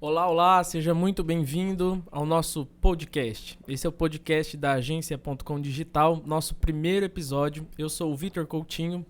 Olá, olá, seja muito bem-vindo ao nosso podcast. Esse é o podcast da Agência.com Digital, nosso primeiro episódio. Eu sou o Vitor Coutinho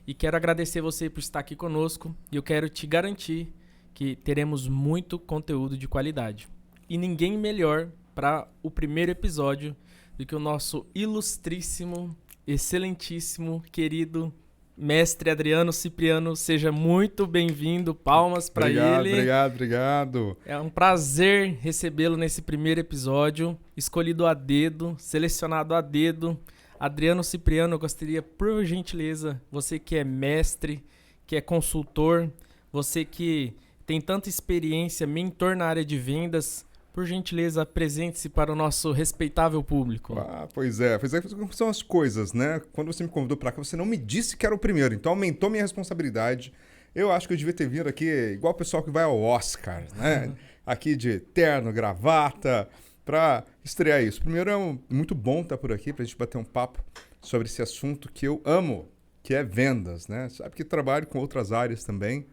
e quero agradecer você por estar aqui conosco e eu quero te garantir que teremos muito conteúdo de qualidade. E ninguém melhor para o primeiro episódio do que o nosso ilustríssimo, excelentíssimo, querido mestre Adriano Cipriano. Seja muito bem-vindo, palmas para ele. Obrigado. É um prazer recebê-lo nesse primeiro episódio, escolhido a dedo, selecionado a dedo. Adriano Cipriano, eu gostaria, por gentileza, você que é mestre, que é consultor, você que tem tanta experiência, mentor na área de vendas, por gentileza, apresente-se para o nosso respeitável público. Pois é, como são as coisas, né? Quando você me convidou para cá, você não me disse que era o primeiro, então aumentou minha responsabilidade. Eu acho que eu devia ter vindo aqui igual o pessoal que vai ao Oscar, né? Aqui de terno, gravata, para estrear isso. Primeiro, muito bom estar por aqui para a gente bater um papo sobre esse assunto que eu amo, que é vendas, né? Sabe que trabalho com outras áreas também.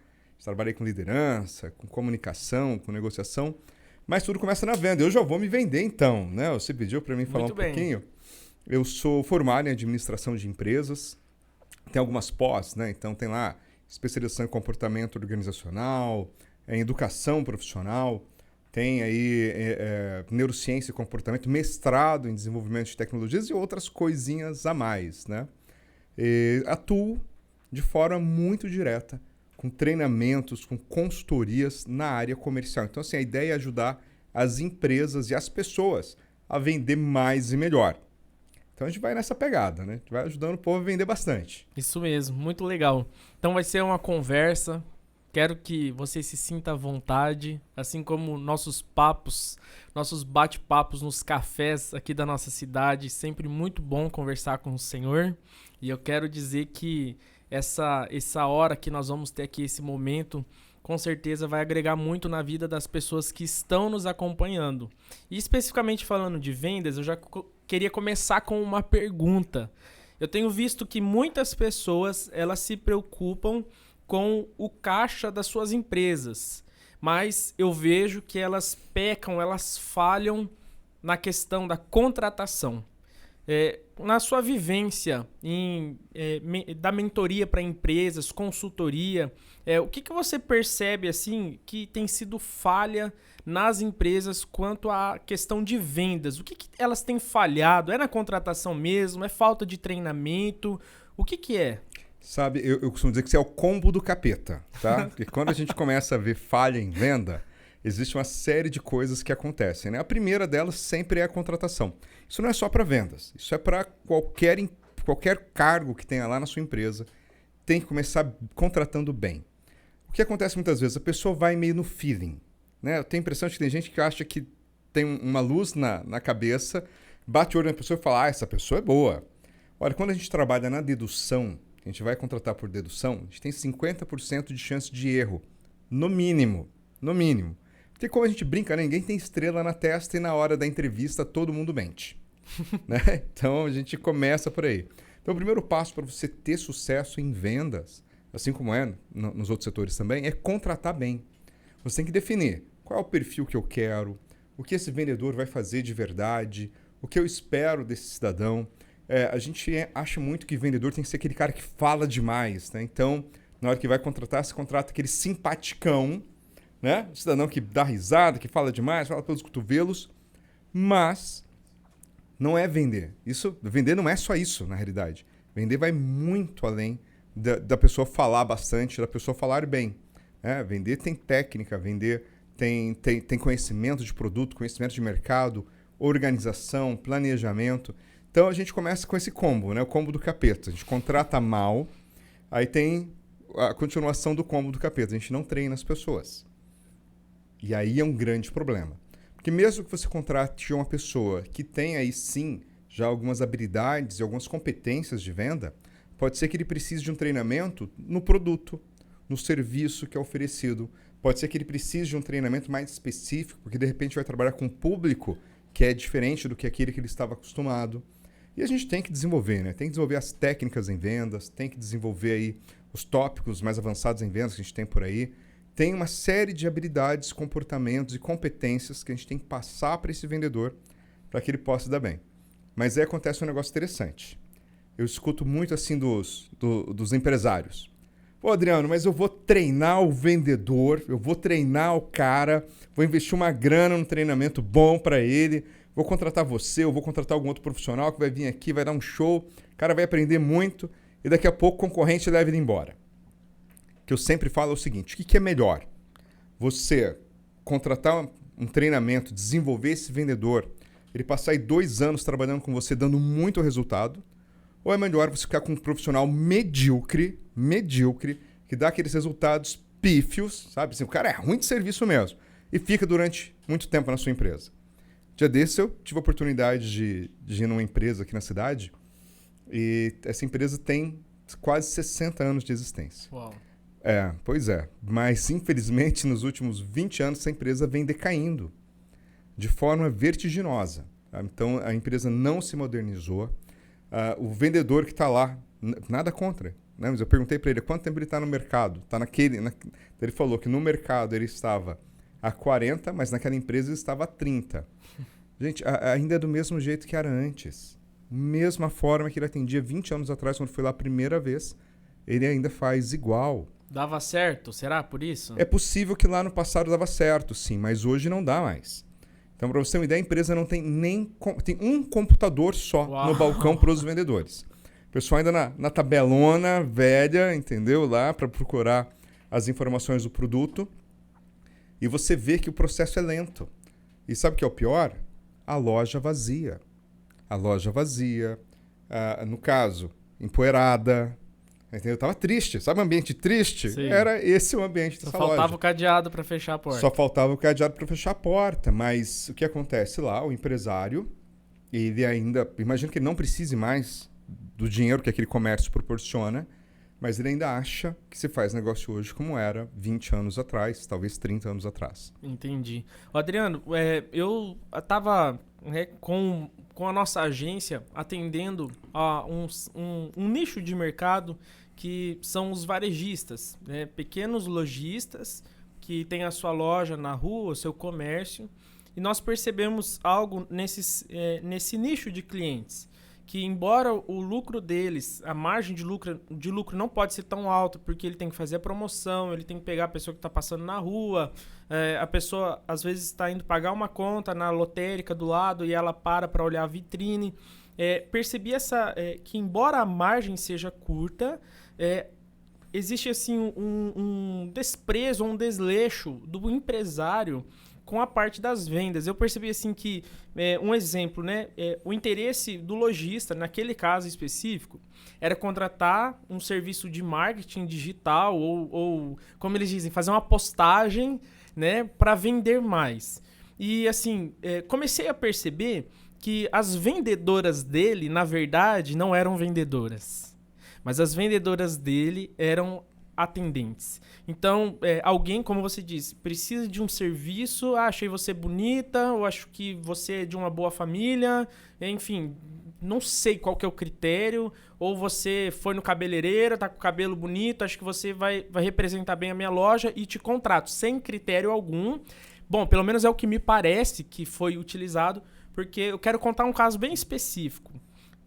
Trabalhei com liderança, com comunicação, com negociação. Mas tudo começa na venda. Eu já vou me vender então, né? Você pediu para mim falar Muito bem. pouquinho. Eu sou formado em administração de empresas. Tem algumas pós, né? Então tem lá especialização em comportamento organizacional, em educação profissional, tem aí neurociência e comportamento, mestrado em desenvolvimento de tecnologias e outras coisinhas a mais, né? E atuo de forma muito direta com treinamentos, com consultorias na área comercial. Então, assim, a ideia é ajudar as empresas e as pessoas a vender mais e melhor. Então, a gente vai nessa pegada, né? A gente vai ajudando o povo a vender bastante. Isso mesmo, muito legal. Então vai ser uma conversa, quero que você se sinta à vontade, assim como nossos papos, nossos bate-papos nos cafés aqui da nossa cidade, sempre muito bom conversar com o Senhor. E eu quero dizer que essa hora que nós vamos ter aqui, esse momento, com certeza vai agregar muito na vida das pessoas que estão nos acompanhando. E especificamente falando de vendas, eu já queria começar com uma pergunta. Eu tenho visto que muitas pessoas elas se preocupam com o caixa das suas empresas, mas eu vejo que elas pecam, elas falham na questão da contratação. Na sua vivência da mentoria para empresas, consultoria, o que você percebe assim que tem sido falha nas empresas quanto à questão de vendas? O que elas têm falhado? É na contratação mesmo? É falta de treinamento? O que é? Sabe, eu costumo dizer que isso é o combo do capeta, tá? Porque quando a gente começa a ver falha em venda, existe uma série de coisas que acontecem, né? A primeira delas sempre é a contratação. Isso não é só para vendas, isso é para qualquer cargo que tenha lá na sua empresa. Tem que começar contratando bem. O que acontece muitas vezes? A pessoa vai meio no feeling, né? Eu tenho a impressão de que tem gente que acha que tem uma luz na cabeça, bate o olho na pessoa e fala, essa pessoa é boa. Olha, quando a gente trabalha na dedução, a gente vai contratar por dedução, a gente tem 50% de chance de erro, no mínimo. No mínimo. Porque como a gente brinca, né? Ninguém tem estrela na testa e na hora da entrevista todo mundo mente. Né? Então a gente começa por aí. Então o primeiro passo para você ter sucesso em vendas, assim como é nos outros setores também, é contratar bem. Você tem que definir qual é o perfil que eu quero, o que esse vendedor vai fazer de verdade, o que eu espero desse cidadão. A gente acha muito que vendedor tem que ser aquele cara que fala demais, né? Então, na hora que vai contratar, você contrata aquele simpaticão, né? O cidadão que dá risada, que fala demais, fala pelos cotovelos, mas não é vender. Vender não é só isso, na realidade. Vender vai muito além da pessoa falar bastante, da pessoa falar bem. Vender tem técnica, vender tem conhecimento de produto, conhecimento de mercado, organização, planejamento. Então a gente começa com esse combo, né? O combo do capeta. A gente contrata mal, aí tem a continuação do combo do capeta. A gente não treina as pessoas. E aí é um grande problema. Porque mesmo que você contrate uma pessoa que tem aí sim já algumas habilidades e algumas competências de venda, pode ser que ele precise de um treinamento no produto, no serviço que é oferecido. Pode ser que ele precise de um treinamento mais específico, porque de repente vai trabalhar com um público que é diferente do que aquele que ele estava acostumado. E a gente tem que desenvolver, né? Tem que desenvolver as técnicas em vendas, tem que desenvolver aí os tópicos mais avançados em vendas que a gente tem por aí. tem uma série de habilidades, comportamentos e competências que a gente tem que passar para esse vendedor para que ele possa dar bem. Mas aí acontece um negócio interessante. Eu escuto muito assim dos empresários. Pô, Adriano, mas eu vou treinar o vendedor, eu vou treinar o cara, vou investir uma grana no treinamento bom para ele, vou contratar você, eu vou contratar algum outro profissional que vai vir aqui, vai dar um show, o cara vai aprender muito e daqui a pouco o concorrente leva ele embora. O que eu sempre falo é o seguinte, o que é melhor? Você contratar um treinamento, desenvolver esse vendedor, ele passar aí 2 anos trabalhando com você, dando muito resultado, ou é melhor você ficar com um profissional medíocre, que dá aqueles resultados pífios, sabe? Assim, o cara é ruim de serviço mesmo, e fica durante muito tempo na sua empresa. Dia desse eu tive a oportunidade de ir numa empresa aqui na cidade, e essa empresa tem quase 60 anos de existência. Uau. Pois é. Mas, infelizmente, nos últimos 20 anos, essa empresa vem decaindo de forma vertiginosa. Tá? Então, a empresa não se modernizou. O vendedor que está lá, nada contra. Né? Mas eu perguntei para ele quanto tempo ele está no mercado. Ele falou que no mercado ele estava há 40, mas naquela empresa ele estava há 30. Gente, ainda é do mesmo jeito que era antes. Mesma forma que ele atendia 20 anos atrás, quando foi lá a primeira vez, ele ainda faz igual. Dava certo? Será por isso? É possível que lá no passado dava certo, sim, mas hoje não dá mais. Então, para você ter uma ideia, a empresa não tem tem um computador só Uau. no balcão para os vendedores. O pessoal ainda na tabelona velha, entendeu? Lá para procurar as informações do produto. E você vê que o processo é lento. E sabe o que é o pior? A loja vazia. A loja vazia, no caso, empoeirada. Entendeu? Eu tava triste. Sabe um ambiente triste? Sim. Era esse o ambiente dessa loja. Só faltava o cadeado para fechar a porta. Só faltava o cadeado para fechar a porta. Mas o que acontece lá? O empresário, ele ainda... Imagino que ele não precise mais do dinheiro que aquele comércio proporciona, mas ele ainda acha que se faz negócio hoje como era 20 anos atrás, talvez 30 anos atrás. Entendi. Ô, Adriano, eu estava com a nossa agência atendendo a um nicho de mercado que são os varejistas, né? Pequenos lojistas que têm a sua loja na rua, o seu comércio, e nós percebemos algo nesse nicho de clientes, que embora o lucro deles, a margem de lucro não pode ser tão alta, porque ele tem que fazer a promoção, ele tem que pegar a pessoa que está passando na rua, a pessoa às vezes está indo pagar uma conta na lotérica do lado e ela para olhar a vitrine. Percebi que embora a margem seja curta, existe assim um desprezo, um desleixo do empresário com a parte das vendas. Eu percebi assim que, um exemplo, né, o interesse do lojista, naquele caso específico, era contratar um serviço de marketing digital ou como eles dizem, fazer uma postagem, né, para vender mais. E assim, comecei a perceber que as vendedoras dele, na verdade, não eram vendedoras, mas as vendedoras dele eram atendentes. Então, alguém, como você disse, precisa de um serviço, achei você bonita, ou acho que você é de uma boa família, enfim, não sei qual que é o critério, ou você foi no cabeleireiro, tá com o cabelo bonito, acho que você vai representar bem a minha loja e te contrato, sem critério algum. Bom, pelo menos é o que me parece que foi utilizado, porque eu quero contar um caso bem específico,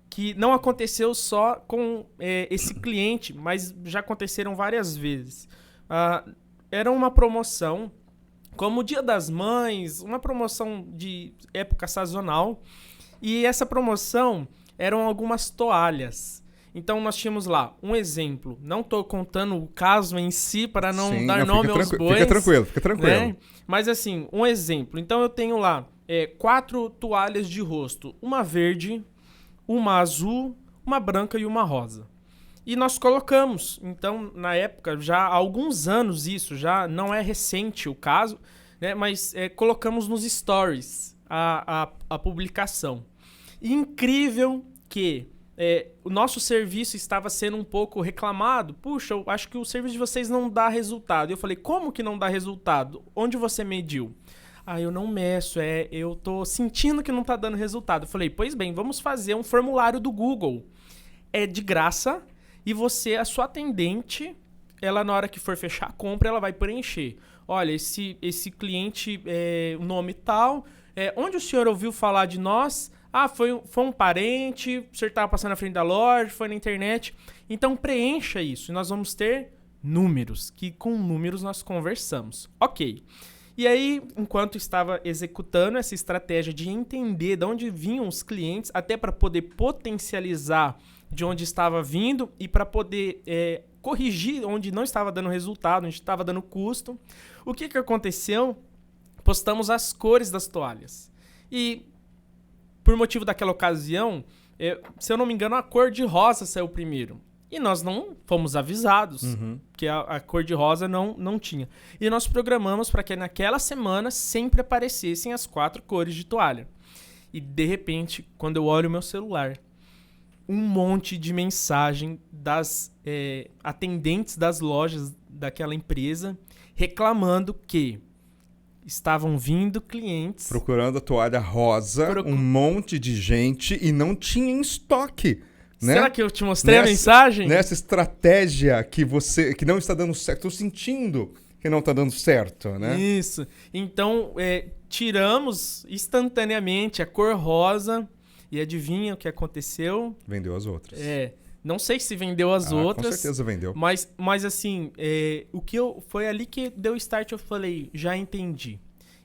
que não aconteceu só com esse cliente, mas já aconteceram várias vezes. Era uma promoção, como o Dia das Mães, uma promoção de época sazonal, e essa promoção eram algumas toalhas. Então nós tínhamos lá um exemplo, não estou contando o caso em si para não dar nome aos bois. Fica tranquilo. Né? Mas assim, um exemplo. Então eu tenho lá 4 toalhas de rosto, uma verde, uma azul, uma branca e uma rosa. E nós colocamos, então, na época, já há alguns anos isso, já não é recente o caso, né, mas colocamos nos stories a publicação. E incrível que o nosso serviço estava sendo um pouco reclamado. Puxa, eu acho que o serviço de vocês não dá resultado. Eu falei, como que não dá resultado? Onde você mediu? Eu não meço, eu tô sentindo que não tá dando resultado. Eu falei, pois bem, vamos fazer um formulário do Google. É de graça e você, a sua atendente, ela na hora que for fechar a compra, ela vai preencher. Olha, esse cliente, o nome tal, onde o senhor ouviu falar de nós? Ah, foi um parente, o senhor estava passando na frente da loja, foi na internet. Então preencha isso e nós vamos ter números, que com números nós conversamos. Ok. E aí, enquanto estava executando essa estratégia de entender de onde vinham os clientes, até para poder potencializar de onde estava vindo e para poder corrigir onde não estava dando resultado, onde estava dando custo, o que aconteceu? Postamos as cores das toalhas. E, por motivo daquela ocasião, se eu não me engano, a cor de rosa saiu primeiro. E nós não fomos avisados que a cor de rosa não tinha. E nós programamos para que naquela semana sempre aparecessem as 4 cores de toalha. E de repente, quando eu olho o meu celular, um monte de mensagem das atendentes das lojas daquela empresa reclamando que estavam vindo clientes... procurando a toalha rosa, um monte de gente e não tinha em estoque. Né? Será que eu te mostrei a mensagem? Nessa estratégia que não está dando certo. Estou sentindo que não está dando certo, né? Isso. Então, tiramos instantaneamente a cor rosa e adivinha o que aconteceu? Vendeu as outras. Não sei se vendeu as outras. Com certeza vendeu. Mas assim, foi ali que deu start, eu falei, já entendi.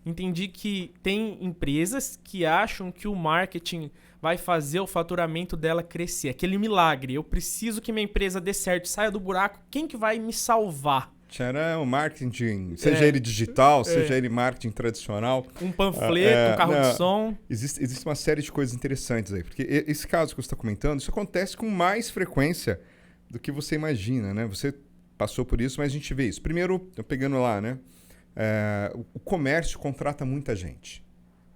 Entendi que tem empresas que acham que o marketing vai fazer o faturamento dela crescer. Aquele milagre. Eu preciso que minha empresa dê certo, saia do buraco. Quem que vai me salvar? Era o marketing, seja ele digital, seja ele marketing tradicional. Um panfleto, um carro de som. Existe uma série de coisas interessantes aí. Porque esse caso que você está comentando, isso acontece com mais frequência do que você imagina, né? Você passou por isso, mas a gente vê isso. Primeiro, pegando lá, né? O comércio contrata muita gente.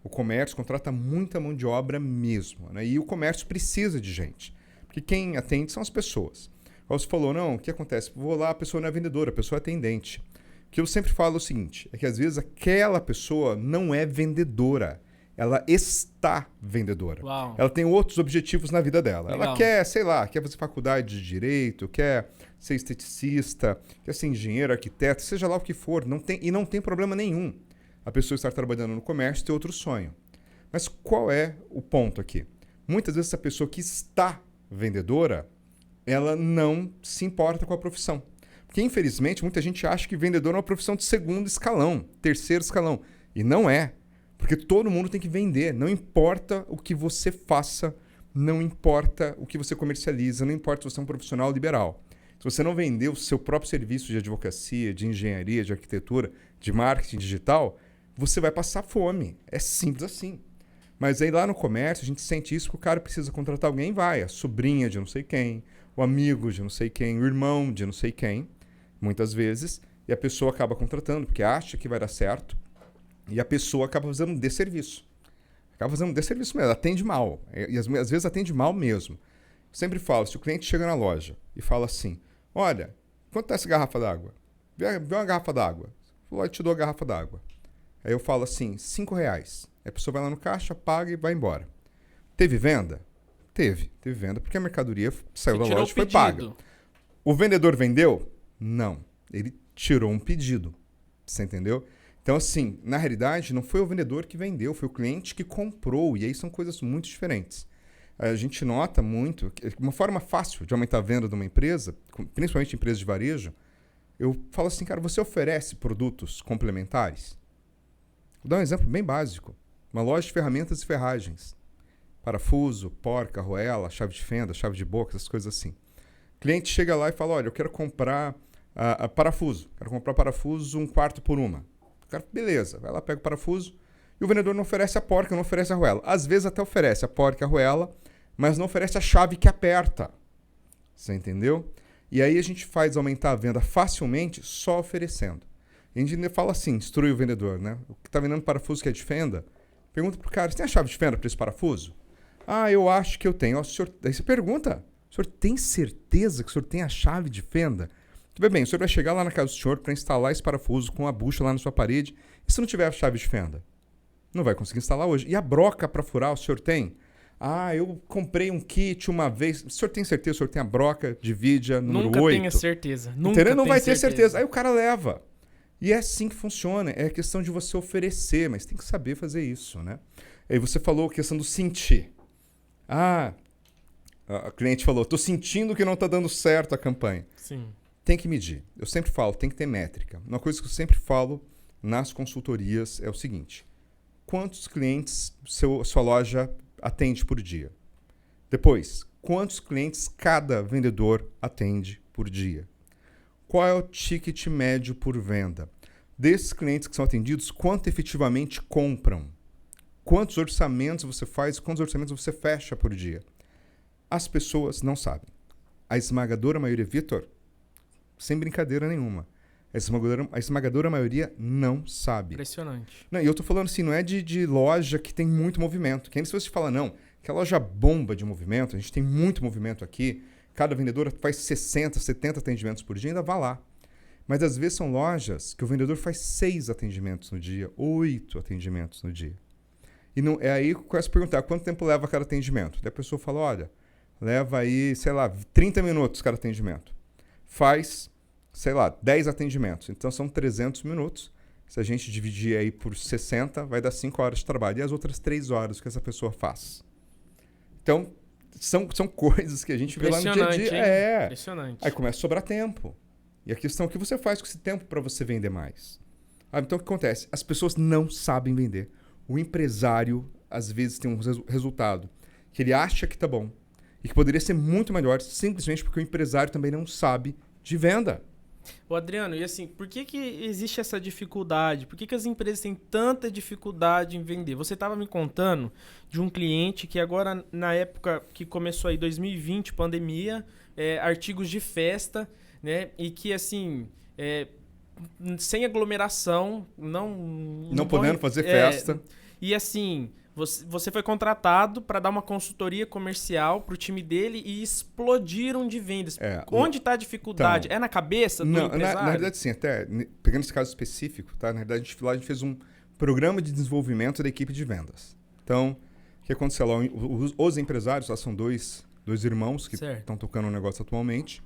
O comércio contrata muita mão de obra mesmo, né? E o comércio precisa de gente. Porque quem atende são as pessoas. Você falou, não, o que acontece? Vou lá, a pessoa não é vendedora, a pessoa é atendente. O que eu sempre falo é o seguinte, é que às vezes aquela pessoa não é vendedora. Ela está vendedora. Uau. Ela tem outros objetivos na vida dela. Legal. Ela quer, sei lá, quer fazer faculdade de direito, quer ser esteticista, quer ser engenheiro, arquiteto, seja lá o que for. Não tem problema nenhum a pessoa estar trabalhando no comércio e ter outro sonho. Mas qual é o ponto aqui? Muitas vezes essa pessoa que está vendedora, ela não se importa com a profissão. Porque, infelizmente, muita gente acha que vendedor é uma profissão de segundo escalão, terceiro escalão. E não é. Porque todo mundo tem que vender. Não importa o que você faça, não importa o que você comercializa, não importa se você é um profissional liberal. Se você não vender o seu próprio serviço de advocacia, de engenharia, de arquitetura, de marketing digital, você vai passar fome. É simples assim. Mas aí lá no comércio a gente sente isso, porque o cara precisa contratar alguém, vai. A sobrinha de não sei quem, o amigo de não sei quem, o irmão de não sei quem, muitas vezes, e a pessoa acaba contratando, porque acha que vai dar certo, e a pessoa acaba fazendo um desserviço. Acaba fazendo um desserviço mesmo, ela atende mal. E às vezes atende mal mesmo. Eu sempre falo, se o cliente chega na loja e fala assim, olha, quanto tá essa garrafa d'água? Vê uma garrafa d'água. Eu te dou a garrafa d'água. Aí eu falo assim, R$5. Aí a pessoa vai lá no caixa, paga e vai embora. Teve venda? Teve venda, porque a mercadoria saiu da loja e foi paga. O vendedor vendeu? Não. Ele tirou um pedido. Você entendeu? Então, assim, na realidade, não foi o vendedor que vendeu, foi o cliente que comprou. E aí são coisas muito diferentes. A gente nota muito, uma forma fácil de aumentar a venda de uma empresa, principalmente empresas de varejo, eu falo assim, cara, você oferece produtos complementares? Vou dar um exemplo bem básico. Uma loja de ferramentas e ferragens. Parafuso, porca, arruela, chave de fenda, chave de boca, essas coisas assim. O cliente chega lá e fala, olha, eu quero comprar parafuso. Quero comprar parafuso 1/4 por uma. O cara, beleza, vai lá, pega o parafuso. E o vendedor não oferece a porca, não oferece a arruela. Às vezes até oferece a porca e a arruela, mas não oferece a chave que aperta. Você entendeu? E aí a gente faz aumentar a venda facilmente só oferecendo. A gente ainda fala assim, instrui o vendedor, né? O que está vendendo parafuso que é de fenda, pergunta pro cara, você tem a chave de fenda para esse parafuso? Ah, eu acho que eu tenho. Aí você pergunta, o senhor tem certeza que o senhor tem a chave de fenda? Tudo bem, o senhor vai chegar lá na casa do senhor para instalar esse parafuso com a bucha lá na sua parede, e se não tiver a chave de fenda? Não vai conseguir instalar hoje. E a broca para furar o senhor tem? Ah, eu comprei um kit uma vez. O senhor tem certeza? O senhor tem a broca de Vidia número Nunca 8? tenha certeza. Nunca Entendeu? Não tenha vai ter certeza. Aí o cara leva. E é assim que funciona. É questão de você oferecer, mas tem que saber fazer isso, né? Aí você falou a questão do sentir. Ah, a cliente falou, tô sentindo que não tá dando certo a campanha. Sim. Tem que medir. Eu sempre falo, tem que ter métrica. Uma coisa que eu sempre falo nas consultorias é o seguinte. Quantos clientes sua loja atende por dia? Depois, quantos clientes cada vendedor atende por dia? Qual é o ticket médio por venda? Desses clientes que são atendidos, quanto efetivamente compram? Quantos orçamentos você faz? Quantos orçamentos você fecha por dia? As pessoas não sabem. A esmagadora maioria, Vitor, sem brincadeira nenhuma, a esmagadora maioria não sabe. Impressionante. Não, e eu tô falando assim, não é de loja que tem muito movimento. Que ainda se você fala, não, que a loja bomba de movimento, a gente tem muito movimento aqui, cada vendedora faz 60, 70 atendimentos por dia, ainda vá lá. Mas às vezes são lojas que o vendedor faz 6 atendimentos no dia, 8 atendimentos no dia. E não, é aí que eu começo a perguntar, quanto tempo leva cada atendimento? Daí a pessoa fala, olha, leva aí, sei lá, 30 minutos cada atendimento. Faz, sei lá, 10 atendimentos. Então são 300 minutos. Se a gente dividir aí por 60, vai dar 5 horas de trabalho. E as outras 3 horas que essa pessoa faz? Então, são coisas que a gente vê lá no dia a dia. É. Impressionante. Aí começa a sobrar tempo. E a questão é o que você faz com esse tempo para você vender mais. Então o que acontece? As pessoas não sabem vender. O empresário, às vezes, tem um resultado que ele acha que tá bom e que poderia ser muito melhor simplesmente porque o empresário também não sabe de venda. Ô Adriano, e assim, por que existe essa dificuldade? Por que as empresas têm tanta dificuldade em vender? Você estava me contando de um cliente que agora, na época que começou aí 2020, pandemia, artigos de festa, né? E que assim, sem aglomeração, não podendo fazer festa. E assim, você foi contratado para dar uma consultoria comercial para o time dele e explodiram de vendas. Onde está a dificuldade? Então, É na cabeça do empresário? Na verdade, sim. Até pegando esse caso específico, tá? Na verdade, a gente fez um programa de desenvolvimento da equipe de vendas. Então, o que aconteceu lá? Os empresários, lá são dois irmãos que estão tocando o negócio atualmente.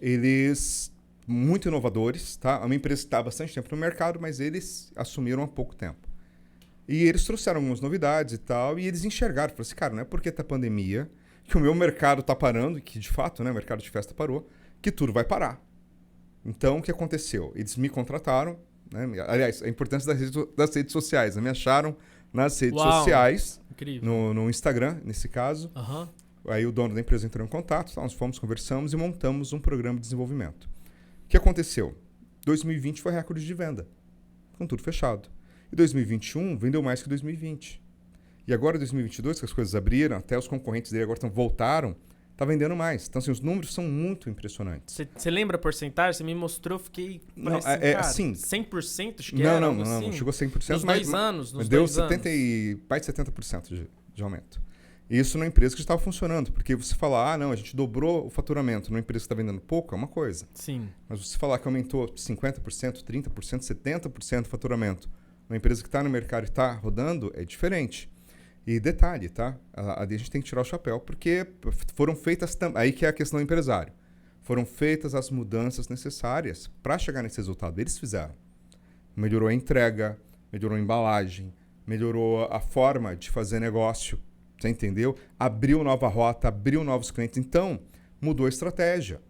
Eles, muito inovadores, tá? É uma empresa que está há bastante tempo no mercado, mas eles assumiram há pouco tempo. E eles trouxeram algumas novidades e tal, e eles enxergaram. Falaram assim, cara, não é porque tá pandemia que o meu mercado tá parando, que de fato, né, o mercado de festa parou, que tudo vai parar. Então, o que aconteceu? Eles me contrataram, né? Aliás, a importância das redes sociais, né? Me acharam nas redes sociais, no Instagram, nesse caso. Uhum. Aí o dono da empresa entrou em contato, nós fomos, conversamos e montamos um programa de desenvolvimento. O que aconteceu? 2020 foi recorde de venda, com tudo fechado. E 2021 vendeu mais que 2020. E agora 2022, que as coisas abriram, até os concorrentes dele agora voltaram, tá vendendo mais. Então, assim, os números são muito impressionantes. Você lembra a porcentagem? Você me mostrou, fiquei... Não, assim, 100% acho que era? Não chegou a 100%. Nos 2 anos, mas deu mais de 70% de aumento. E isso numa empresa que estava funcionando. Porque você falar, não, a gente dobrou o faturamento numa empresa que está vendendo pouco, é uma coisa. Sim. Mas você falar que aumentou 50%, 30%, 70% o faturamento, uma empresa que está no mercado e está rodando, é diferente. E detalhe, tá? A gente tem que tirar o chapéu, porque foram feitas... Aí que é a questão do empresário. Foram feitas as mudanças necessárias para chegar nesse resultado. Eles fizeram. Melhorou a entrega, melhorou a embalagem, melhorou a forma de fazer negócio. Você entendeu? Abriu nova rota, abriu novos clientes. Então, mudou a estratégia.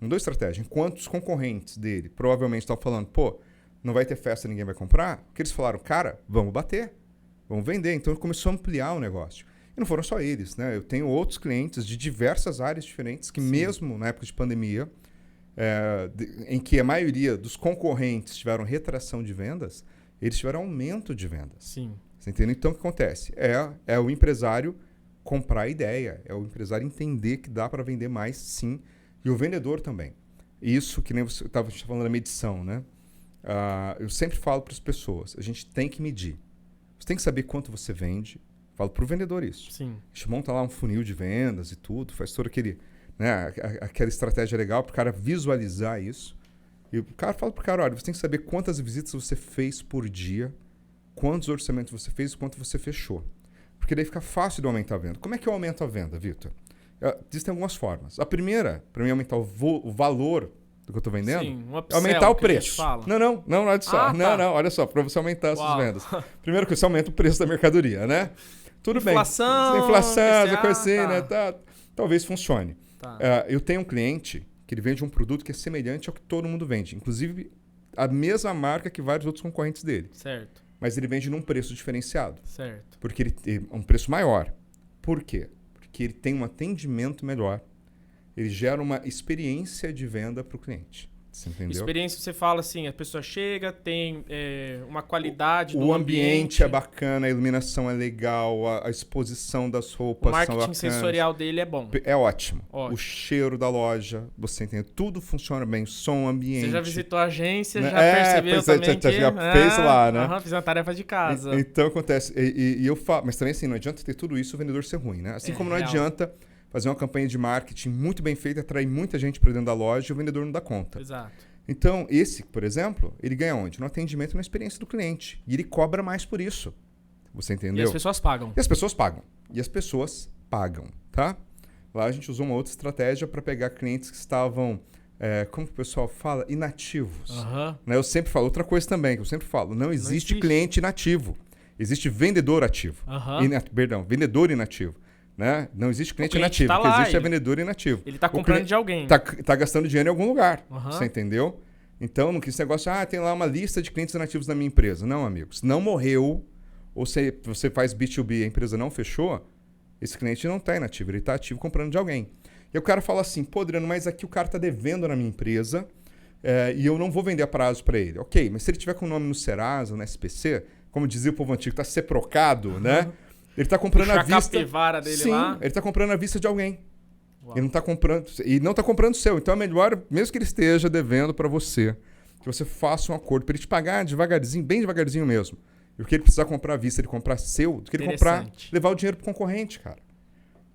Mudou a estratégia. Enquanto os concorrentes dele provavelmente estavam falando, pô, não vai ter festa, ninguém vai comprar. O que eles falaram? Cara, vamos bater. Vamos vender. Então, começou a ampliar o negócio. E não foram só eles, né? Eu tenho outros clientes de diversas áreas diferentes que mesmo na época de pandemia, em que a maioria dos concorrentes tiveram retração de vendas, eles tiveram aumento de vendas. Sim. Você entende? Então, o que acontece? É o empresário comprar a ideia. É o empresário entender que dá para vender mais, sim. E o vendedor também. Isso que nem você estava falando da medição, né? Eu sempre falo para as pessoas, a gente tem que medir. Você tem que saber quanto você vende. Falo para o vendedor isso. Sim. A gente monta lá um funil de vendas e tudo, faz todo aquela estratégia legal para o cara visualizar isso. E o cara fala para o cara, olha, você tem que saber quantas visitas você fez por dia, quantos orçamentos você fez e quanto você fechou. Porque Porque daí fica fácil de aumentar a venda. Como é que eu aumento a venda, Vitor? Existem algumas formas. A primeira, para mim aumentar o valor do que eu estou vendendo, Sim, um é upsell aumentar o que a gente preço. fala. Não, olha só. Ah, tá. Não, olha só, para você aumentar essas Uau. vendas. Primeiro que você aumenta o preço da mercadoria, né? Tudo Inflação, bem. Inflação, essa IPCA, coisa assim, tá. né? Tá. Talvez funcione. Tá. Eu tenho um cliente que ele vende um produto que é semelhante ao que todo mundo vende. Inclusive, a mesma marca que vários outros concorrentes dele. Certo, Mas ele vende num preço diferenciado. certo. Porque ele tem um preço maior. Por quê? Porque ele tem um atendimento melhor. Ele gera uma experiência de venda para o cliente. Você entendeu? Experiência, você fala assim, a pessoa chega, tem uma qualidade do O ambiente é bacana, a iluminação é legal, a exposição das O roupas são marketing bacanas. sensorial dele é bom. É ótimo. Ótimo. O cheiro da loja, você entende? Tudo funciona bem. Som, ambiente. Você já visitou a agência, Né? já percebeu pois é, também que... já fez lá, né? Fiz uma tarefa de casa. Então acontece. E eu falo, mas também assim, não adianta ter tudo isso e o vendedor ser ruim, né? Assim como não real. adianta fazer uma campanha de marketing muito bem feita, atrair muita gente para dentro da loja e o vendedor não dá conta. Exato. Então, esse, por exemplo, ele ganha onde? No atendimento e na experiência do cliente. E ele cobra mais por isso. Você entendeu? E as pessoas pagam. E as pessoas pagam. E as pessoas pagam, tá? Lá a gente usou uma outra estratégia para pegar clientes que estavam, como que o pessoal fala? Inativos. Aham. Né? Eu sempre falo, outra coisa também que eu sempre falo, não existe existe. cliente inativo. Existe vendedor ativo. Aham. Perdão, vendedor inativo. Né? Não existe cliente cliente inativo. tá O que lá, existe é ele- vendedor inativo. Ele tá O comprando cliente de alguém. Tá gastando dinheiro em algum lugar. Aham. Você entendeu? Então, não quis esse negócio, tem lá uma lista de clientes inativos na minha empresa. Não, amigo. Se não morreu, ou se você faz B2B e a empresa não fechou, esse cliente não está inativo, ele está ativo comprando de alguém. E o cara fala assim, pô, Adriano, mas aqui o cara está devendo na minha empresa e eu não vou vender a prazo para ele. Ok, mas se ele tiver com o nome no Serasa, no SPC, como dizia o povo antigo, está seprocado, né? Ele está comprando Puxa à a vista. capivara dele Sim, lá. ele está comprando à vista de alguém. Uau. Ele não está comprando e não está comprando seu. Então é melhor, mesmo que ele esteja devendo para você, que você faça um acordo para ele te pagar devagarzinho, bem devagarzinho mesmo. E o que ele precisar comprar à vista, ele comprar seu, do que ele comprar, Interessante. levar o dinheiro pro concorrente, cara.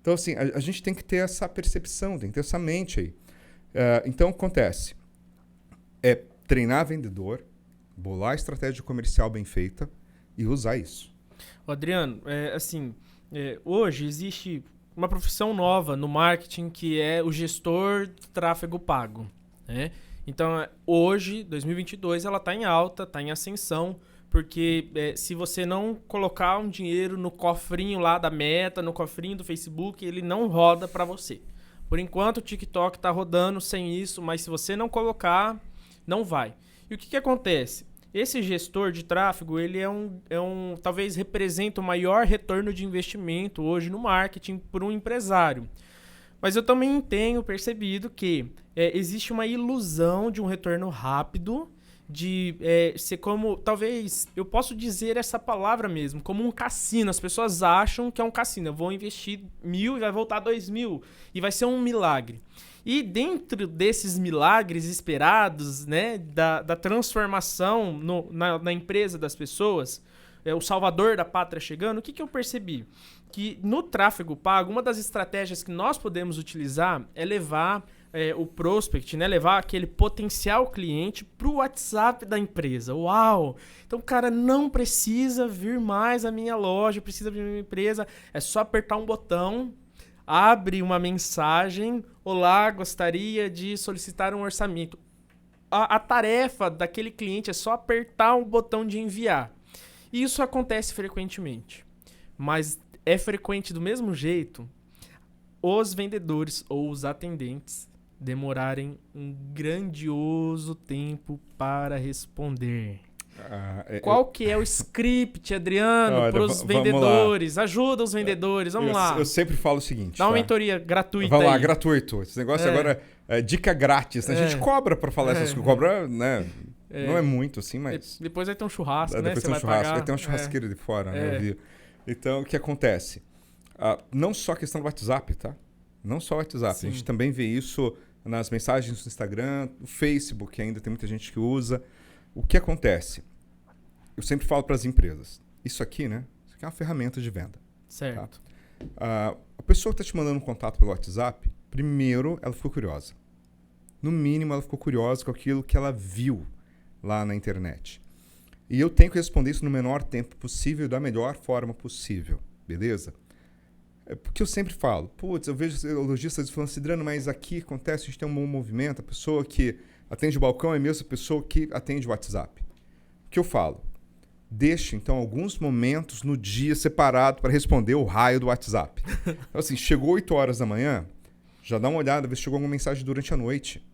Então assim, a gente tem que ter essa percepção, tem que ter essa mente aí. Então o que acontece? É treinar vendedor, bolar a estratégia comercial bem feita e usar isso. Ô, Adriano, hoje existe uma profissão nova no marketing que é o gestor de tráfego pago, né? Então, hoje, 2022, ela está em alta, está em ascensão, porque se você não colocar um dinheiro no cofrinho lá da Meta, no cofrinho do Facebook, ele não roda para você. Por enquanto, o TikTok está rodando sem isso, mas se você não colocar, não vai. E o que acontece? Esse gestor de tráfego, ele talvez representa o maior retorno de investimento hoje no marketing para um empresário. Mas eu também tenho percebido que existe uma ilusão de um retorno rápido, de ser como, talvez, eu posso dizer essa palavra mesmo, como um cassino. As pessoas acham que é um cassino. Eu vou investir 1.000 e vai voltar 2.000. E vai ser um milagre. E dentro desses milagres esperados, né, da transformação na empresa das pessoas, o salvador da pátria chegando, o que eu percebi? Que no tráfego pago, uma das estratégias que nós podemos utilizar é levar o prospect, né, levar aquele potencial cliente para o WhatsApp da empresa. Uau! Então o cara não precisa vir mais à minha loja, precisa vir à minha empresa, é só apertar um botão, abre uma mensagem, olá, gostaria de solicitar um orçamento. A tarefa daquele cliente é só apertar um botão de enviar. E isso acontece frequentemente, mas é frequente do mesmo jeito os vendedores ou os atendentes demorarem um grandioso tempo para responder. Qual que é o script, Adriano, para os vendedores? Ajuda os vendedores, vamos lá. Eu sempre falo o seguinte. Dá uma mentoria gratuita. Vamos lá, aí. Gratuito. Esse negócio agora é dica grátis, né? A gente cobra para falar essas coisas. Cobra, né? Não é muito assim, mas... Depois vai ter um churrasco, né? Depois Você tem um vai churrasco, pagar. vai ter uma churrasqueira de fora, né? Eu vi. Então, o que acontece? Não só a questão do WhatsApp, tá? Não só o WhatsApp. Sim. A gente também vê isso nas mensagens do Instagram, no Facebook, ainda tem muita gente que usa. O que acontece? Eu sempre falo para as empresas, isso aqui, né? Isso aqui é uma ferramenta de venda. Certo. Tá? A pessoa que está te mandando um contato pelo WhatsApp, primeiro ela ficou curiosa. No mínimo, ela ficou curiosa com aquilo que ela viu lá na internet. E eu tenho que responder isso no menor tempo possível, da melhor forma possível. beleza? É porque eu sempre falo, putz, eu vejo lojistas falando assim, Adriano, mas aqui acontece, a gente tem um bom movimento, a pessoa que atende o balcão é a mesma pessoa que atende o WhatsApp. O que eu falo? Deixe, então, alguns momentos no dia separado para responder o raio do WhatsApp. Então, assim, chegou 8 horas da manhã, já dá uma olhada, vê se chegou alguma mensagem durante a noite.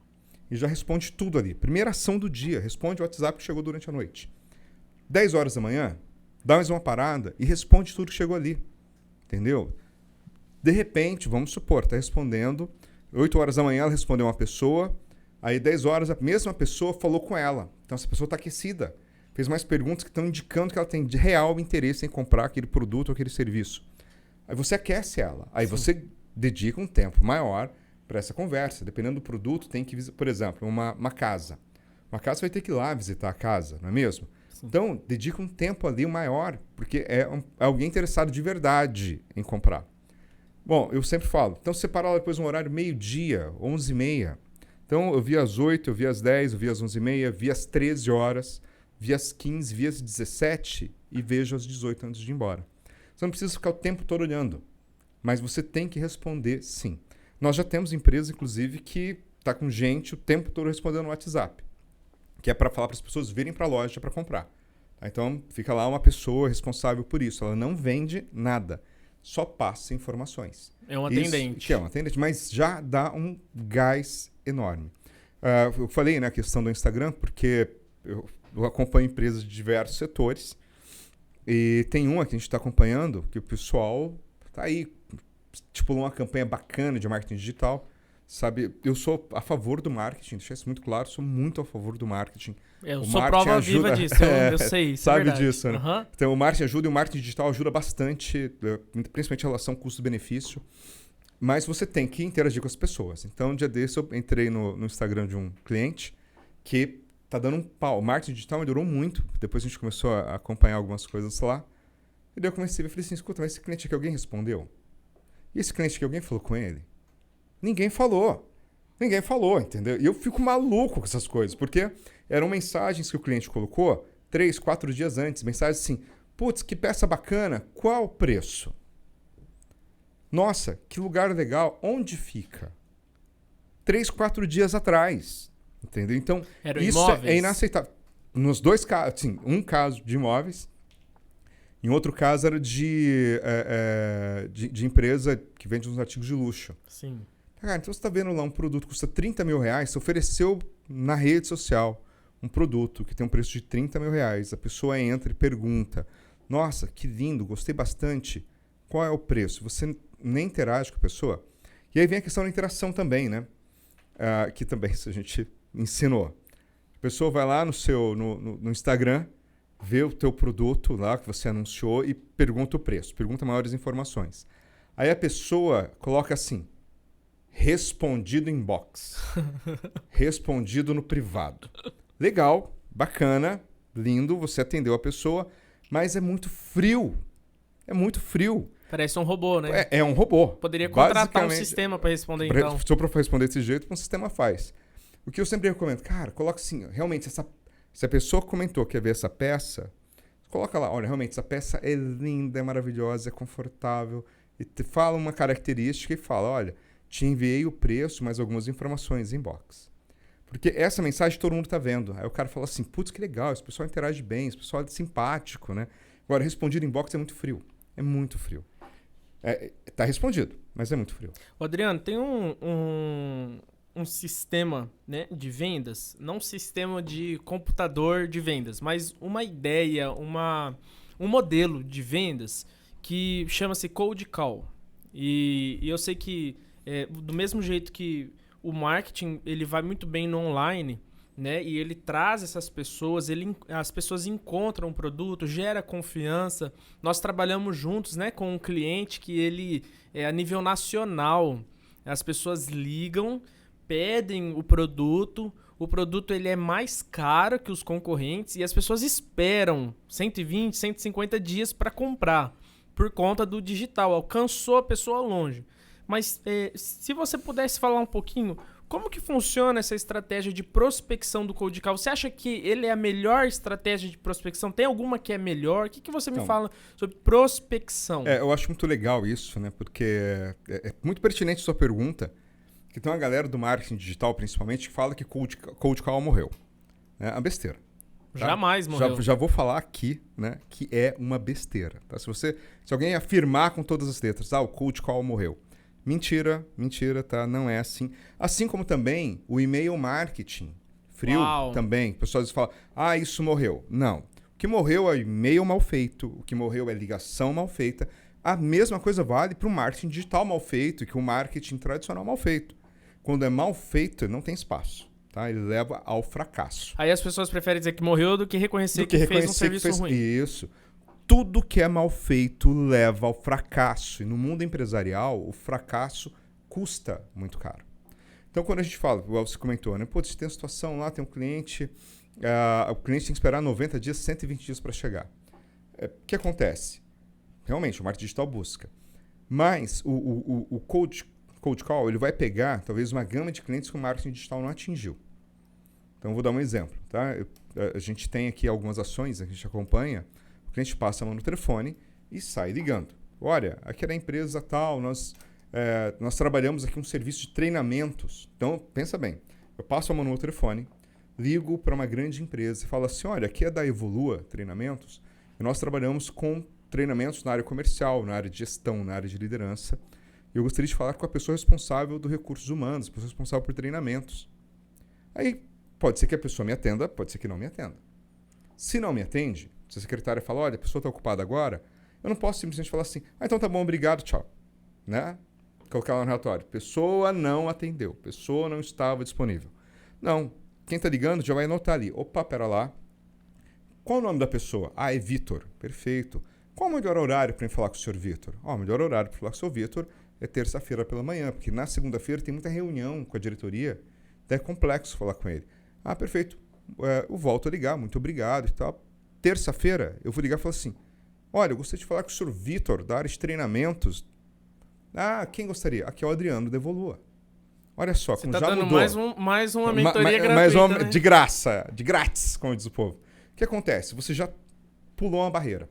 E já responde tudo ali. Primeira ação do dia, responde o WhatsApp que chegou durante a noite. 10 horas da manhã, dá mais uma parada e responde tudo que chegou ali. Entendeu? De repente, vamos supor, está respondendo, 8 horas da manhã ela respondeu uma pessoa, aí 10 horas a mesma pessoa falou com ela. Então essa pessoa está aquecida. Fez mais perguntas que estão indicando que ela tem de real interesse em comprar aquele produto ou aquele serviço. Aí você aquece ela. Aí você dedica um tempo maior para essa conversa. Dependendo do produto, tem que visitar, por exemplo, uma casa. Uma casa você vai ter que ir lá visitar a casa, não é mesmo? Sim. Então, dedica um tempo ali maior, porque é alguém interessado de verdade em comprar. Bom, eu sempre falo, então separar depois um horário meio-dia, 11h30. Então, eu vi às 8, eu vi às 10, eu vi às 11h30, vi às 13 horas, vi às 15, vi às 17 e vejo às 18 antes de ir embora. Você não precisa ficar o tempo todo olhando, mas você tem que responder sim. Nós já temos empresas, inclusive, que está com gente o tempo todo respondendo no WhatsApp, que é para falar para as pessoas virem para a loja para comprar. Tá? Então, fica lá uma pessoa responsável por isso. Ela não vende nada, só passa informações. É um atendente. Que é um atendente, mas já dá um gás enorme. Eu falei, né, a questão do Instagram, porque eu acompanho empresas de diversos setores e tem uma que a gente está acompanhando que o pessoal está aí, estipulou uma campanha bacana de marketing digital, sabe? Eu sou a favor do marketing, deixar isso muito claro, sou muito a favor do marketing. Eu sou prova viva disso, eu sei, isso sabe é verdade. disso, né? Uhum. Então o marketing ajuda e o marketing digital ajuda bastante, principalmente em relação custo-benefício, mas você tem que interagir com as pessoas. Então, um dia desse eu entrei no Instagram de um cliente que tá dando um pau. O marketing digital melhorou muito, depois a gente começou a acompanhar algumas coisas lá, e daí eu comecei a ver, falei assim, escuta, mas esse cliente aqui alguém respondeu? E esse cliente aqui alguém falou com ele? Ninguém falou. Ninguém falou, entendeu? E eu fico maluco com essas coisas, porque eram mensagens que o cliente colocou 3, 4 dias antes. Mensagens assim, putz, que peça bacana, qual o preço? Nossa, que lugar legal, onde fica? 3, 4 dias atrás, entendeu? Então, isso é inaceitável. Nos dois casos, assim, um caso de imóveis, em outro caso era de empresa que vende uns artigos de luxo. Sim. Cara, então você está vendo lá um produto que custa 30 mil reais, você ofereceu na rede social um produto que tem um preço de 30 mil reais. A pessoa entra e pergunta, nossa, que lindo, gostei bastante. Qual é o preço? Você nem interage com a pessoa. E aí vem a questão da interação também, né? Que também a gente ensinou. A pessoa vai lá no Instagram, vê o teu produto lá que você anunciou e pergunta o preço, pergunta maiores informações. Aí a pessoa coloca assim, respondido em box, respondido no privado. Legal, bacana, lindo, você atendeu a pessoa, mas é muito frio. É muito frio. Parece um robô, né? É um robô. Poderia contratar um sistema para responder, então. Se eu for responder desse jeito, um sistema faz. O que eu sempre recomendo, cara, coloca assim, realmente, se a pessoa comentou que quer ver essa peça, coloca lá, olha, realmente, essa peça é linda, é maravilhosa, é confortável, e te fala uma característica e fala, olha, te enviei o preço, mais algumas informações em box. Porque essa mensagem todo mundo está vendo. Aí o cara fala assim, putz, que legal, esse pessoal interage bem, esse pessoal é simpático, né? Agora, respondido em box é muito frio. É muito frio. Tá respondido, mas é muito frio. Ô, Adriano, tem um sistema, né, de vendas, não um sistema de computador de vendas, mas uma ideia, um modelo de vendas que chama-se Cold Call. E eu sei que do mesmo jeito que o marketing ele vai muito bem no online, né, e ele traz essas pessoas, as pessoas encontram o produto, gera confiança. Nós trabalhamos juntos, né, com um cliente que ele é a nível nacional. As pessoas ligam, pedem o produto ele é mais caro que os concorrentes e as pessoas esperam 120, 150 dias para comprar por conta do digital. Alcançou a pessoa longe. Mas se você pudesse falar um pouquinho, Como que funciona essa estratégia de prospecção do cold call? Você acha que ele é a melhor estratégia de prospecção? Tem alguma que é melhor? O que você me fala sobre prospecção? Eu acho muito legal isso, né? Porque é muito pertinente a sua pergunta, que tem uma galera do marketing digital, principalmente, que fala que cold call morreu. É uma besteira. Tá? Jamais morreu. Já vou falar aqui, né, que é uma besteira. Tá? Se alguém afirmar com todas as letras, o cold call morreu. Mentira, tá? Não é assim. Assim como também o e-mail marketing frio também. O pessoal fala, isso morreu. Não. O que morreu é e-mail mal feito, o que morreu é ligação mal feita. A mesma coisa vale para o marketing digital mal feito, que o marketing tradicional mal feito. Quando é mal feito, não tem espaço. Tá? Ele leva ao fracasso. Aí as pessoas preferem dizer que morreu do que reconhecer que fez um serviço ruim. Isso. Tudo que é mal feito leva ao fracasso. E no mundo empresarial, o fracasso custa muito caro. Então, quando a gente fala, igual você comentou, né? Pô, você tem uma situação lá, tem um cliente, o cliente tem que esperar 90 dias, 120 dias para chegar. O que acontece? Realmente, o marketing digital busca. Mas o cold call, ele vai pegar, talvez, uma gama de clientes que o marketing digital não atingiu. Então, vou dar um exemplo. Tá? A gente tem aqui algumas ações que a gente acompanha. O cliente passa a mão no telefone e sai ligando. Olha, aqui é da empresa tal, nós trabalhamos aqui um serviço de treinamentos. Então, pensa bem. Eu passo a mão no telefone, ligo para uma grande empresa e falo assim, olha, aqui é da Evolua Treinamentos e nós trabalhamos com treinamentos na área comercial, na área de gestão, na área de liderança. Eu gostaria de falar com a pessoa responsável do recursos humanos, a pessoa responsável por treinamentos. Aí, pode ser que a pessoa me atenda, pode ser que não me atenda. Se não me atende, se a secretária fala, olha, a pessoa está ocupada agora, eu não posso simplesmente falar assim, então tá bom, obrigado, tchau. Né? Colocar lá no relatório, pessoa não atendeu, pessoa não estava disponível. Não, quem está ligando já vai anotar ali, opa, pera lá. Qual o nome da pessoa? É Vitor, perfeito. Qual o melhor horário para eu falar com o senhor Vitor? O melhor horário para falar com o senhor Vitor é terça-feira pela manhã, porque na segunda-feira tem muita reunião com a diretoria, então é complexo falar com ele. Perfeito, eu volto a ligar, muito obrigado e tal. Terça-feira, eu vou ligar e falar assim, olha, eu gostaria de falar com o senhor Vitor, da área de treinamentos. Quem gostaria? Aqui é o Adriano da Evolua. Olha só, você como tá já dando mudou. mais uma mentoria gratuita, mais uma, né? de graça, de grátis, como diz o povo. O que acontece? Você já pulou uma barreira.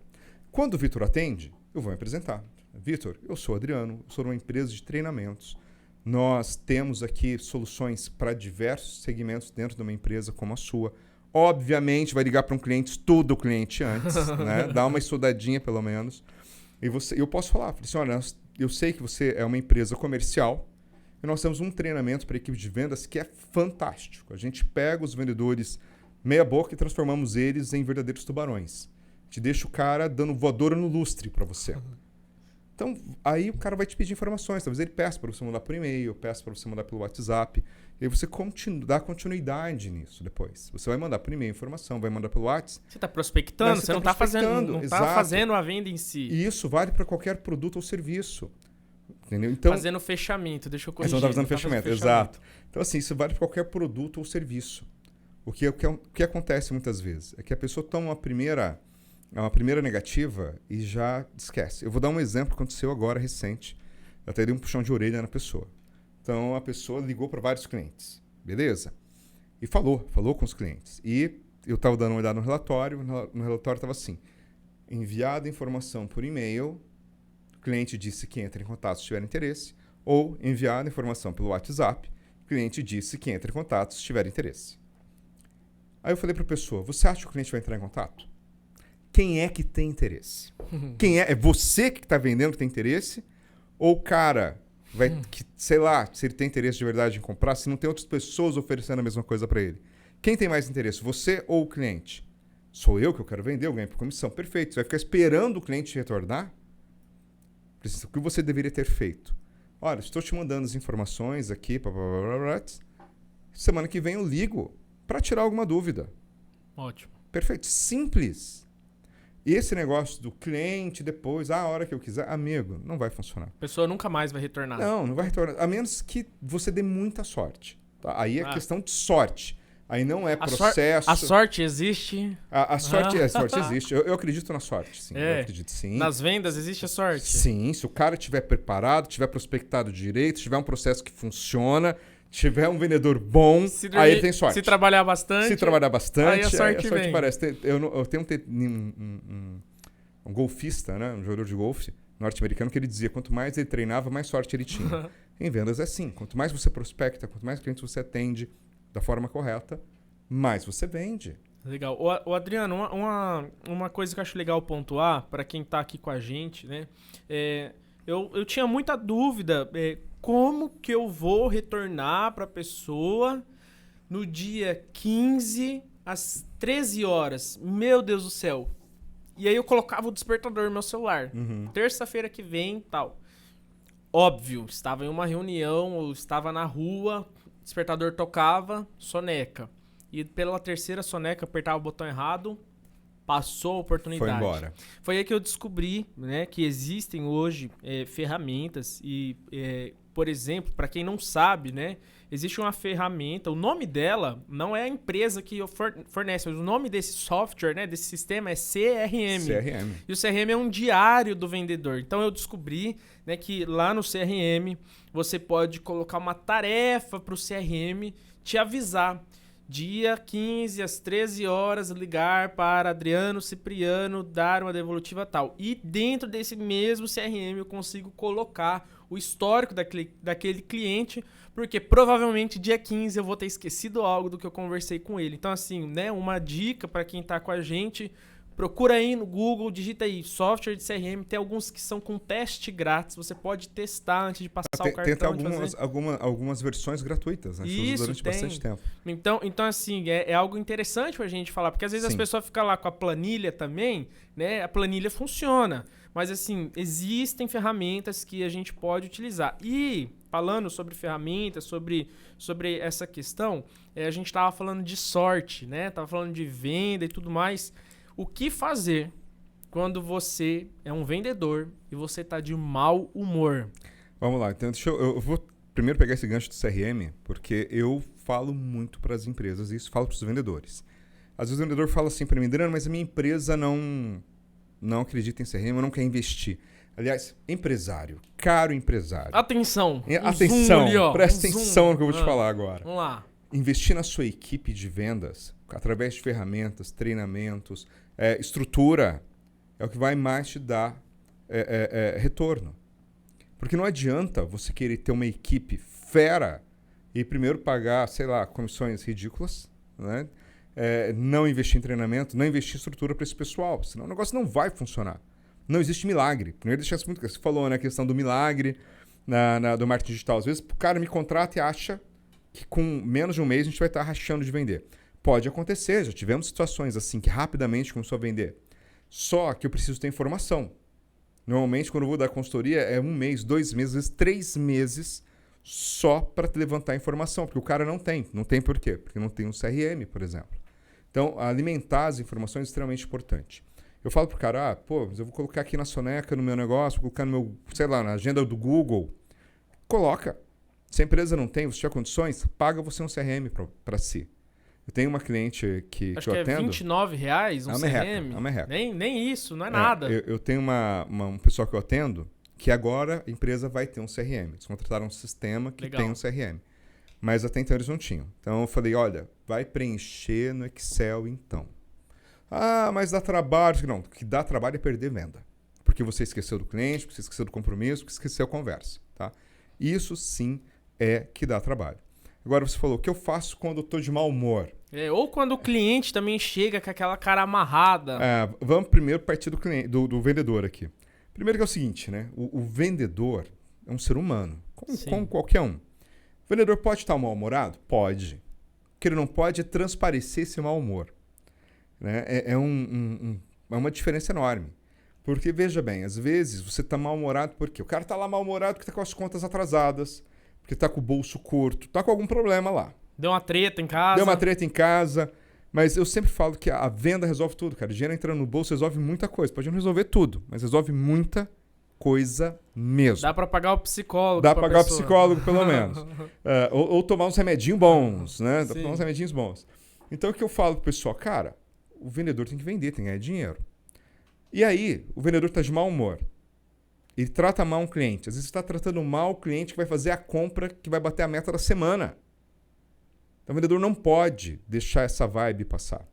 Quando o Vitor atende, eu vou me apresentar. Vitor, eu sou o Adriano, eu sou uma empresa de treinamentos. Nós temos aqui soluções para diversos segmentos dentro de uma empresa como a sua. Obviamente, vai ligar para um cliente, estuda o cliente antes, né? Dá uma estudadinha, pelo menos. E eu posso falar assim, olha, eu sei que você é uma empresa comercial e nós temos um treinamento para a equipe de vendas que é fantástico. A gente pega os vendedores meia boca e transformamos eles em verdadeiros tubarões. Te deixa o cara dando voadora no lustre para você. Então, aí o cara vai te pedir informações. Talvez ele peça para você mandar por e-mail, peça para você mandar pelo WhatsApp. E aí você dá continuidade nisso depois. Você vai mandar por e-mail informação, vai mandar pelo WhatsApp. Você está prospectando, você não está fazendo a venda em si. E isso vale para qualquer produto ou serviço. Entendeu? Então, fazendo fechamento, deixa eu corrigir. Você não está fazendo fechamento, exato. Então, assim, isso vale para qualquer produto ou serviço. O que acontece muitas vezes é que a pessoa toma uma primeira negativa e já esquece. Eu vou dar um exemplo que aconteceu agora, recente. Eu até dei um puxão de orelha na pessoa. Então, a pessoa ligou para vários clientes, beleza? E falou com os clientes. E eu estava dando uma olhada no relatório estava assim, enviada informação por e-mail, o cliente disse que entra em contato se tiver interesse, ou enviada informação pelo WhatsApp, o cliente disse que entra em contato se tiver interesse. Aí eu falei para a pessoa, você acha que o cliente vai entrar em contato? Quem é que tem interesse? É você que está vendendo que tem interesse? Ou o cara sei lá, se ele tem interesse de verdade em comprar, se não tem outras pessoas oferecendo a mesma coisa para ele? Quem tem mais interesse, você ou o cliente? Sou eu que eu quero vender, eu ganho por comissão. Perfeito. Você vai ficar esperando o cliente retornar? O que você deveria ter feito? Olha, estou te mandando as informações aqui. Semana que vem eu ligo para tirar alguma dúvida. Ótimo. Perfeito. Simples. E esse negócio do cliente depois, a hora que eu quiser, amigo, não vai funcionar. A pessoa nunca mais vai retornar. Não vai retornar. A menos que você dê muita sorte. Tá? Aí é questão de sorte. Aí não é processo. A sorte existe. A sorte existe. Eu acredito na sorte, sim. Eu acredito, sim. Nas vendas existe a sorte? Sim. Se o cara estiver preparado, tiver prospectado direito, tiver um processo que funciona, tiver um vendedor bom, aí ele tem sorte. Se trabalhar bastante. Se trabalhar bastante, aí a sorte vem. aparece. Eu tenho um golfista, né? Um jogador de golfe norte-americano que ele dizia, quanto mais ele treinava, mais sorte ele tinha. Em vendas é assim, quanto mais você prospecta, quanto mais clientes você atende da forma correta, mais você vende. Legal. Ô Adriano, uma coisa que eu acho legal pontuar para quem tá aqui com a gente, né? Eu tinha muita dúvida, como que eu vou retornar para a pessoa no dia 15 às 13 horas? Meu Deus do céu. E aí eu colocava o despertador no meu celular. Terça-feira que vem, tal. Óbvio, estava em uma reunião, ou estava na rua, despertador tocava, soneca. E pela terceira soneca, apertava o botão errado, passou a oportunidade. Foi embora. Foi aí que eu descobri, né, que existem hoje ferramentas e, por exemplo, para quem não sabe, né, existe uma ferramenta, o nome dela não é a empresa que fornece, mas o nome desse software, né, desse sistema é CRM. CRM. E o CRM é um diário do vendedor. Então eu descobri, né, que lá no CRM você pode colocar uma tarefa para o CRM te avisar. Dia 15 às 13 horas, ligar para Adriano Cipriano, dar uma devolutiva tal. E dentro desse mesmo CRM eu consigo colocar o histórico daquele cliente, porque provavelmente dia 15 eu vou ter esquecido algo do que eu conversei com ele. Então assim, né, uma dica para quem está com a gente, procura aí no Google, digita aí software de CRM, tem alguns que são com teste grátis, você pode testar antes de passar o cartão. Tem algumas versões gratuitas, né? Você usa durante bastante tempo. Então assim, é algo interessante pra gente falar, porque às vezes as pessoas ficam lá com a planilha também, né? A planilha funciona, mas assim, existem ferramentas que a gente pode utilizar. E falando sobre ferramentas, sobre essa questão, a gente tava falando de sorte, né? Tava falando de venda e tudo mais. O que fazer quando você é um vendedor e você está de mau humor? Vamos lá, então eu vou primeiro pegar esse gancho do CRM, porque eu falo muito para as empresas e isso falo para os vendedores. Às vezes o vendedor fala assim para mim, Adriano, mas a minha empresa não acredita em CRM, eu não quer investir. Aliás, empresário, caro empresário. Atenção! Atenção, ali, ó, presta atenção no que eu vou te falar agora. Vamos lá. Investir na sua equipe de vendas, através de ferramentas, treinamentos, estrutura, é o que vai mais te dar retorno. Porque não adianta você querer ter uma equipe fera e primeiro pagar, sei lá, comissões ridículas, né? Não investir em treinamento, não investir em estrutura para esse pessoal, senão o negócio não vai funcionar. Não existe milagre. Primeiro deixar isso muito claro. Você falou, né, a questão do milagre do marketing digital. Às vezes o cara me contrata e acha que com menos de um mês a gente vai estar rachando de vender. Pode acontecer, já tivemos situações assim que rapidamente começou a vender. Só que eu preciso ter informação. Normalmente, quando eu vou dar consultoria, é 1 mês, 2 meses, às vezes 3 meses só para levantar informação, porque o cara não tem. Não tem por quê? Porque não tem um CRM, por exemplo. Então, alimentar as informações é extremamente importante. Eu falo pro cara, mas eu vou colocar aqui na soneca, no meu negócio, vou colocar no meu, sei lá, na agenda do Google. Coloca. Se a empresa não tem, você tiver condições, paga você um CRM para si. Eu tenho uma cliente que Acho eu que atendo. R$29 um CRM? É uma merreca. Nem isso, não é nada. Eu tenho um pessoal que eu atendo que agora a empresa vai ter um CRM. Eles contrataram um sistema que tem um CRM. Mas até então eles não tinham. Então eu falei, olha, vai preencher no Excel então. Mas dá trabalho. Não, o que dá trabalho é perder venda. Porque você esqueceu do cliente, porque você esqueceu do compromisso, porque você esqueceu a conversa. Tá? Isso sim é que dá trabalho. Agora você falou, o que eu faço quando eu estou de mau humor? Ou quando o cliente também chega com aquela cara amarrada. Vamos primeiro partir do vendedor aqui. Primeiro que é o seguinte, né? O vendedor é um ser humano, como qualquer um. O vendedor pode estar mal-humorado? Pode. O que ele não pode é transparecer esse mau humor. Né? É uma diferença enorme. Porque, veja bem, às vezes você está mal-humorado por quê? O cara está lá mal-humorado porque está com as contas atrasadas, porque está com o bolso curto, está com algum problema lá. Deu uma treta em casa. Mas eu sempre falo que a venda resolve tudo, cara. O dinheiro entrando no bolso resolve muita coisa. Pode não resolver tudo, mas resolve muita coisa mesmo. Dá para pagar o psicólogo. Dá para pagar o psicólogo, pelo menos. Ou tomar uns remedinhos bons, né? Dá pra tomar uns remedinhos bons. Então, o que eu falo pro pessoal? Cara, o vendedor tem que vender, tem que ganhar dinheiro. E aí, o vendedor está de mau humor. Ele trata mal um cliente. Às vezes está tratando mal o cliente que vai fazer a compra que vai bater a meta da semana. Então o vendedor não pode deixar essa vibe passar.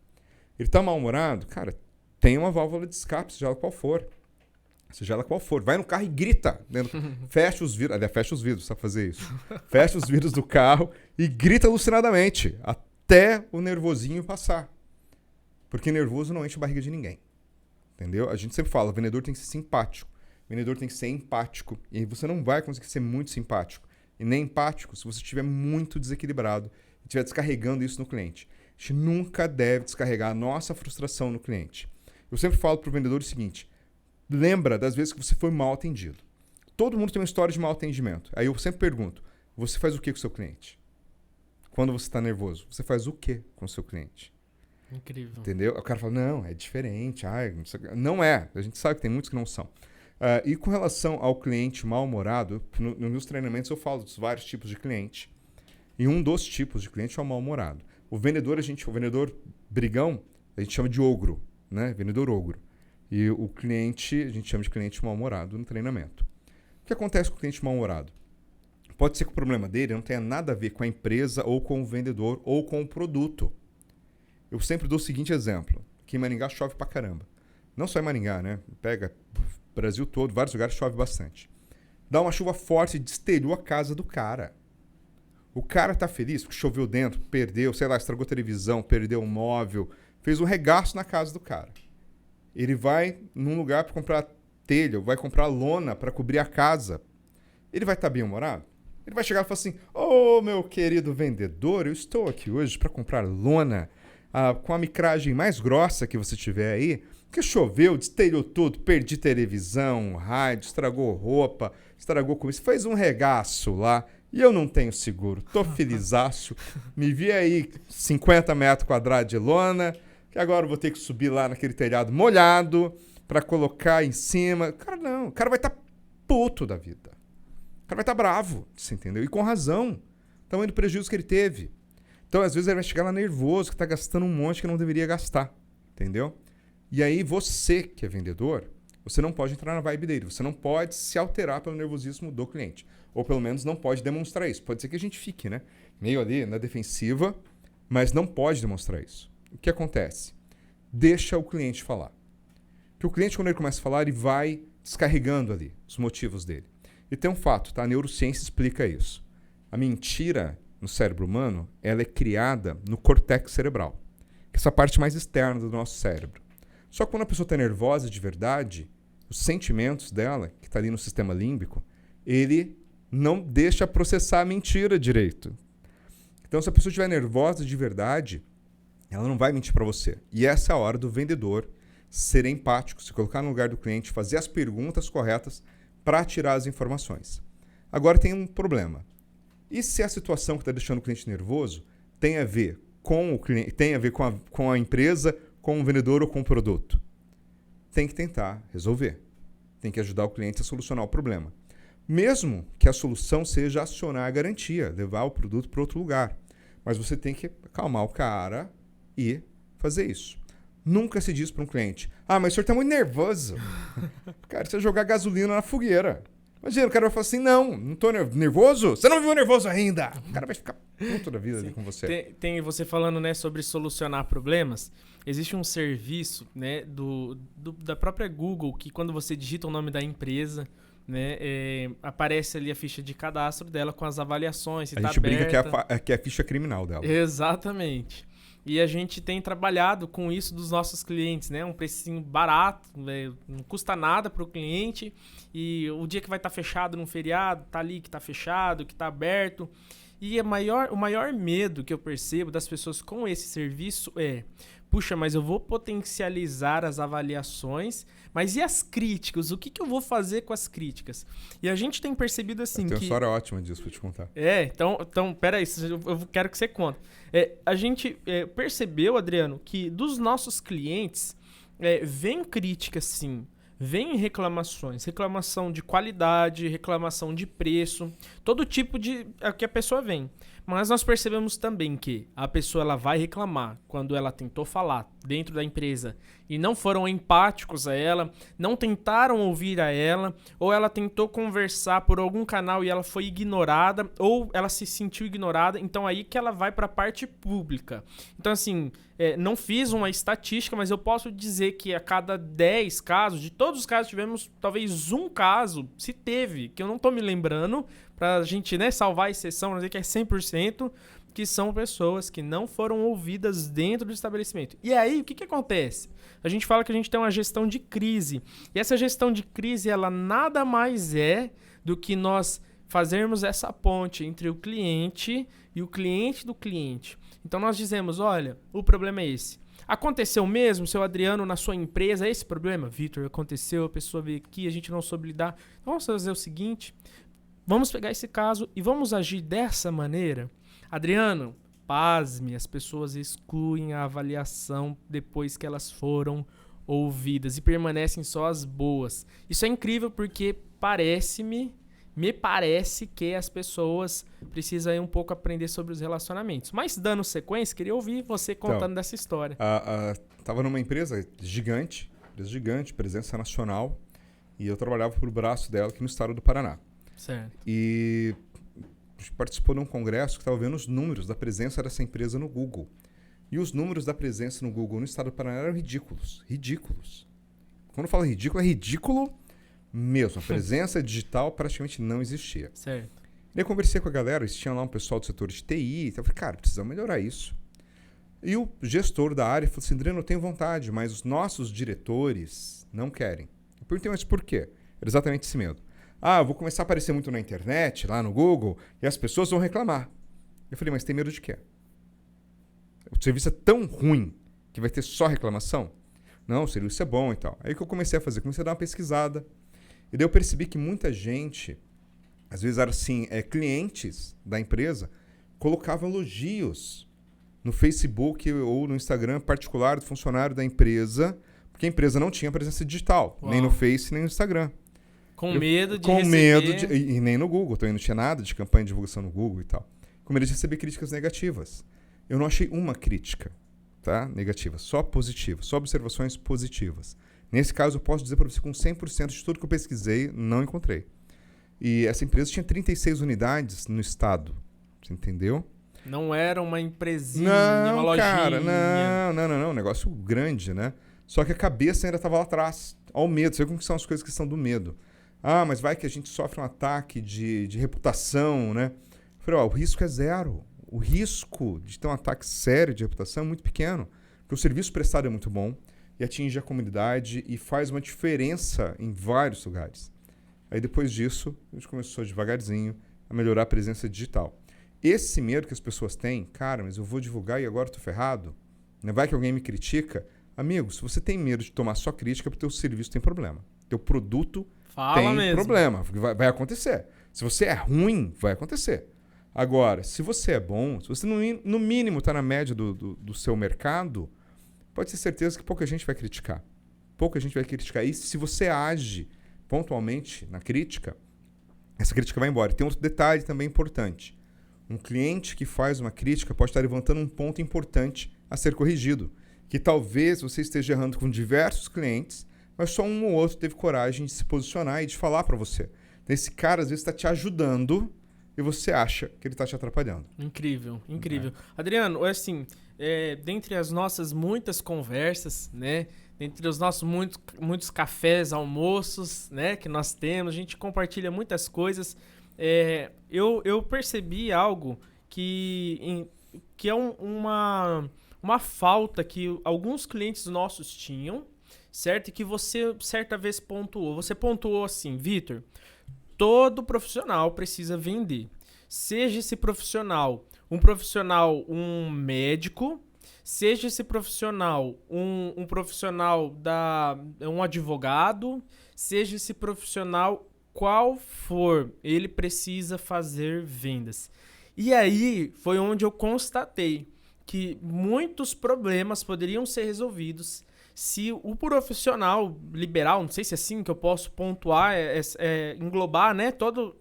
Ele tá mal-humorado? Cara, tem uma válvula de escape, seja ela qual for. Seja ela qual for. Vai no carro e grita. Fecha os vidros. Aliás, fecha os vidros, sabe fazer isso. Fecha os vidros do carro e grita alucinadamente. Até o nervosinho passar. Porque nervoso não enche a barriga de ninguém. Entendeu? A gente sempre fala, o vendedor tem que ser simpático. O vendedor tem que ser empático. E você não vai conseguir ser muito simpático e nem empático se você estiver muito desequilibrado e estiver descarregando isso no cliente. A gente nunca deve descarregar a nossa frustração no cliente. Eu sempre falo para o vendedor o seguinte: lembra das vezes que você foi mal atendido. Todo mundo tem uma história de mal atendimento. Aí eu sempre pergunto, você faz o que com o seu cliente? Quando você está nervoso, você faz o que com o seu cliente? Incrível. Entendeu? O cara fala, não, é diferente. Não é. A gente sabe que tem muitos que não são. E com relação ao cliente mal-humorado, nos meus treinamentos eu falo dos vários tipos de cliente. E um dos tipos de cliente é o mal-humorado. O vendedor brigão, a gente chama de ogro, né? Vendedor ogro. E o cliente, a gente chama de cliente mal-humorado no treinamento. O que acontece com o cliente mal-humorado? Pode ser que o problema dele não tenha nada a ver com a empresa, ou com o vendedor, ou com o produto. Eu sempre dou o seguinte exemplo. Aqui em Maringá chove pra caramba. Não só em Maringá, né? Pega o Brasil todo, vários lugares chove bastante. Dá uma chuva forte e destelhou a casa do cara. O cara tá feliz porque choveu dentro, perdeu, sei lá, estragou a televisão, perdeu um móvel, fez um regaço na casa do cara. Ele vai num lugar para comprar telha, vai comprar lona para cobrir a casa. Ele vai estar bem-humorado? Ele vai chegar e falar assim: ô, meu querido vendedor, eu estou aqui hoje para comprar lona com a micragem mais grossa que você tiver aí, porque choveu, destelhou tudo, perdi televisão, rádio, estragou roupa, estragou comida, fez um regaço lá e eu não tenho seguro. Tô felizaço, me vi aí 50 metros quadrados de lona, que agora eu vou ter que subir lá naquele telhado molhado para colocar em cima. Cara, não, o cara vai estar puto da vida. O cara vai estar bravo, você entendeu? E com razão, tamanho do prejuízo que ele teve. Então, às vezes, ele vai chegar lá nervoso, que está gastando um monte que não deveria gastar, entendeu? E aí, você que é vendedor, você não pode entrar na vibe dele, você não pode se alterar pelo nervosismo do cliente. Ou, pelo menos, não pode demonstrar isso. Pode ser que a gente fique, né? Meio ali na defensiva, mas não pode demonstrar isso. O que acontece? Deixa o cliente falar. Porque o cliente, quando ele começa a falar, ele vai descarregando ali os motivos dele. E tem um fato, tá? A neurociência explica isso. A mentira no cérebro humano, ela é criada no córtex cerebral, que é essa parte mais externa do nosso cérebro. Só que quando a pessoa está nervosa de verdade, os sentimentos dela, que está ali no sistema límbico, ele não deixa processar a mentira direito. Então, se a pessoa estiver nervosa de verdade, ela não vai mentir para você. E essa é a hora do vendedor ser empático, se colocar no lugar do cliente, fazer as perguntas corretas para tirar as informações. Agora tem um problema. E se a situação que está deixando o cliente nervoso tem a ver com o cliente, tem a ver com a empresa, com o vendedor ou com o produto? Tem que tentar resolver. Tem que ajudar o cliente a solucionar o problema. Mesmo que a solução seja acionar a garantia, levar o produto para outro lugar. Mas você tem que acalmar o cara e fazer isso. Nunca se diz para um cliente: ah, mas o senhor está muito nervoso. Cara, você jogar gasolina na fogueira. Imagina, o cara vai falar assim: não tô nervoso? Você não viu nervoso ainda? O cara vai ficar puto da vida ali com você. Tem você falando, né, sobre solucionar problemas. Existe um serviço, né, da própria Google, que quando você digita o nome da empresa, né, aparece ali a ficha de cadastro dela com as avaliações. A gente brinca que é a ficha criminal dela. Exatamente. E a gente tem trabalhado com isso dos nossos clientes, né? Um precinho barato, né? Não custa nada para o cliente. E o dia que vai estar fechado num feriado, tá ali que tá fechado, que tá aberto. E o maior medo que eu percebo das pessoas com esse serviço é: puxa, mas eu vou potencializar as avaliações, mas e as críticas? O que eu vou fazer com as críticas? E a gente tem percebido assim que... Tem uma história ótima disso pra te contar. Então peraí, eu quero que você conte. A gente percebeu, Adriano, que dos nossos clientes vem críticas, sim. Vem reclamações, reclamação de qualidade, reclamação de preço, todo tipo de que a pessoa vem. Mas nós percebemos também que a pessoa ela vai reclamar quando ela tentou falar dentro da empresa e não foram empáticos a ela, não tentaram ouvir a ela, ou ela tentou conversar por algum canal e ela foi ignorada, ou ela se sentiu ignorada, então aí que ela vai para a parte pública. Então assim, não fiz uma estatística, mas eu posso dizer que a cada 10 casos, de todos os casos tivemos talvez um caso, se teve, que eu não tô me lembrando, pra gente, né, salvar a exceção, não dizer que é 100%, que são pessoas que não foram ouvidas dentro do estabelecimento. E aí, o que acontece? A gente fala que a gente tem uma gestão de crise. E essa gestão de crise, ela nada mais é do que nós fazermos essa ponte entre o cliente e o cliente do cliente. Então nós dizemos, olha, o problema é esse. Aconteceu mesmo, seu Adriano, na sua empresa, esse problema? Vitor, aconteceu, a pessoa veio aqui, a gente não soube lidar. Então vamos fazer o seguinte, vamos pegar esse caso e vamos agir dessa maneira. Adriano, pasme, as pessoas excluem a avaliação depois que elas foram ouvidas e permanecem só as boas. Isso é incrível porque me parece que as pessoas precisam aí um pouco aprender sobre os relacionamentos. Mas dando sequência, queria ouvir você contando dessa história. Tava numa empresa gigante, presença nacional, e eu trabalhava pro braço dela aqui no estado do Paraná. Certo. E a gente participou de um congresso que estava vendo os números da presença dessa empresa no Google. E os números da presença no Google no estado do Paraná eram ridículos. Ridículos. Quando eu falo ridículo, é ridículo mesmo. A presença digital praticamente não existia. Certo. E aí eu conversei com a galera, eles tinham lá um pessoal do setor de TI. Então eu falei, cara, precisamos melhorar isso. E o gestor da área falou assim, Adriano, eu tenho vontade, mas os nossos diretores não querem. Eu perguntei, mas por quê? Era exatamente esse medo. Eu vou começar a aparecer muito na internet, lá no Google, e as pessoas vão reclamar. Eu falei, mas tem medo de quê? O serviço é tão ruim que vai ter só reclamação? Não, o serviço é bom e tal. Aí o que eu comecei a fazer? Comecei a dar uma pesquisada. E daí eu percebi que muita gente, às vezes eram assim, clientes da empresa, colocavam elogios no Facebook ou no Instagram particular do funcionário da empresa, porque a empresa não tinha presença digital, nem no Face, nem no Instagram. Com medo de receber... E nem no Google, também não tinha nada de campanha de divulgação no Google e tal. Com medo de receber críticas negativas. Eu não achei uma crítica, tá? Negativa, só positiva, só observações positivas. Nesse caso, eu posso dizer para você com 100% de tudo que eu pesquisei, não encontrei. E essa empresa tinha 36 unidades no estado, você entendeu? Não era uma empresinha, não, uma lojinha. Cara, não, um negócio grande, né? Só que a cabeça ainda estava lá atrás, ao medo. Você vê como que são as coisas que são do medo. Mas vai que a gente sofre um ataque de reputação, né? Eu falei, o risco é zero. O risco de ter um ataque sério de reputação é muito pequeno. Porque o serviço prestado é muito bom e atinge a comunidade e faz uma diferença em vários lugares. Aí depois disso, a gente começou devagarzinho a melhorar a presença digital. Esse medo que as pessoas têm, cara, mas eu vou divulgar e agora eu tô ferrado? Vai que alguém me critica? Amigo, se você tem medo de tomar só crítica, porque o teu serviço tem problema. Teu produto tem problema. Vai acontecer. Se você é ruim, vai acontecer. Agora, se você é bom, se você no mínimo está na média do seu mercado, pode ter certeza que pouca gente vai criticar. Pouca gente vai criticar. E se você age pontualmente na crítica, essa crítica vai embora. E tem outro detalhe também importante. Um cliente que faz uma crítica pode estar levantando um ponto importante a ser corrigido. Que talvez você esteja errando com diversos clientes, mas só um ou outro teve coragem de se posicionar e de falar para você. Então, esse cara, às vezes, está te ajudando e você acha que ele está te atrapalhando. Incrível, incrível. Adriano, assim, dentre as nossas muitas conversas, né? Dentre os nossos muitos cafés, almoços, né? Que nós temos, a gente compartilha muitas coisas. Eu percebi algo que é uma falta que alguns clientes nossos tinham, certo? E que você, certa vez, pontuou. Você pontuou assim, Vitor, todo profissional precisa vender. Seja esse profissional um médico, seja esse profissional um profissional um advogado, seja esse profissional qual for, ele precisa fazer vendas. E aí foi onde eu constatei que muitos problemas poderiam ser resolvidos se o profissional liberal, não sei se é assim que eu posso pontuar, englobar, né, todo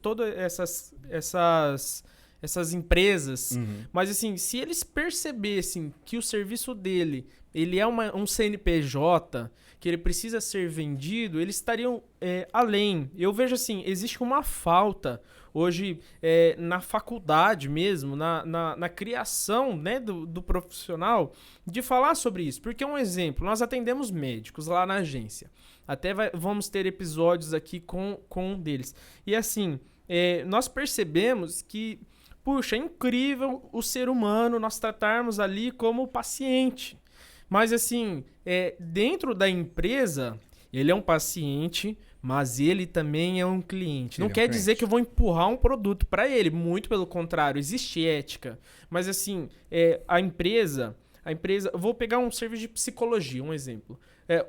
essas essas empresas. Mas assim, se eles percebessem que o serviço dele, ele é um CNPJ, que ele precisa ser vendido, eles estariam além. Eu vejo assim, existe uma falta hoje na faculdade mesmo, na criação, né, do profissional, de falar sobre isso. Porque um exemplo, nós atendemos médicos lá na agência. Até vamos ter episódios aqui com um deles. E assim, nós percebemos que, puxa, é incrível o ser humano nós tratarmos ali como paciente. Mas assim, dentro da empresa, ele é um paciente, mas ele também é um cliente. Não quer dizer que eu vou empurrar um produto para ele, muito pelo contrário, existe ética. Mas assim, a empresa, eu vou pegar um serviço de psicologia, um exemplo.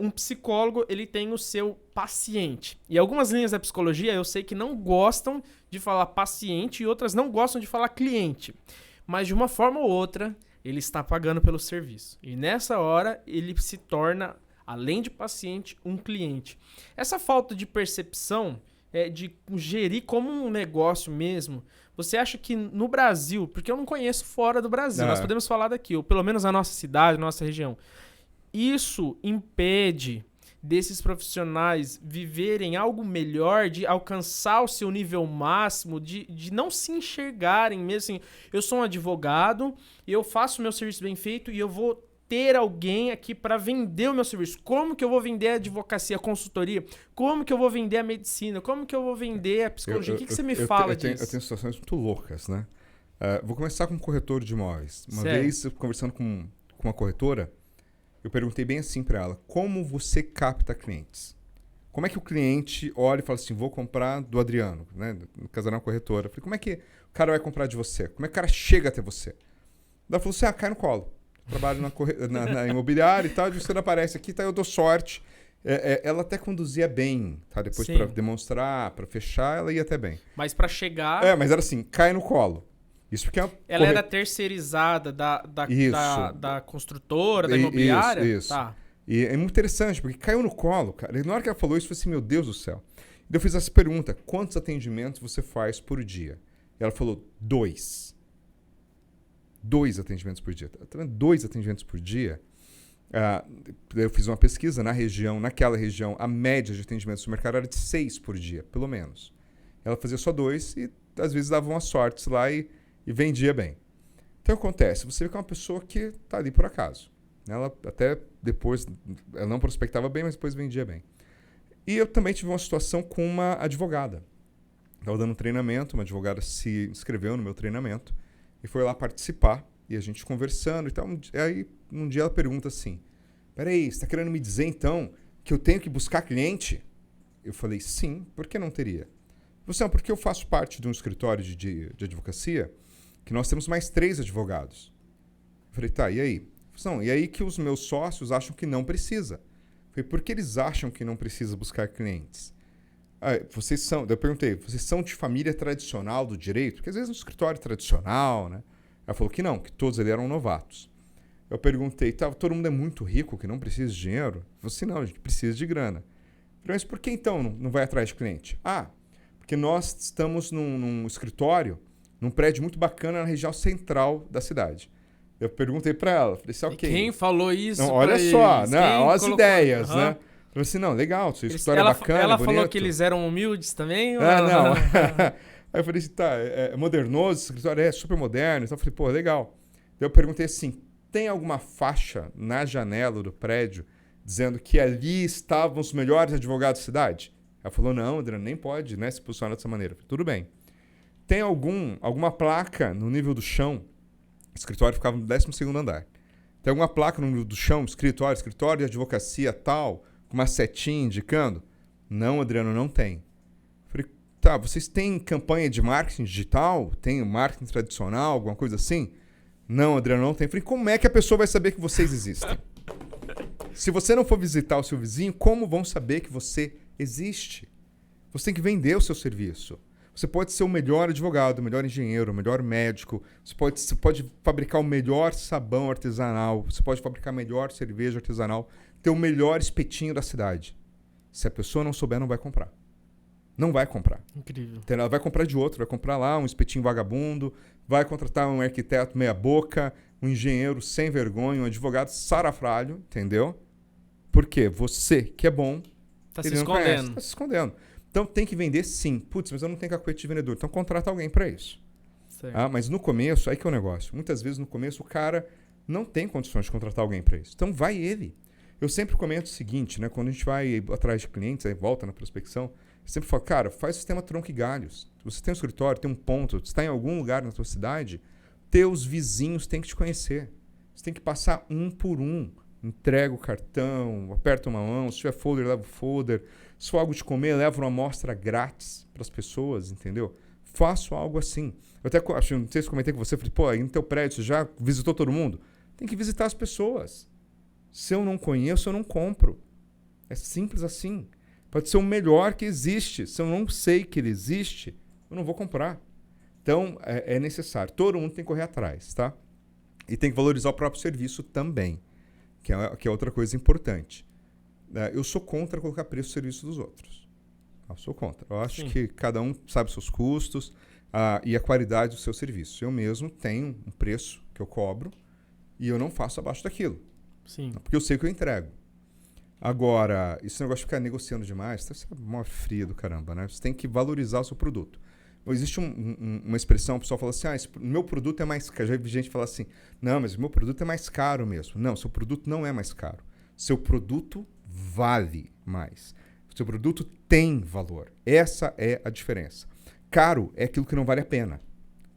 Um psicólogo, ele tem o seu paciente. E algumas linhas da psicologia eu sei que não gostam de falar paciente e outras não gostam de falar cliente. Mas de uma forma ou outra, ele está pagando pelo serviço. E nessa hora, ele se torna, além de paciente, um cliente. Essa falta de percepção, de gerir como um negócio mesmo, você acha que no Brasil, porque eu não conheço fora do Brasil, nós podemos falar daqui, ou pelo menos na nossa cidade, na nossa região, isso impede desses profissionais viverem algo melhor, de alcançar o seu nível máximo, de não se enxergarem mesmo assim, eu sou um advogado, eu faço o meu serviço bem feito e eu vou ter alguém aqui para vender o meu serviço. Como que eu vou vender a advocacia, a consultoria? Como que eu vou vender a medicina? Como que eu vou vender a psicologia? O que você me fala disso? Eu tenho situações muito loucas, né? Vou começar com um corretor de imóveis. Uma vez, conversando com uma corretora, eu perguntei bem assim para ela, como você capta clientes? Como é que o cliente olha e fala assim, vou comprar do Adriano, né? No caso era uma corretora. Eu falei, como é que o cara vai comprar de você? Como é que o cara chega até você? Ela falou assim, cai no colo. Trabalho na imobiliária e tal, você não aparece aqui, tá, eu dou sorte. Ela até conduzia bem, tá? Depois para demonstrar, para fechar, ela ia até bem. Mas para chegar... mas era assim, cai no colo. Isso porque ela era terceirizada da construtora, da imobiliária? Isso. Tá. E é muito interessante, porque caiu no colo, cara. E na hora que ela falou isso, eu falei assim, meu Deus do céu. E eu fiz essa pergunta, quantos atendimentos você faz por dia? E ela falou, 2. 2 atendimentos por dia. 2 atendimentos por dia. Eu fiz uma pesquisa naquela região, a média de atendimentos no mercado era de 6 por dia, pelo menos. Ela fazia só 2 e às vezes dava umas sortes lá e vendia bem. Então acontece, você vê que é uma pessoa que está ali por acaso. Ela até depois, ela não prospectava bem, mas depois vendia bem. E eu também tive uma situação com uma advogada. Estava dando um treinamento, uma advogada se inscreveu no meu treinamento e foi lá participar, e a gente conversando e tal. Aí um dia ela pergunta assim, peraí, você está querendo me dizer então que eu tenho que buscar cliente? Eu falei, sim, por que não teria? Você não, porque eu faço parte de um escritório de advocacia que nós temos mais 3 advogados. Eu falei, tá, e aí? Não, e aí que os meus sócios acham que não precisa. Eu falei, por que eles acham que não precisa buscar clientes? Eu perguntei, vocês são de família tradicional do direito? Porque às vezes no escritório tradicional, né? Ela falou que não, que todos ali eram novatos. Eu perguntei, todo mundo é muito rico, que não precisa de dinheiro? Eu falei assim, não, a gente precisa de grana. Eu falei, mas por que então não vai atrás de cliente? Porque nós estamos num escritório, num prédio muito bacana na região central da cidade. Eu perguntei para ela, falei assim, ok. Quem falou isso? Não, olha só, né? Olha as ideias, né? Falei assim, não, legal, seu escritório é bacana, ela bonito. Falou que eles eram humildes também? Não. Aí eu falei assim, tá, é modernoso, esse escritório é super moderno. Então eu falei, pô, legal. Daí eu perguntei assim, tem alguma faixa na janela do prédio dizendo que ali estavam os melhores advogados da cidade? Ela falou, não, Adriano, nem pode, né, se posicionar dessa maneira. Eu falei, tudo bem. Tem alguma placa no nível do chão? O escritório ficava no 12º andar. Tem alguma placa no nível do chão? Escritório de advocacia tal, com uma setinha indicando? Não, Adriano, não tem. Eu falei, tá, vocês têm campanha de marketing digital? Tem marketing tradicional, alguma coisa assim? Não, Adriano, não tem. Eu falei, como é que a pessoa vai saber que vocês existem? Se você não for visitar o seu vizinho, como vão saber que você existe? Você tem que vender o seu serviço. Você pode ser o melhor advogado, o melhor engenheiro, o melhor médico. Você pode fabricar o melhor sabão artesanal. Você pode fabricar a melhor cerveja artesanal. Ter o melhor espetinho da cidade. Se a pessoa não souber, não vai comprar. Não vai comprar. Incrível. Entendeu? Ela vai comprar de outro, vai comprar lá um espetinho vagabundo, vai contratar um arquiteto meia boca, um engenheiro sem vergonha, um advogado sarafralho, entendeu? Por quê? Você, que é bom, Tá ele se não conhece, escondendo. tá se escondendo. Então tem que vender sim. Putz, mas eu não tenho cacuete de vendedor. Então contrata alguém para isso. Certo. Mas no começo, aí que é o negócio. Muitas vezes no começo o cara não tem condições de contratar alguém para isso. Então vai ele. Eu sempre comento o seguinte, né? Quando a gente vai atrás de clientes, aí volta na prospecção, eu sempre falo, cara, faz o sistema tronco e galhos. Você tem um escritório, tem um ponto, você está em algum lugar na tua cidade, teus vizinhos têm que te conhecer. Você tem que passar um por um. Entrega o cartão, aperta uma mão, se tiver folder, leva o folder. Se for algo de comer, leva uma amostra grátis para as pessoas, entendeu? Faço algo assim. Eu até acho, não sei se comentei com você, falei, pô, aí no teu prédio você já visitou todo mundo? Tem que visitar as pessoas. Se eu não conheço, eu não compro. É simples assim. Pode ser o melhor que existe. Se eu não sei que ele existe, eu não vou comprar. Então, é necessário. Todo mundo tem que correr atrás, tá? E tem que valorizar o próprio serviço também, que é outra coisa importante. Eu sou contra colocar preço no serviço dos outros. Eu sou contra. Eu acho que cada um sabe seus custos e a qualidade do seu serviço. Eu mesmo tenho um preço que eu cobro e eu não faço abaixo daquilo. Sim. Porque eu sei que eu entrego. Agora, esse negócio de ficar negociando demais, isso é mó frio do caramba, né? Você tem que valorizar o seu produto. Existe uma expressão, o pessoal fala assim, meu produto é mais caro. Já vi gente falar assim, não, mas o meu produto é mais caro mesmo. Não, seu produto não é mais caro. Seu produto vale mais. Seu produto tem valor. Essa é a diferença. Caro é aquilo que não vale a pena.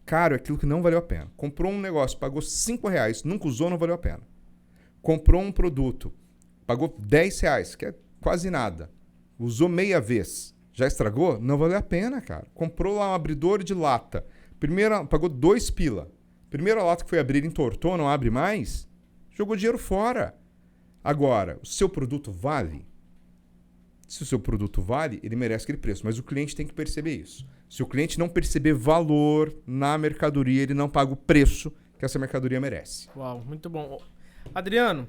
Caro é aquilo que não valeu a pena. Comprou um negócio, pagou R$5, nunca usou, não valeu a pena. Comprou um produto, pagou R$10, que é quase nada. Usou meia vez, já estragou? Não valeu a pena, cara. Comprou lá um abridor de lata. Pagou 2 pila. Primeira lata que foi abrir entortou, não abre mais. Jogou dinheiro fora. Agora, o seu produto vale? Se o seu produto vale, ele merece aquele preço. Mas o cliente tem que perceber isso. Se o cliente não perceber valor na mercadoria, ele não paga o preço que essa mercadoria merece. Uau, muito bom. Adriano,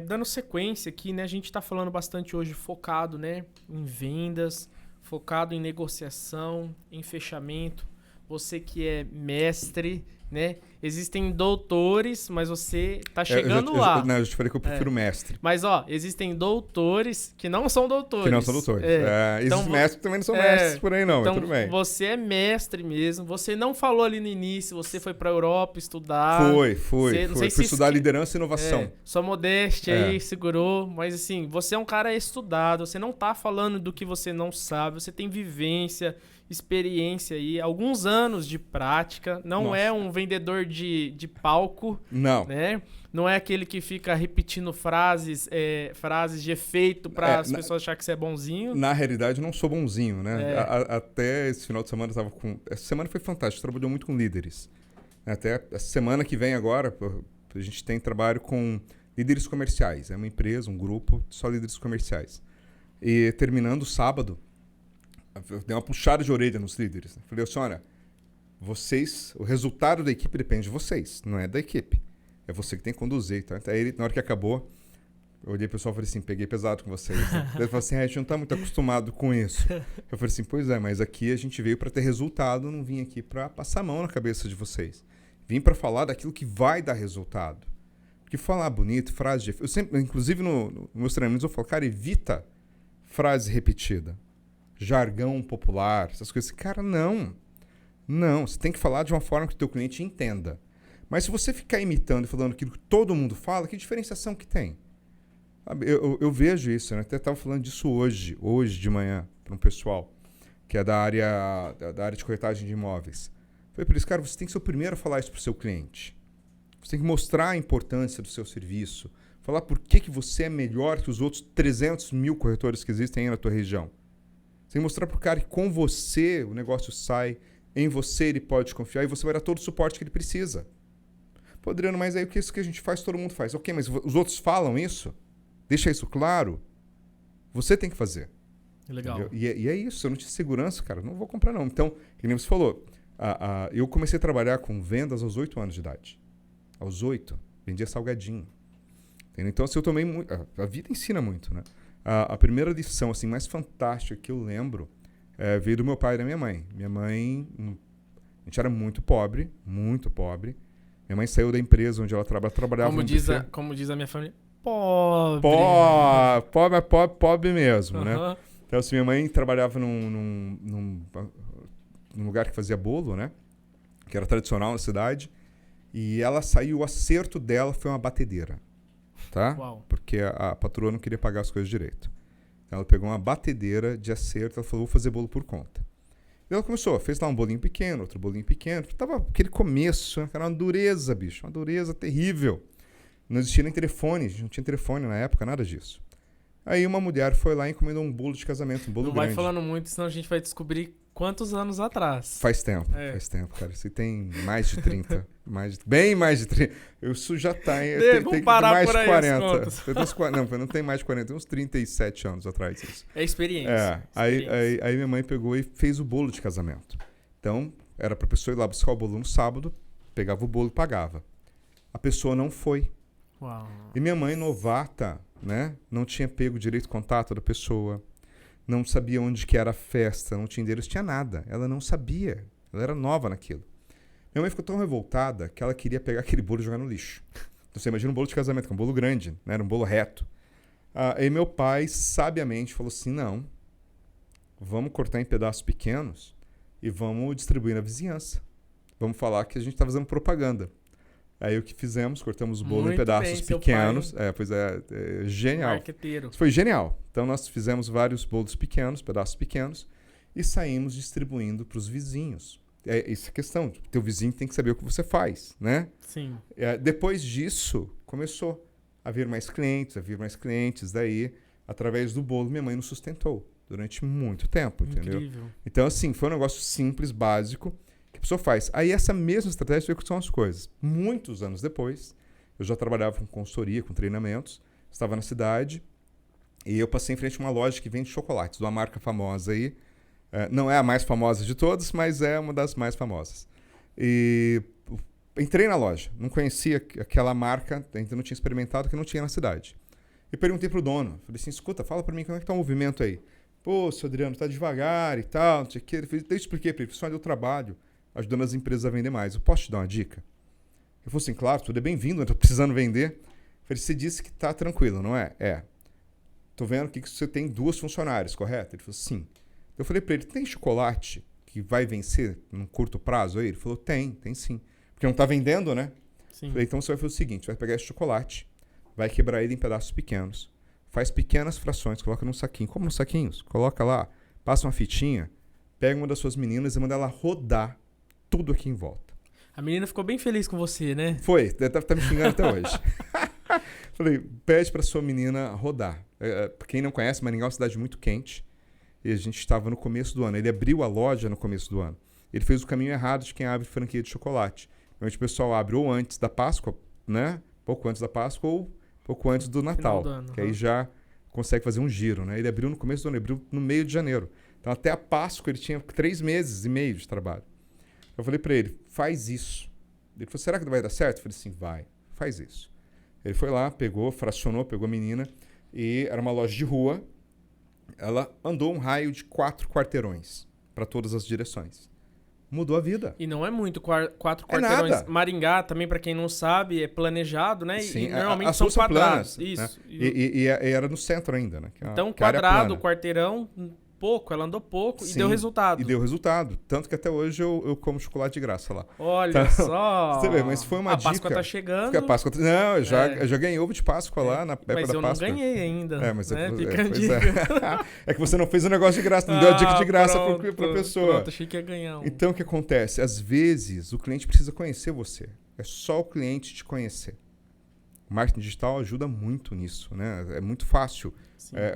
dando sequência aqui, né? A gente está falando bastante hoje focado, né, em vendas, focado em negociação, em fechamento. Você que é mestre, né? Existem doutores, mas você tá chegando lá. Eu te falei que eu prefiro mestre. Mas, existem doutores que não são doutores. Que não são doutores. Então, esses mestres que também não são mestres por aí, não, então, mas tudo bem. Você é mestre mesmo. Você não falou ali no início, você foi pra Europa estudar. Fui Fui estudar liderança e inovação. Sua modéstia aí segurou. Mas, assim, você é um cara estudado. Você não tá falando do que você não sabe. Você tem vivência, experiência aí, alguns anos de prática. Não é um vendedor de palco. Não. Né? Não é aquele que fica repetindo frases de efeito para as pessoas acharem que você é bonzinho. Na realidade, eu não sou bonzinho, né? Até esse final de semana eu tava com... Essa semana foi fantástica, trabalhou muito com líderes. Até a semana que vem agora, a gente tem trabalho com líderes comerciais. É uma empresa, um grupo, só líderes comerciais. E terminando o sábado, eu dei uma puxada de orelha nos líderes. Falei assim, olha, o resultado da equipe depende de vocês, não é da equipe. É você que tem que conduzir. Tá? Aí, na hora que acabou, eu olhei pro pessoal e falei assim, peguei pesado com vocês. Ele falou assim, a gente não tá muito acostumado com isso. Eu falei assim, pois é, mas aqui a gente veio para ter resultado, não vim aqui para passar a mão na cabeça de vocês. Vim para falar daquilo que vai dar resultado. Porque falar bonito, frase de... Eu sempre, inclusive nos meus treinamentos, eu falo, cara, evita frase repetida. Jargão popular, essas coisas. Cara, não. Não, você tem que falar de uma forma que o teu cliente entenda. Mas se você ficar imitando e falando aquilo que todo mundo fala, que diferenciação que tem? Eu vejo isso, né? Até estava falando disso hoje de manhã, para um pessoal que é da área de corretagem de imóveis. Falei para eles, cara, você tem que ser o primeiro a falar isso para o seu cliente. Você tem que mostrar a importância do seu serviço. Falar por que você é melhor que os outros 300 mil corretores que existem aí na tua região. Você tem que mostrar para o cara que com você o negócio sai, em você ele pode confiar e você vai dar todo o suporte que ele precisa. Pô, Adriano, mas aí o que isso que a gente faz, todo mundo faz. Ok, mas os outros falam isso? Deixa isso claro. Você tem que fazer. Legal. E é isso, se eu não tiver segurança, cara, não vou comprar não. Então, que nem você falou, eu comecei a trabalhar com vendas aos 8 anos de idade. Aos 8, vendia salgadinho. Entendeu? Então, assim, eu tomei muito... A vida ensina muito, né? A primeira lição assim, mais fantástica que eu lembro veio do meu pai e da minha mãe. Minha mãe, a gente era muito pobre, muito pobre. Minha mãe saiu da empresa onde ela trabalhava. Como diz a minha família, pobre. Pobre mesmo, né? Então, assim, minha mãe trabalhava num lugar que fazia bolo, né? Que era tradicional na cidade. E ela saiu, o acerto dela foi uma batedeira, tá? Uau. Porque a patroa não queria pagar as coisas direito. Então, ela pegou uma batedeira de acerto, ela falou, vou fazer bolo por conta. E ela começou, fez lá um bolinho pequeno, outro bolinho pequeno. Tava aquele começo, era uma dureza, bicho, uma dureza terrível. Não existia nem telefone, a gente não tinha telefone na época, nada disso. Aí uma mulher foi lá e encomendou um bolo de casamento, um bolo não grande. Não vai falando muito, senão a gente vai descobrir quantos anos atrás. Faz tempo, cara. Você tem mais de 30, bem mais de 30. Isso já tá... Vamos parar mais por de aí 40. Não tem mais de 40, tem uns 37 anos atrás isso. É experiência. Aí minha mãe pegou e fez o bolo de casamento. Então, era pra pessoa ir lá buscar o bolo no sábado, pegava o bolo e pagava. A pessoa não foi. Uau. E minha mãe, novata, né? Não tinha pego direito contato da pessoa, não sabia onde que era a festa, não tinha endereço, tinha nada. Ela não sabia. Ela era nova naquilo. Minha mãe ficou tão revoltada que ela queria pegar aquele bolo e jogar no lixo. Então você imagina um bolo de casamento, que é um bolo grande, né? Era um bolo reto. Aí meu pai, sabiamente, falou assim, não, vamos cortar em pedaços pequenos e vamos distribuir na vizinhança. Vamos falar que a gente está fazendo propaganda. Aí o que fizemos? Cortamos o bolo Muito em pedaços bem, pequenos. Genial. Marqueteiro. Isso foi genial. Então nós fizemos vários bolos pequenos, pedaços pequenos, e saímos distribuindo para os vizinhos. Essa questão. Teu vizinho tem que saber o que você faz, né? Sim. Depois disso, começou a vir mais clientes. Daí, através do bolo, minha mãe nos sustentou durante muito tempo, entendeu? Incrível. Então, assim, foi um negócio simples, básico, que a pessoa faz. Aí essa mesma estratégia veio com as coisas. Muitos anos depois, eu já trabalhava com consultoria, com treinamentos, estava na cidade e eu passei em frente a uma loja que vende chocolates, de uma marca famosa aí. Não é a mais famosa de todas, mas é uma das mais famosas. E entrei na loja, não conhecia aquela marca, ainda não tinha experimentado, que não tinha na cidade. E perguntei pro dono, falei assim, escuta, fala para mim como é que tá o movimento aí. Pô, seu Adriano, tá devagar e tal, não sei o quê. Eu expliquei para ele, só eu trabalho ajudando as empresas a vender mais. Eu posso te dar uma dica? Eu falei assim, claro, tudo é bem-vindo, eu tô precisando vender. Eu falei, você disse que tá tranquilo, não é? É. Tô vendo aqui que você tem 2 funcionárias, correto? Ele falou, sim. Eu falei para ele, tem chocolate que vai vencer num curto prazo aí? Ele falou, tem sim. Porque não tá vendendo, né? Sim. Eu falei, então você vai fazer o seguinte, vai pegar esse chocolate, vai quebrar ele em pedaços pequenos, faz pequenas frações, coloca num saquinho. Como nos saquinhos? Coloca lá, passa uma fitinha, pega uma das suas meninas e manda ela rodar tudo aqui em volta. A menina ficou bem feliz com você, né? Foi, tá me xingando até hoje. Falei, pede pra sua menina rodar. Pra quem não conhece, Maringá é uma cidade muito quente. E a gente estava no começo do ano. Ele abriu a loja no começo do ano. Ele fez o caminho errado de quem abre franquia de chocolate. Normalmente o pessoal abre ou antes da Páscoa, né? Pouco antes da Páscoa ou pouco antes do Natal. Ano, que aí já consegue fazer um giro, né? Ele abriu no começo do ano, ele abriu no meio de janeiro. Então até a Páscoa ele tinha 3 meses e meio de trabalho. Eu falei para ele, faz isso. Ele falou, será que vai dar certo? Eu falei assim, vai, faz isso. Ele foi lá, pegou, fracionou, pegou a menina e era uma loja de rua. Ela andou um raio de 4 quarteirões para todas as direções. Mudou a vida. E não é muito 4 quarteirões. Nada. Maringá, também, para quem não sabe, é planejado, né? Sim, e normalmente as são ruas são quadrados. planas, Isso. né? E era no centro ainda, né? Então, que a área é quadrado, plana. quarteirão, pouco, ela andou pouco Sim, e deu resultado. E deu resultado. Tanto que até hoje eu como chocolate de graça lá. Olha Então, só. Você vê, mas foi uma dica. A Páscoa tá chegando. Porque a Páscoa... Não, eu já ganhei ovo de Páscoa lá na época da Páscoa. Mas eu não ganhei ainda. Mas né? Fica a dica. É que você não fez o negócio de graça, não deu a dica de graça pronto, pra pessoa. Pronto, achei que ia ganhar um. Então, o que acontece? Às vezes, o cliente precisa conhecer você. É só o cliente te conhecer. O marketing digital ajuda muito nisso, né? É muito fácil.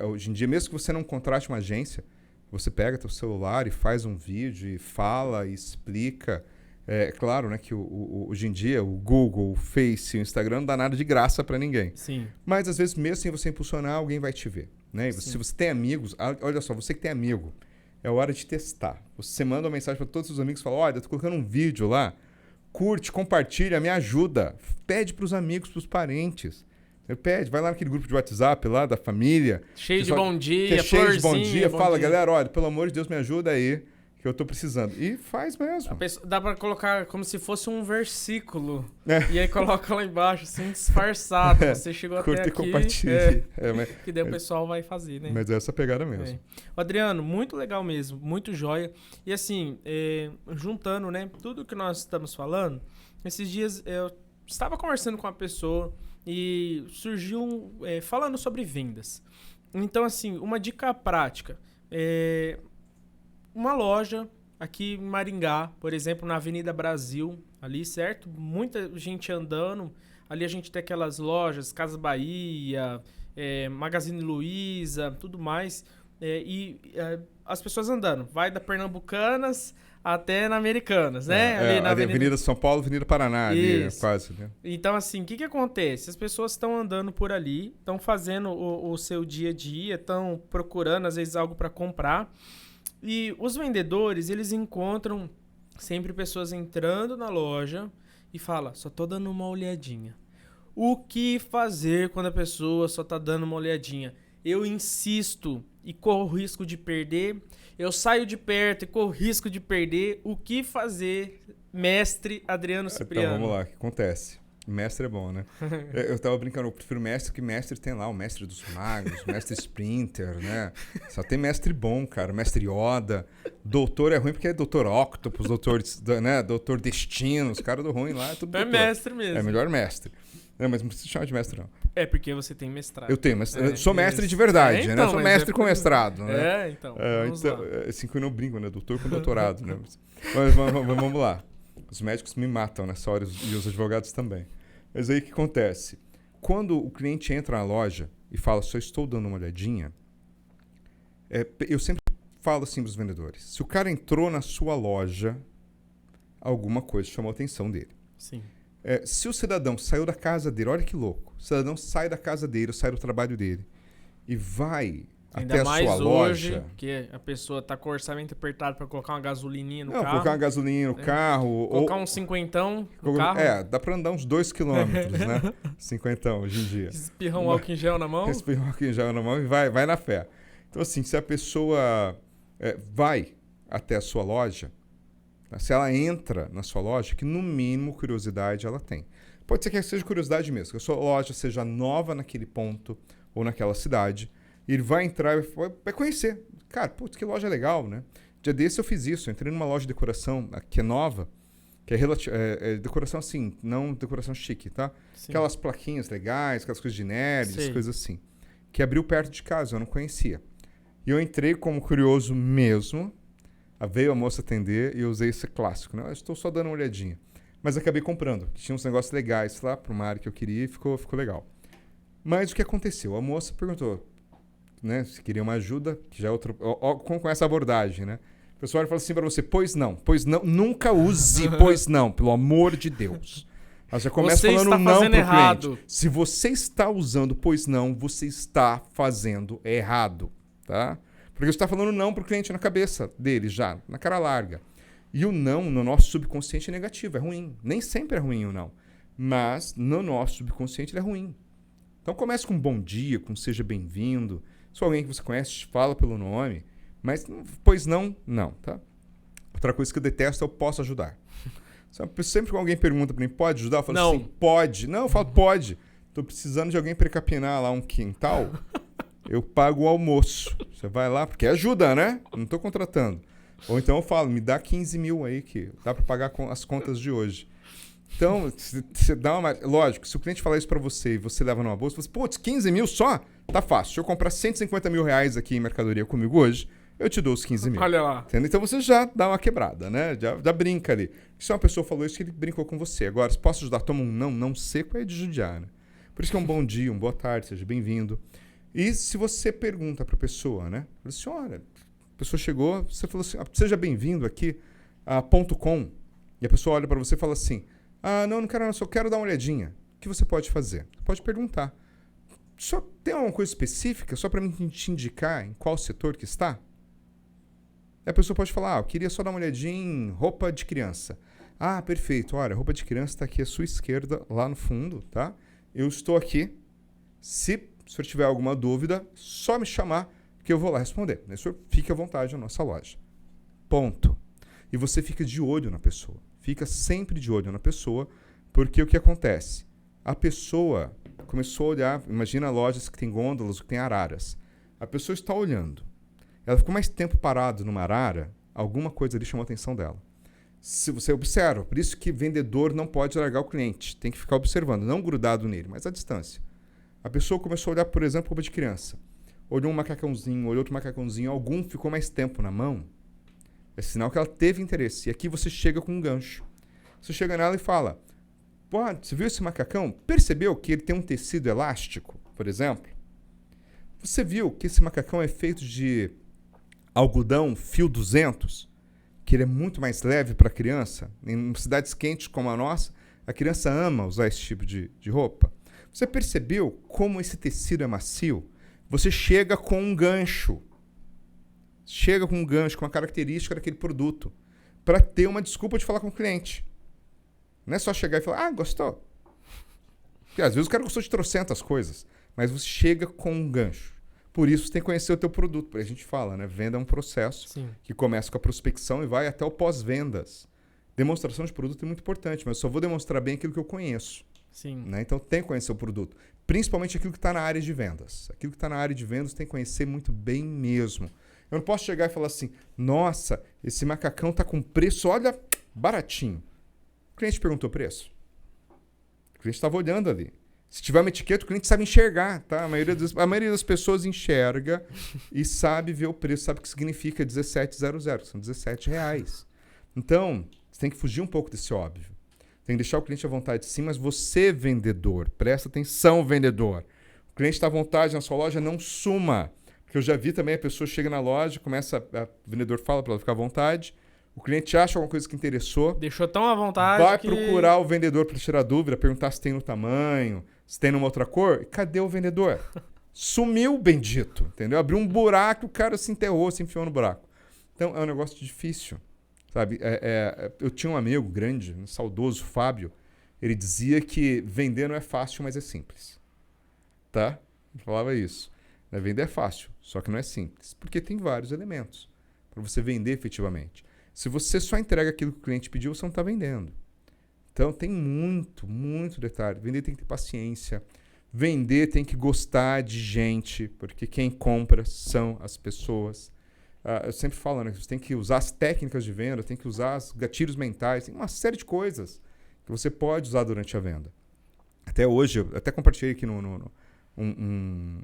Hoje em dia, mesmo que você não contrate uma agência, você pega teu celular e faz um vídeo e fala e explica. É claro, né, que hoje em dia o Google, o Face, o Instagram não dá nada de graça para ninguém. Sim. Mas às vezes mesmo sem você impulsionar, alguém vai te ver. Né? Se você tem amigos, olha só, você que tem amigo, é hora de testar. Você manda uma mensagem para todos os seus amigos e fala, olha, eu tô colocando um vídeo lá, curte, compartilha, me ajuda. Pede para os amigos, para os parentes. Ele pede, vai lá naquele grupo de WhatsApp lá da família. Cheio de só- bom que dia, é cheio de bom florzinha, dia. bom Fala, dia. galera, olha, pelo amor de Deus, me ajuda aí, que eu tô precisando. E faz mesmo. Dá pra colocar como se fosse um versículo. É. E aí coloca lá embaixo, assim, disfarçado. Você chegou até Curta e aqui. compartilhe. Que daí o pessoal vai fazer, né? Mas é essa pegada mesmo. É. Adriano, muito legal mesmo, muito joia. E assim, juntando, né, tudo que nós estamos falando, esses dias eu estava conversando com uma pessoa e surgiu falando sobre vendas. Então, assim, uma dica prática. Uma loja aqui em Maringá, por exemplo, na Avenida Brasil, ali, certo? Muita gente andando. Ali a gente tem aquelas lojas, Casas Bahia, Magazine Luiza, tudo mais. As pessoas andando. Vai da Pernambucanas até na Americanas, né? Ali na Avenida São Paulo, Avenida Paraná, ali, quase. Né? Então, assim, o que acontece? As pessoas estão andando por ali, estão fazendo o seu dia a dia, estão procurando, às vezes, algo para comprar. E os vendedores, eles encontram sempre pessoas entrando na loja e falam, só tô dando uma olhadinha. O que fazer quando a pessoa só tá dando uma olhadinha? Eu insisto e corro risco de perder. Eu saio de perto e corro risco de perder. O que fazer, mestre Adriano Cipriano? Então, vamos lá, o que acontece? Mestre é bom, né? Eu tava brincando, eu prefiro mestre, que mestre tem lá, o mestre dos magos, o mestre Splinter, né? Só tem mestre bom, cara, mestre Yoda. Doutor é ruim porque é doutor Octopus, doutor Destino, os caras do ruim lá, é tudo doutor. Mestre mesmo. É melhor mestre. Não, mas não precisa chamar de mestre, não. É porque você tem mestrado. Eu tenho, mas eu sou mestre de verdade, então, né? Eu sou mestre com mestrado, né? Então, vamos lá. Assim que eu não brinco, né? Doutor com doutorado, né? Mas vamos lá. Os médicos me matam nessa hora e os advogados também. Mas aí o que acontece? Quando o cliente entra na loja e fala, só estou dando uma olhadinha, eu sempre falo assim para os vendedores. Se o cara entrou na sua loja, alguma coisa chamou a atenção dele. Sim. Se o cidadão saiu da casa dele, olha que louco. O cidadão sai da casa dele, sai do trabalho dele e vai ainda até a mais sua hoje, loja. Que a pessoa tá com o orçamento apertado para colocar uma gasolininha no carro. Colocar uma gasolina no carro. Colocar um cinquentão no carro. Dá para andar uns 2 quilômetros, né? Cinquentão hoje em dia. Espirrar um álcool em gel na mão. Espirrar um álcool em gel na mão e vai na fé. Então, assim, se a pessoa vai até a sua loja, se ela entra na sua loja, que no mínimo curiosidade ela tem. Pode ser que seja curiosidade mesmo, que a sua loja seja nova naquele ponto ou naquela cidade, e ele vai entrar e vai conhecer. Cara, putz, que loja legal, né? Dia desse eu fiz isso, eu entrei numa loja de decoração que é nova, que é decoração assim, não decoração chique, tá? Sim. Aquelas plaquinhas legais, aquelas coisas de nerds, coisas assim. Que abriu perto de casa, eu não conhecia. E eu entrei como curioso mesmo, veio a moça atender e eu usei esse clássico, né? Eu estou só dando uma olhadinha. Mas acabei comprando. Tinha uns negócios legais lá para uma área que eu queria e ficou legal. Mas o que aconteceu? A moça perguntou, né, se queria uma ajuda, que já é outro... com essa abordagem, né? O pessoal fala assim para você, pois não, nunca use pois não, pelo amor de Deus. Ela já começa você falando está não fazendo pro errado. cliente. Se você está usando pois não, você está fazendo errado, tá? Porque você está falando não pro cliente na cabeça dele já, na cara larga. E o não no nosso subconsciente é negativo, é ruim. Nem sempre é ruim o não. Mas no nosso subconsciente ele é ruim. Então comece com um bom dia, com seja bem-vindo. Se for alguém que você conhece, fala pelo nome. Mas pois não, tá? Outra coisa que eu detesto é eu posso ajudar. Sempre que alguém pergunta para mim, pode ajudar? Eu falo não. assim, pode. Não, eu falo, pode. Estou precisando de alguém para capinar lá um quintal. Eu pago o almoço. Você vai lá, porque ajuda, né? Não estou contratando. Ou então eu falo, me dá 15 mil aí, que dá para pagar as contas de hoje. Então, você dá uma... Lógico, se o cliente falar isso para você e você leva numa bolsa, você fala, putz, 15 mil só? Tá fácil. Se eu comprar 150 mil reais aqui em mercadoria comigo hoje, eu te dou os 15 mil. Olha lá. Entendeu? Então você já dá uma quebrada, né? Já brinca ali. Se uma pessoa falou isso, que ele brincou com você. Agora, se posso ajudar, toma um não seco, é de judiar, né? Por isso que é um bom dia, uma boa tarde, seja bem-vindo. E se você pergunta para a pessoa, né? Fala assim, olha, a pessoa chegou, você falou assim, seja bem-vindo aqui a .com. E a pessoa olha para você e fala assim, não quero, só quero dar uma olhadinha. O que você pode fazer? Você pode perguntar. Só tem alguma coisa específica, só para mim te indicar em qual setor que está? E a pessoa pode falar, eu queria só dar uma olhadinha em roupa de criança. Perfeito, olha, roupa de criança está aqui à sua esquerda, lá no fundo, tá? Eu estou aqui Se o senhor tiver alguma dúvida, só me chamar que eu vou lá responder. O senhor fique à vontade na nossa loja. Ponto. E você fica de olho na pessoa. Fica sempre de olho na pessoa, porque o que acontece? A pessoa começou a olhar, imagina lojas que tem gôndolas, que tem araras. A pessoa está olhando. Ela ficou mais tempo parada numa arara, alguma coisa ali chamou a atenção dela. Se você observa, por isso que vendedor não pode largar o cliente, tem que ficar observando, não grudado nele, mas à distância. A pessoa começou a olhar, por exemplo, roupa de criança. Olhou um macacãozinho, olhou outro macacãozinho, algum ficou mais tempo na mão. É sinal que ela teve interesse. E aqui você chega com um gancho. Você chega nela e fala, pô, você viu esse macacão? Percebeu que ele tem um tecido elástico, por exemplo? Você viu que esse macacão é feito de algodão fio 200? Que ele é muito mais leve para a criança? Em cidades quentes como a nossa, a criança ama usar esse tipo de roupa. Você percebeu como esse tecido é macio? Você chega com um gancho. Chega com um gancho, com a característica daquele produto, para ter uma desculpa de falar com o cliente. Não é só chegar e falar, gostou. Porque às vezes o cara gostou de trocentas coisas, mas você chega com um gancho. Por isso você tem que conhecer o teu produto. Porque a gente fala, né? Venda é um processo que começa com a prospecção e vai até o pós-vendas. Demonstração de produto é muito importante, mas eu só vou demonstrar bem aquilo que eu conheço. Sim. Né? Então tem que conhecer o produto. Principalmente aquilo que está na área de vendas. Aquilo que está na área de vendas tem que conhecer muito bem mesmo. Eu não posso chegar e falar assim, nossa, esse macacão está com preço, olha, baratinho. O cliente perguntou preço. O cliente estava olhando ali. Se tiver uma etiqueta, o cliente sabe enxergar, tá? A maioria das pessoas enxerga e sabe ver o preço, sabe o que significa 1700, são R$17. Então, você tem que fugir um pouco desse óbvio. Tem que deixar o cliente à vontade sim, mas você, vendedor, presta atenção, vendedor. O cliente está à vontade na sua loja, não suma. Porque eu já vi também, a pessoa chega na loja, o vendedor fala para ela ficar à vontade, o cliente acha alguma coisa que interessou. Deixou tão à vontade vai procurar o vendedor para tirar dúvida, perguntar se tem no tamanho, se tem numa outra cor. E cadê o vendedor? Sumiu o bendito, entendeu? Abriu um buraco, o cara se enterrou, se enfiou no buraco. Então é um negócio difícil, sabe? Eu tinha um amigo grande, um saudoso Fábio, ele dizia que vender não é fácil, mas é simples. Tá? Ele falava isso. Vender é fácil, só que não é simples, porque tem vários elementos para você vender efetivamente. Se você só entrega aquilo que o cliente pediu, você não está vendendo. Então tem muito, muito detalhe. Vender tem que ter paciência. Vender tem que gostar de gente, porque quem compra são as pessoas. Eu sempre falo, né? Você tem que usar as técnicas de venda, tem que usar os gatilhos mentais, tem uma série de coisas que você pode usar durante a venda. Até hoje, eu até compartilhei aqui um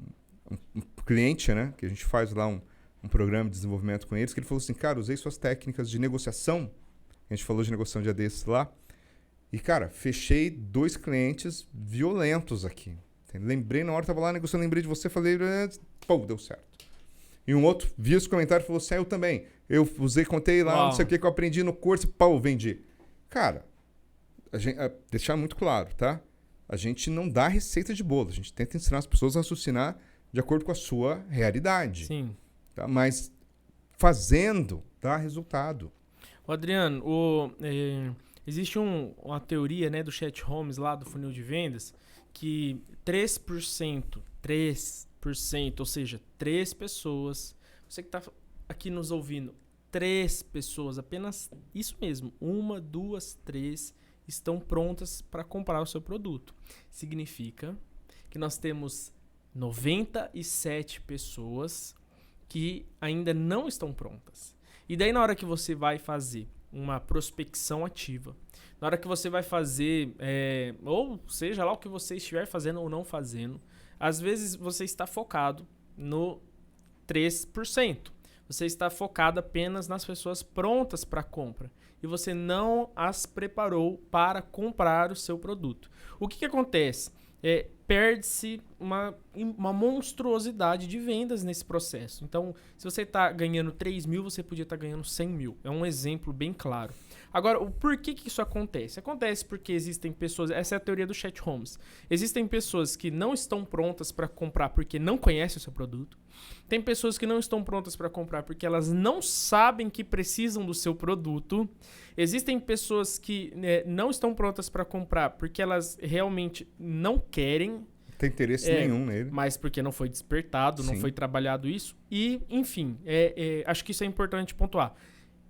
cliente, né? Que a gente faz lá um programa de desenvolvimento com eles, que ele falou assim, cara, usei suas técnicas de negociação, a gente falou de negociação dia desses lá, e, cara, fechei 2 clientes violentos aqui. Lembrei, na hora que tava lá negociando, lembrei de você, falei, pô, deu certo. E um outro viu esse comentário e falou assim, eu também. Eu usei, contei lá, não sei o que eu aprendi no curso, pau, vendi. Cara, deixar muito claro, tá? A gente não dá receita de bolo, a gente tenta ensinar as pessoas a raciocinar de acordo com a sua realidade. Sim. Tá? Mas fazendo dá resultado. Adriano, existe uma teoria, né, do Chat Holmes lá do funil de vendas que 3%, ou seja, 3 pessoas, você que está aqui nos ouvindo, 3 pessoas, apenas isso mesmo, 1, 2, 3 estão prontas para comprar o seu produto. Significa que nós temos 97 pessoas que ainda não estão prontas. E daí na hora que você vai fazer uma prospecção ativa, na hora que você vai fazer, ou seja lá o que você estiver fazendo ou não fazendo, às vezes você está focado no 3%. Você está focado apenas nas pessoas prontas para compra. E você não as preparou para comprar o seu produto. O que acontece? Perde-se uma monstruosidade de vendas nesse processo. Então, se você está ganhando 3 mil, você podia estar ganhando 100 mil. É um exemplo bem claro. Agora, o porquê que isso acontece? Acontece porque existem pessoas... Essa é a teoria do Chat Holmes. Existem pessoas que não estão prontas para comprar porque não conhecem o seu produto. Tem pessoas que não estão prontas para comprar porque elas não sabem que precisam do seu produto. Existem pessoas que não estão prontas para comprar porque elas realmente não querem. tem interesse nenhum nele. Mas porque não foi despertado, não Sim. foi trabalhado isso. E, enfim, acho que isso é importante pontuar.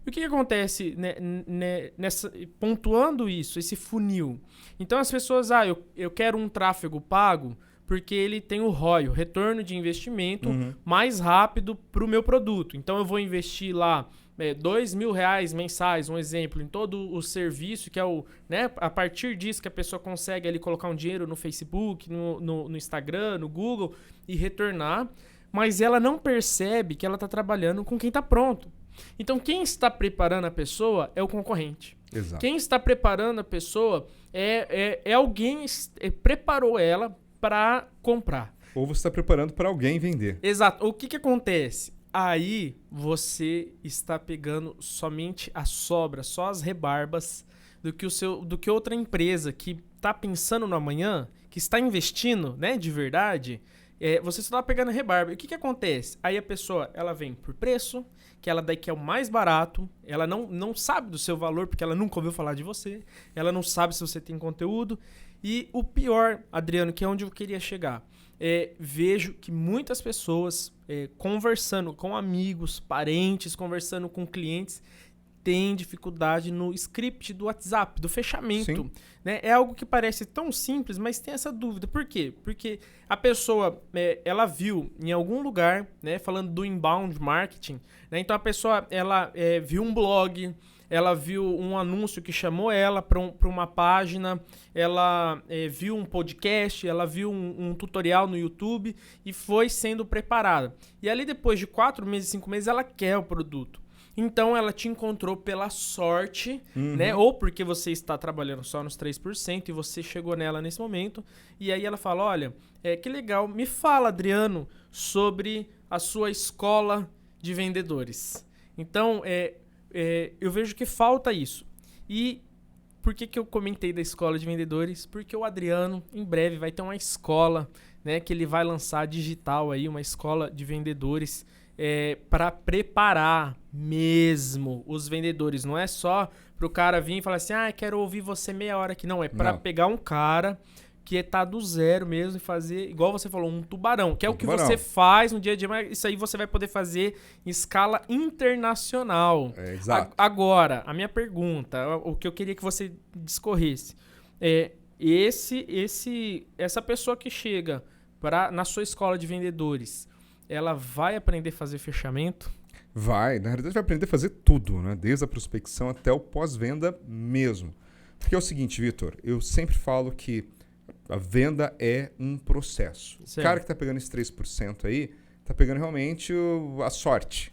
E o que acontece pontuando isso, esse funil? Então as pessoas, eu quero um tráfego pago porque ele tem o ROI, o retorno de investimento, mais rápido para o meu produto. Então eu vou investir lá R$2.000 mensais, um exemplo, em todo o serviço, que é a partir disso que a pessoa consegue ali colocar um dinheiro no Facebook, no Instagram, no Google e retornar, mas ela não percebe que ela está trabalhando com quem está pronto. Então, quem está preparando a pessoa é o concorrente. Exato. Quem está preparando a pessoa é alguém preparou ela para comprar. Ou você está preparando para alguém vender. Exato. O que acontece? Aí você está pegando somente a sobra, só as rebarbas do que outra empresa que está pensando no amanhã, que está investindo, né, de verdade. Você só está pegando rebarba. E o que acontece? Aí a pessoa ela vem por preço, que ela daí quer o mais barato, ela não sabe do seu valor porque ela nunca ouviu falar de você, ela não sabe se você tem conteúdo. E o pior, Adriano, que é onde eu queria chegar, vejo que muitas pessoas conversando com amigos, parentes, conversando com clientes, têm dificuldade no script do WhatsApp, do fechamento. Né? É algo que parece tão simples, mas tem essa dúvida. Por quê? Porque a pessoa, ela viu em algum lugar, né, falando do inbound marketing, né? Então a pessoa ela viu um blog, ela viu um anúncio que chamou ela para uma página, ela viu um podcast, ela viu um tutorial no YouTube e foi sendo preparada. E ali depois de 4 meses, 5 meses, ela quer o produto. Então ela te encontrou pela sorte, né? Ou porque você está trabalhando só nos 3% e você chegou nela nesse momento. E aí ela fala, olha, que legal, me fala, Adriano, sobre a sua escola de vendedores. Então, eu vejo que falta isso. E por que eu comentei da escola de vendedores? Porque o Adriano, em breve, vai ter uma escola, né, que ele vai lançar digital aí, uma escola de vendedores para preparar mesmo os vendedores. Não é só para o cara vir e falar assim, quero ouvir você meia hora aqui. Não, é para pegar um cara que tá do zero mesmo e fazer, igual você falou, um tubarão, que é o que você faz no dia a dia, mas isso aí você vai poder fazer em escala internacional. Exato. Agora, a minha pergunta, o que eu queria que você discorresse, essa pessoa que chega na sua escola de vendedores, ela vai aprender a fazer fechamento? Vai, na realidade vai aprender a fazer tudo, né? Desde a prospecção até o pós-venda mesmo. Porque é o seguinte, Vitor, eu sempre falo que a venda é um processo. Certo. O cara que está pegando esse 3% aí, está pegando realmente a sorte,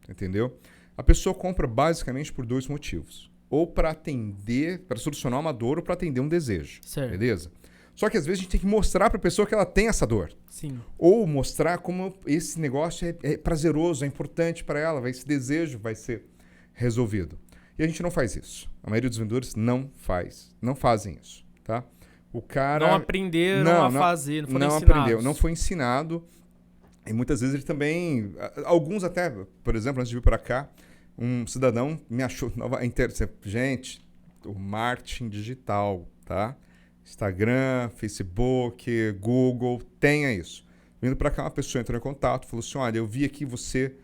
entendeu? A pessoa compra basicamente por 2 motivos. Ou para atender, para solucionar uma dor ou para atender um desejo, certo. Beleza? Só que às vezes a gente tem que mostrar para a pessoa que ela tem essa dor. Sim. Ou mostrar como esse negócio é prazeroso, é importante para ela, esse desejo vai ser resolvido. E a gente não faz isso. A maioria dos vendedores não fazem isso, tá? O cara não aprenderam a fazer, não foram ensinados. Não aprendeu, não foi ensinado. E muitas vezes ele também, alguns até, por exemplo, antes de vir para cá, um cidadão me achou, gente, o marketing digital, tá? Instagram, Facebook, Google, tenha isso. Vindo para cá, uma pessoa entrou em contato, falou assim, olha, eu vi aqui você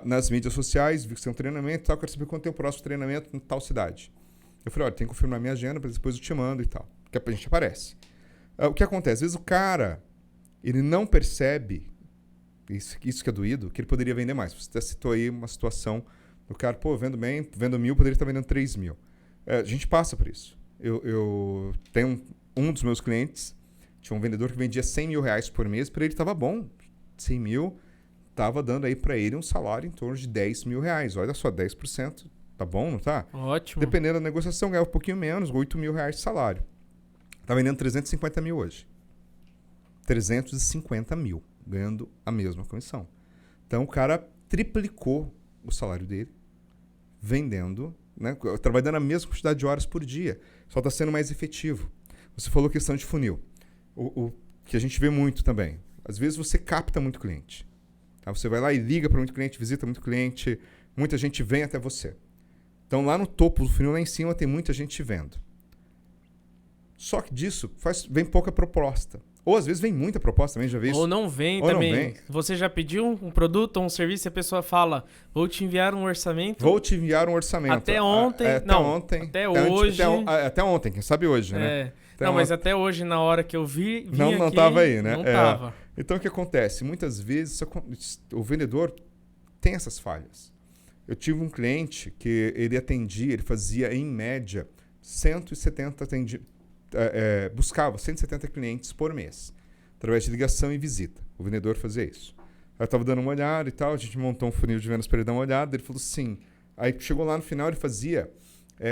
nas mídias sociais, vi que você tem um treinamento e tal, quero saber quando tem o próximo treinamento em tal cidade. Eu falei, olha, tem que confirmar minha agenda, depois eu te mando e tal. Que a gente aparece. O que acontece? Às vezes o cara, ele não percebe, isso que é doído, que ele poderia vender mais. Você até citou aí uma situação do cara, vendo bem, vendo 1.000, poderia estar vendendo 3.000. A gente passa por isso. Eu tenho um dos meus clientes, tinha um vendedor que vendia R$100.000 por mês, para ele estava bom. 100 mil, estava dando aí para ele um salário em torno de R$10.000. Olha só, 10%, tá bom, não tá? Ótimo. Dependendo da negociação, ganhava um pouquinho menos, R$8.000 de salário. Tá vendendo 350 mil hoje. 350 mil, ganhando a mesma comissão. Então o cara triplicou o salário dele, vendendo, né, trabalhando a mesma quantidade de horas por dia. Só está sendo mais efetivo. Você falou questão de funil. O que a gente vê muito também. Às vezes você capta muito cliente. Tá? Você vai lá e liga para muito cliente, visita muito cliente, muita gente vem até você. Então lá no topo do funil, lá em cima, tem muita gente te vendo. Só que disso vem pouca proposta. Ou às vezes vem muita proposta também, já vi isso. Ou não vem Ou não também. vem. Você já pediu um produto ou um serviço e a pessoa fala, vou te enviar um orçamento. Vou te enviar um orçamento. Até ontem. Até hoje. Até ontem, quem sabe hoje, né? Não, mas até hoje, na hora que eu vim não aqui, tava aí, né? Não tava. Então o que acontece? Muitas vezes o vendedor tem essas falhas. Eu tive um cliente que ele fazia em média 170 buscava 170 clientes por mês, através de ligação e visita. O vendedor fazia isso. Eu estava dando uma olhada e tal, a gente montou um funil de vendas para ele dar uma olhada, ele falou sim. Aí chegou lá no final, ele fazia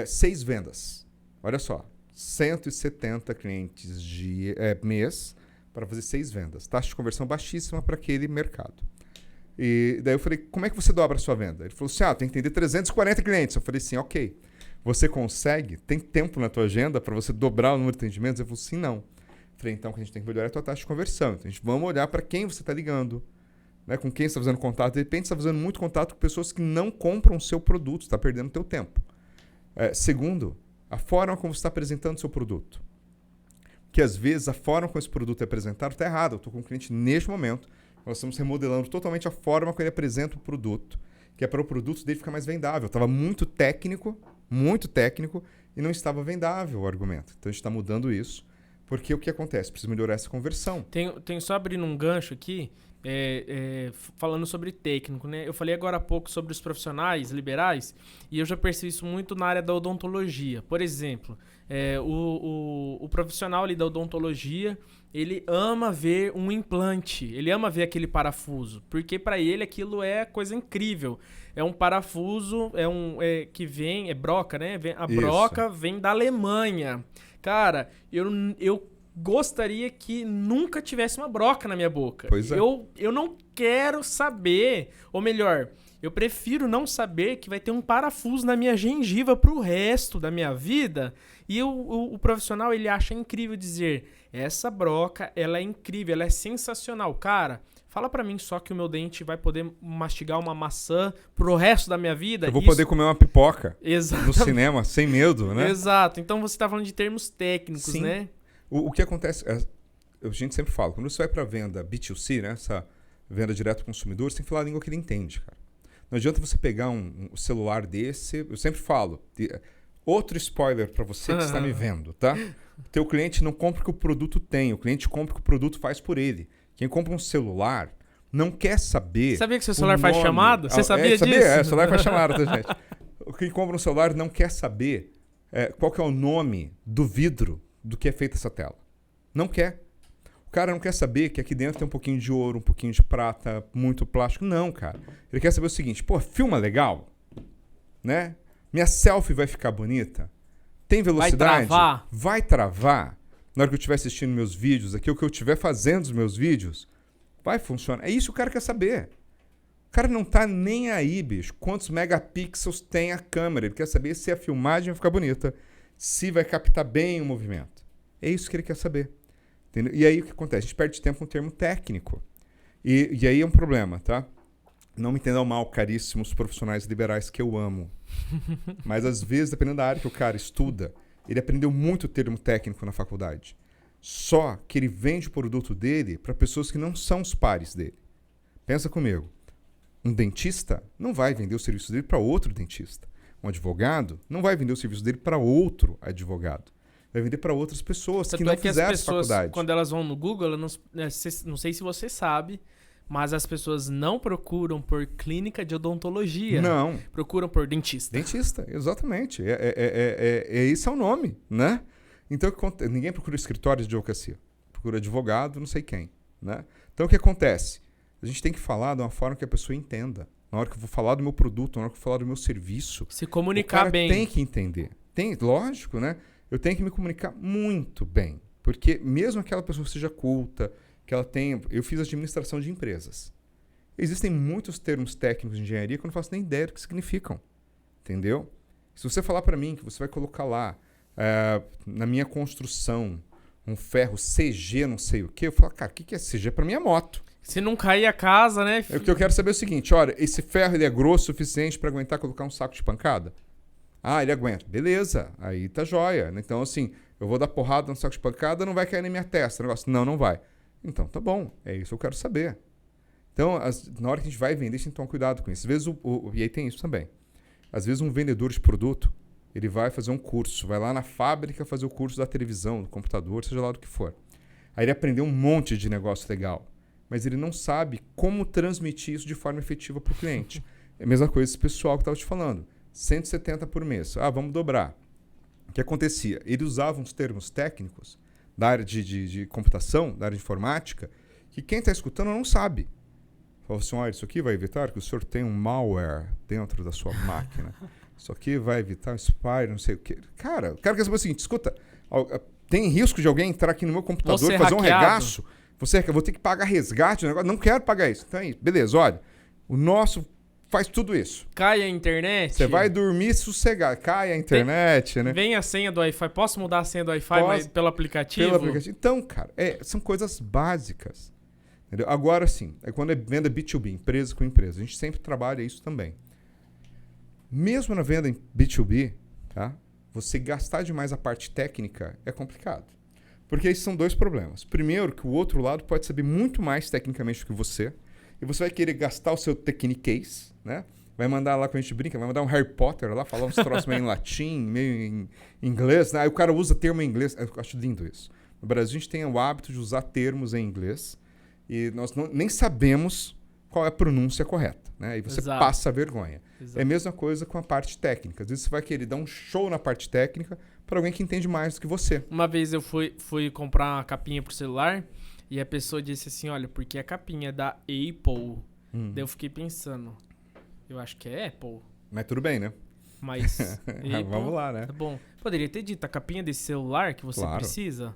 6 vendas. Olha só, 170 clientes de mês para fazer 6 vendas. Taxa de conversão baixíssima para aquele mercado. E daí eu falei, como é que você dobra a sua venda? Ele falou assim, tem que atender 340 clientes. Eu falei assim, ok. Você consegue? Tem tempo na tua agenda para você dobrar o número de atendimentos? Ele falou assim, não. Eu falei, então o que a gente tem que melhorar é a tua taxa de conversão. Então a gente vamos olhar para quem você está ligando, né? Com quem você está fazendo contato. De repente você está fazendo muito contato com pessoas que não compram o seu produto, está perdendo o teu tempo. Segundo, a forma como você está apresentando o seu produto. Que às vezes a forma como esse produto é apresentado está errada. Eu estou com um cliente neste momento, nós estamos remodelando totalmente a forma como ele apresenta o produto, que é para o produto dele ficar mais vendável. Estava muito técnico, e não estava vendável o argumento. Então a gente está mudando isso, porque o que acontece? Precisa melhorar essa conversão. Tem só abrindo um gancho aqui, falando sobre técnico, né? Eu falei agora há pouco sobre os profissionais liberais e eu já percebi isso muito na área da odontologia. Por exemplo, o profissional ali da odontologia, ele ama ver um implante, ele ama ver aquele parafuso, porque para ele aquilo é coisa incrível. É um parafuso, que vem, é broca, né? A broca vem da Alemanha. Cara, eu gostaria que nunca tivesse uma broca na minha boca. Pois é. Eu não quero saber, ou melhor, eu prefiro não saber que vai ter um parafuso na minha gengiva pro resto da minha vida. E o profissional, ele acha incrível dizer, essa broca, ela é incrível, ela é sensacional. Cara, fala pra mim só que o meu dente vai poder mastigar uma maçã pro resto da minha vida. Eu vou poder comer uma pipoca no cinema, sem medo, né? Exato. Então você tá falando de termos técnicos, Sim. né? O que acontece, a gente sempre fala, quando você vai para venda B2C, né, essa venda direto ao consumidor, você tem que falar a língua que ele entende, cara. Não adianta você pegar um celular desse, eu sempre falo, outro spoiler para você que está me vendo, tá? O teu cliente não compra o que o produto tem, o cliente compra o que o produto faz por ele. Quem compra um celular não quer saber. Sabia que seu celular faz chamada? Você sabia disso? O celular faz chamada, tá, gente? Quem compra um celular não quer saber qual que é o nome do vidro do que é feita essa tela. Não quer. O cara não quer saber que aqui dentro tem um pouquinho de ouro, um pouquinho de prata, muito plástico. Não, cara. Ele quer saber o seguinte, filma legal, né? Minha selfie vai ficar bonita? Tem velocidade? Vai travar? Na hora que eu estiver assistindo meus vídeos aqui, ou que eu estiver fazendo os meus vídeos, vai funcionar. É isso que o cara quer saber. O cara não tá nem aí, bicho. Quantos megapixels tem a câmera? Ele quer saber se a filmagem vai ficar bonita, se vai captar bem o movimento. É isso que ele quer saber. Entendeu? E aí o que acontece? A gente perde tempo com um termo técnico. E aí é um problema, tá? Não me entendam mal, caríssimos profissionais liberais que eu amo. Mas às vezes, dependendo da área que o cara estuda, ele aprendeu muito termo técnico na faculdade. Só que ele vende o produto dele para pessoas que não são os pares dele. Pensa comigo. Um dentista não vai vender o serviço dele para outro dentista. Um advogado não vai vender o serviço dele para outro advogado. Vai vender para outras pessoas que não fizeram essa faculdade. Quando elas vão no Google, não sei se você sabe, mas as pessoas não procuram por clínica de odontologia. Não. Procuram por dentista. Dentista, exatamente. Esse é o nome, né? Então, ninguém procura escritório de advocacia. Procura advogado, não sei quem, né? Então, o que acontece? A gente tem que falar de uma forma que a pessoa entenda. Na hora que eu vou falar do meu produto, na hora que eu vou falar do meu serviço. Se comunicar bem. O cara tem que entender. Lógico, né? Eu tenho que me comunicar muito bem. Porque mesmo aquela pessoa seja culta, que ela tenha... Eu fiz administração de empresas. Existem muitos termos técnicos de engenharia que eu não faço nem ideia do que significam. Entendeu? Se você falar para mim que você vai colocar lá, na minha construção, um ferro CG, não sei o quê, eu falo, cara, o que é CG? Para mim é moto. Se não cair a casa, né? O que eu quero saber é o seguinte, olha, esse ferro ele é grosso o suficiente para aguentar colocar um saco de pancada? Ah, ele aguenta. Beleza, aí tá jóia. Então, assim, eu vou dar porrada no saco de pancada, não vai cair na minha testa. O negócio, não vai. Então, tá bom. É isso que eu quero saber. Então, na hora que a gente vai vender, a gente tem que tomar cuidado com isso. Às vezes, e aí tem isso também. Às vezes, um vendedor de produto, ele vai fazer um curso, vai lá na fábrica fazer o curso da televisão, do computador, seja lá do que for. Aí ele aprendeu um monte de negócio legal, mas ele não sabe como transmitir isso de forma efetiva para o cliente. É a mesma coisa esse pessoal que eu estava te falando. 170 por mês. Ah, vamos dobrar. O que acontecia? Ele usava uns termos técnicos da área de computação, da área de informática, que quem está escutando não sabe. Falou assim, olha, isso aqui vai evitar que o senhor tenha um malware dentro da sua máquina. Isso aqui vai evitar um spy, não sei o quê. Cara, o cara quer saber o seguinte, escuta, tem risco de alguém entrar aqui no meu computador e fazer um regaço? Eu vou ter que pagar resgate, não quero pagar isso. Então, beleza, olha, o nosso faz tudo isso. Cai a internet. Você vai dormir sossegado. Cai a internet, né? Vem a senha do Wi-Fi. Posso mudar a senha do Wi-Fi mas pelo aplicativo? Pelo aplicativo. Então, cara, são coisas básicas. Entendeu? Agora sim, quando é venda B2B, empresa com empresa, a gente sempre trabalha isso também. Mesmo na venda em B2B, tá? Você gastar demais a parte técnica é complicado. Porque aí são dois problemas. Primeiro, que o outro lado pode saber muito mais tecnicamente do que você, e você vai querer gastar o seu techniquez, né? Vai mandar lá, quando a gente brinca, vai mandar um Harry Potter lá, falar uns troços meio em latim, meio em inglês, né? Aí o cara usa termo em inglês. Eu acho lindo isso. No Brasil, a gente tem o hábito de usar termos em inglês e nós nem sabemos qual é a pronúncia correta, né? E você passa a vergonha. Exato. É a mesma coisa com a parte técnica. Às vezes você vai querer dar um show na parte técnica para alguém que entende mais do que você. Uma vez eu fui comprar uma capinha pro celular e a pessoa disse assim, olha, porque a capinha é da Apple. Daí eu fiquei pensando, eu acho que é Apple. Mas tudo bem, né? Mas Apple, vamos lá, né? Tá bom. Poderia ter dito a capinha desse celular que você precisa.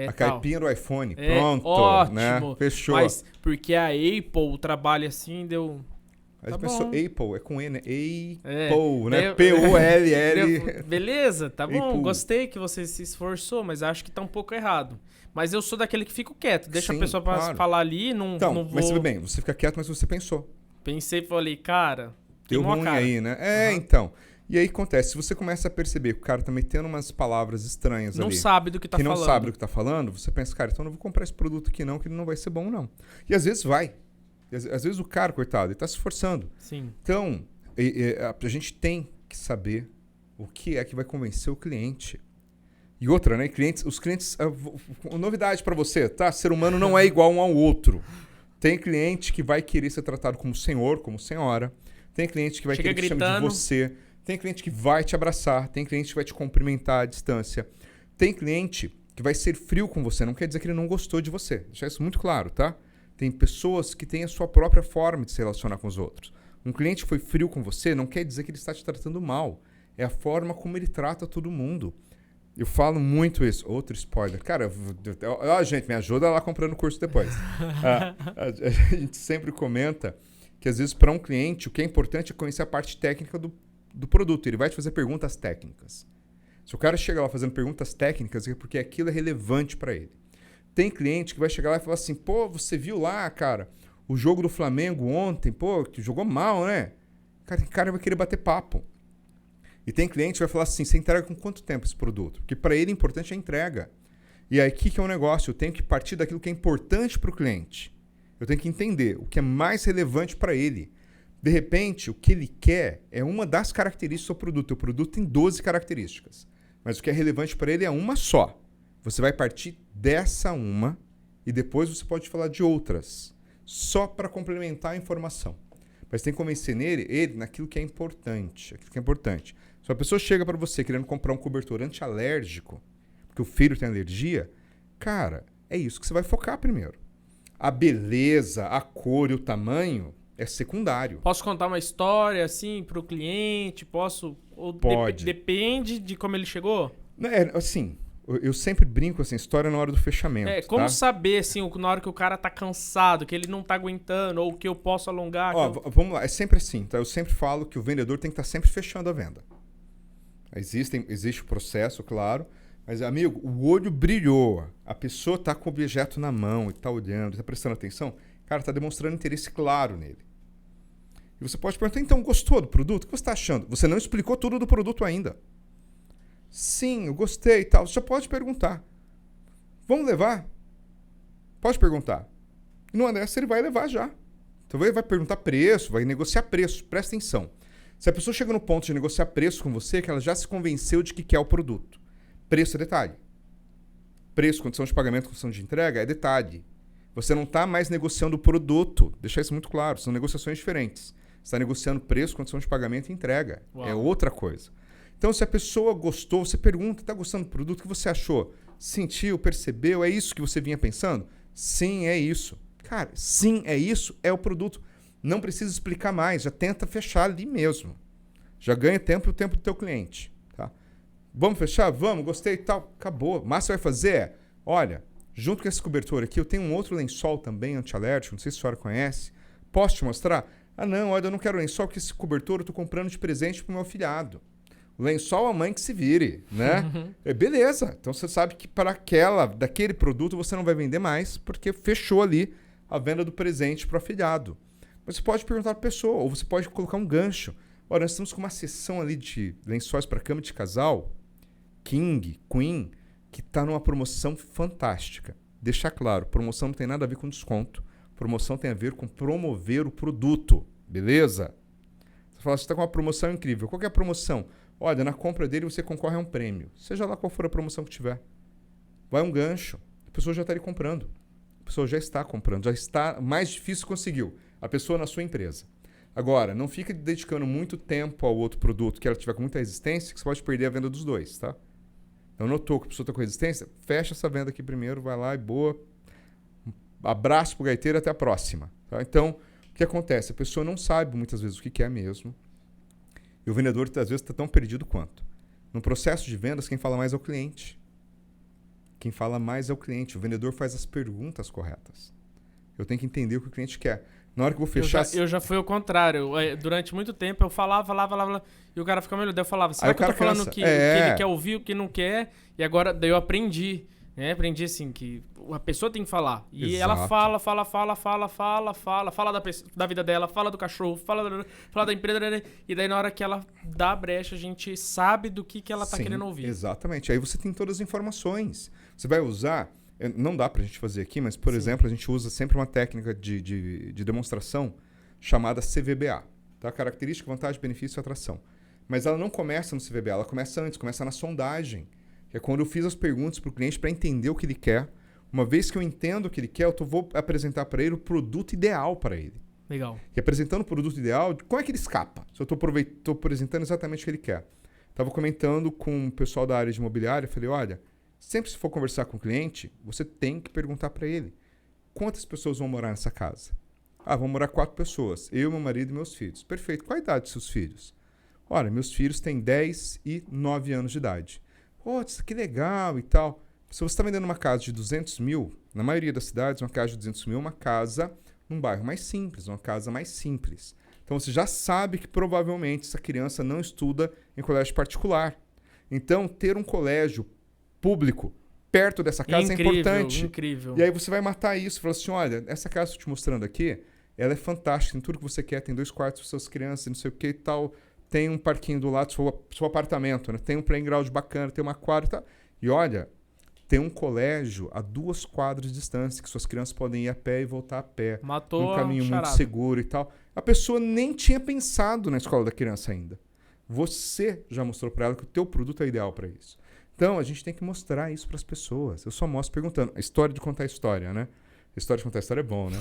A capinha do iPhone. É, pronto, ótimo. Né? Fechou. Mas porque a Apple trabalha assim, deu... Tá pensou, Apple, é com E, né? Apple, né? P-U-L-L. Beleza, tá bom. Apple. Gostei que você se esforçou, mas acho que tá um pouco errado. Mas eu sou daquele que fico quieto. Deixa a pessoa falar ali, não vou... Mas tudo bem, você fica quieto, mas você pensou. Pensei e falei, cara... Deu ruim aí, né? Então... E aí acontece, se você começa a perceber que o cara tá metendo umas palavras estranhas ali... Não sabe do que tá falando. Que não sabe do que tá falando, você pensa, cara, então eu não vou comprar esse produto aqui não, que ele não vai ser bom não. E às vezes vai. Às vezes o cara, coitado, ele tá se esforçando. Sim. Então, a gente tem que saber o que é que vai convencer o cliente. E outra, né? Os clientes... novidade para você, tá? Ser humano não é igual um ao outro. Tem cliente que vai querer ser tratado como senhor, como senhora. Tem cliente que vai querer que chame de você. Tem cliente que vai te abraçar, tem cliente que vai te cumprimentar à distância. Tem cliente que vai ser frio com você, não quer dizer que ele não gostou de você. Deixar isso muito claro, tá? Tem pessoas que têm a sua própria forma de se relacionar com os outros. Um cliente que foi frio com você não quer dizer que ele está te tratando mal. É a forma como ele trata todo mundo. Eu falo muito isso. Outro spoiler. Cara, gente, me ajuda lá comprando o curso depois. A gente sempre comenta que às vezes para um cliente o que é importante é conhecer a parte técnica do produto, ele vai te fazer perguntas técnicas. Se o cara chega lá fazendo perguntas técnicas, é porque aquilo é relevante para ele. Tem cliente que vai chegar lá e falar assim, pô, você viu lá, cara, o jogo do Flamengo ontem, pô, que jogou mal, né? Cara vai querer bater papo. E tem cliente que vai falar assim, você entrega com quanto tempo esse produto? Porque para ele é importante a entrega. E aí, o que é um negócio? Eu tenho que partir daquilo que é importante para o cliente. Eu tenho que entender o que é mais relevante para ele. De repente, o que ele quer é uma das características do seu produto. O produto tem 12 características. Mas o que é relevante para ele é uma só. Você vai partir dessa uma e depois você pode falar de outras. Só para complementar a informação. Mas tem que convencer ele naquilo que é importante. Aquilo que é importante. Se a pessoa chega para você querendo comprar um cobertor antialérgico, porque o filho tem alergia, cara, é isso que você vai focar primeiro. A beleza, a cor e o tamanho... é secundário. Posso contar uma história assim pro cliente? Posso? Ou pode. Depende de como ele chegou? Assim, eu sempre brinco assim, história na hora do fechamento. Como saber assim, na hora que o cara tá cansado, que ele não tá aguentando, ou que eu posso alongar? Vamos lá, é sempre assim, tá? Eu sempre falo que o vendedor tem que estar sempre fechando a venda. Existe o processo, claro, mas, amigo, o olho brilhou, a pessoa tá com o objeto na mão e tá olhando, tá prestando atenção, cara, tá demonstrando interesse claro nele. E você pode perguntar, então, gostou do produto? O que você está achando? Você não explicou tudo do produto ainda. Sim, eu gostei e tal. Você já pode perguntar. Vamos levar? Pode perguntar. E numa dessa ele vai levar já. Então ele vai perguntar preço, vai negociar preço. Presta atenção. Se a pessoa chega no ponto de negociar preço com você, que ela já se convenceu de que quer o produto. Preço é detalhe. Preço, condição de pagamento, condição de entrega é detalhe. Você não está mais negociando o produto. Deixar isso muito claro. São negociações diferentes. Você está negociando preço, condição de pagamento e entrega. Uau. É outra coisa. Então, se a pessoa gostou, você pergunta, está gostando do produto? O que você achou? Sentiu, percebeu? É isso que você vinha pensando? Sim, é isso. Cara, sim, é isso, é o produto. Não precisa explicar mais, já tenta fechar ali mesmo. Já ganha tempo e o tempo do teu cliente. Tá? Vamos fechar? Vamos, gostei e tal. Acabou. Mas você vai fazer olha, junto com esse cobertor aqui, eu tenho um outro lençol também anti-alérgico, não sei se a senhora conhece. Posso te mostrar? Ah, não, olha, eu não quero lençol, porque esse cobertor eu estou comprando de presente para o meu afilhado. O lençol, a mãe que se vire, né? Beleza. Então você sabe que para daquele produto você não vai vender mais, porque fechou ali a venda do presente para o afilhado. Mas você pode perguntar para a pessoa, ou você pode colocar um gancho. Olha, nós estamos com uma seção ali de lençóis para cama de casal, King, Queen, que está numa promoção fantástica. Deixar claro, promoção não tem nada a ver com desconto. Promoção tem a ver com promover o produto, beleza? Você fala, você está com uma promoção incrível. Qual que é a promoção? Olha, na compra dele você concorre a um prêmio. Seja lá qual for a promoção que tiver. Vai um gancho. A pessoa já está ali comprando. A pessoa já está comprando. Já está mais difícil conseguiu. A pessoa na sua empresa. Agora, não fica dedicando muito tempo ao outro produto que ela tiver com muita resistência, que você pode perder a venda dos dois, tá? Então, notou que a pessoa está com resistência? Fecha essa venda aqui primeiro, vai lá e boa. Abraço pro gaiteiro, até a próxima. Tá? Então, o que acontece? A pessoa não sabe muitas vezes o que é mesmo. E o vendedor, às vezes, está tão perdido quanto. No processo de vendas, quem fala mais é o cliente. Quem fala mais é o cliente. O vendedor faz as perguntas corretas. Eu tenho que entender o que o cliente quer. Na hora que eu vou fechar... Eu já fui ao contrário. Durante muito tempo, eu falava, e o cara ficava meio... Daí eu falava, será que eu tô falando que ele quer ouvir, o que não quer? E agora, daí eu aprendi. Né? Aprendi assim, que a pessoa tem que falar. E ela fala da vida dela, fala do cachorro, fala da empresa. E daí na hora que ela dá a brecha, a gente sabe do que ela tá querendo ouvir. Exatamente. Aí você tem todas as informações. Você vai usar... Não dá pra gente fazer aqui, mas, por exemplo, a gente usa sempre uma técnica de demonstração chamada CVBA. Tá? Característica, vantagem, benefício e atração. Mas ela não começa no CVBA, ela começa antes, começa na sondagem. Que é quando eu fiz as perguntas para o cliente para entender o que ele quer. Uma vez que eu entendo o que ele quer, eu vou apresentar para ele o produto ideal para ele. Legal. E apresentando o produto ideal, como é que ele escapa? Se eu estou apresentando exatamente o que ele quer. Estava comentando com o pessoal da área de imobiliária, falei, olha, sempre se for conversar com o cliente, você tem que perguntar para ele, quantas pessoas vão morar nessa casa? Ah, vão morar 4 pessoas, eu, meu marido e meus filhos. Perfeito, qual a idade dos seus filhos? Olha, meus filhos têm 10 e 9 anos de idade. Putz, que legal e tal. Se você está vendendo uma casa de 200 mil, na maioria das cidades, uma casa de 200 mil é uma casa num bairro mais simples, uma casa mais simples. Então, você já sabe que provavelmente essa criança não estuda em colégio particular. Então, ter um colégio público perto dessa casa é importante. Incrível. E aí você vai matar isso. Fala assim, olha, essa casa que eu estou te mostrando aqui, ela é fantástica, tem tudo que você quer, tem 2 quartos para suas crianças, não sei o que e tal. Tem um parquinho do lado do seu apartamento, né? Tem um playground bacana, tem uma quadra e tal. E olha, tem um colégio a 2 quadras de distância, que suas crianças podem ir a pé e voltar a pé. Matou um caminho muito seguro e tal. A pessoa nem tinha pensado na escola da criança ainda. Você já mostrou para ela que o teu produto é ideal para isso. Então, a gente tem que mostrar isso para as pessoas. Eu só mostro perguntando. A história de contar a história, né? A história de contar a história é bom, né?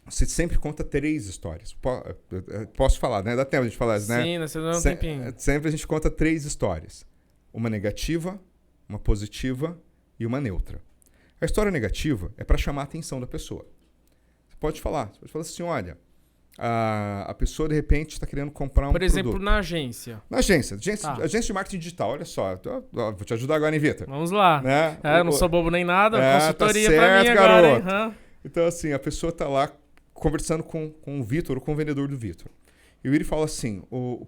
Você sempre conta 3 histórias. Posso falar, né? Dá tempo de a gente falar, né? Sim, nós temos um tempinho. Sempre a gente conta 3 histórias. Uma negativa, uma positiva e uma neutra. A história negativa é para chamar a atenção da pessoa. Você pode falar assim, olha, a pessoa de repente está querendo comprar um produto. Por exemplo, na agência. Na agência. Agência de marketing digital, olha só. Vou te ajudar agora, hein, Vitor? Vamos lá. Né? Eu não sou bobo nem nada, consultoria tá certo, para mim garoto. agora, hein? Então, assim, a pessoa está lá conversando com o Vitor, ou com o vendedor do Vitor. E ele fala assim,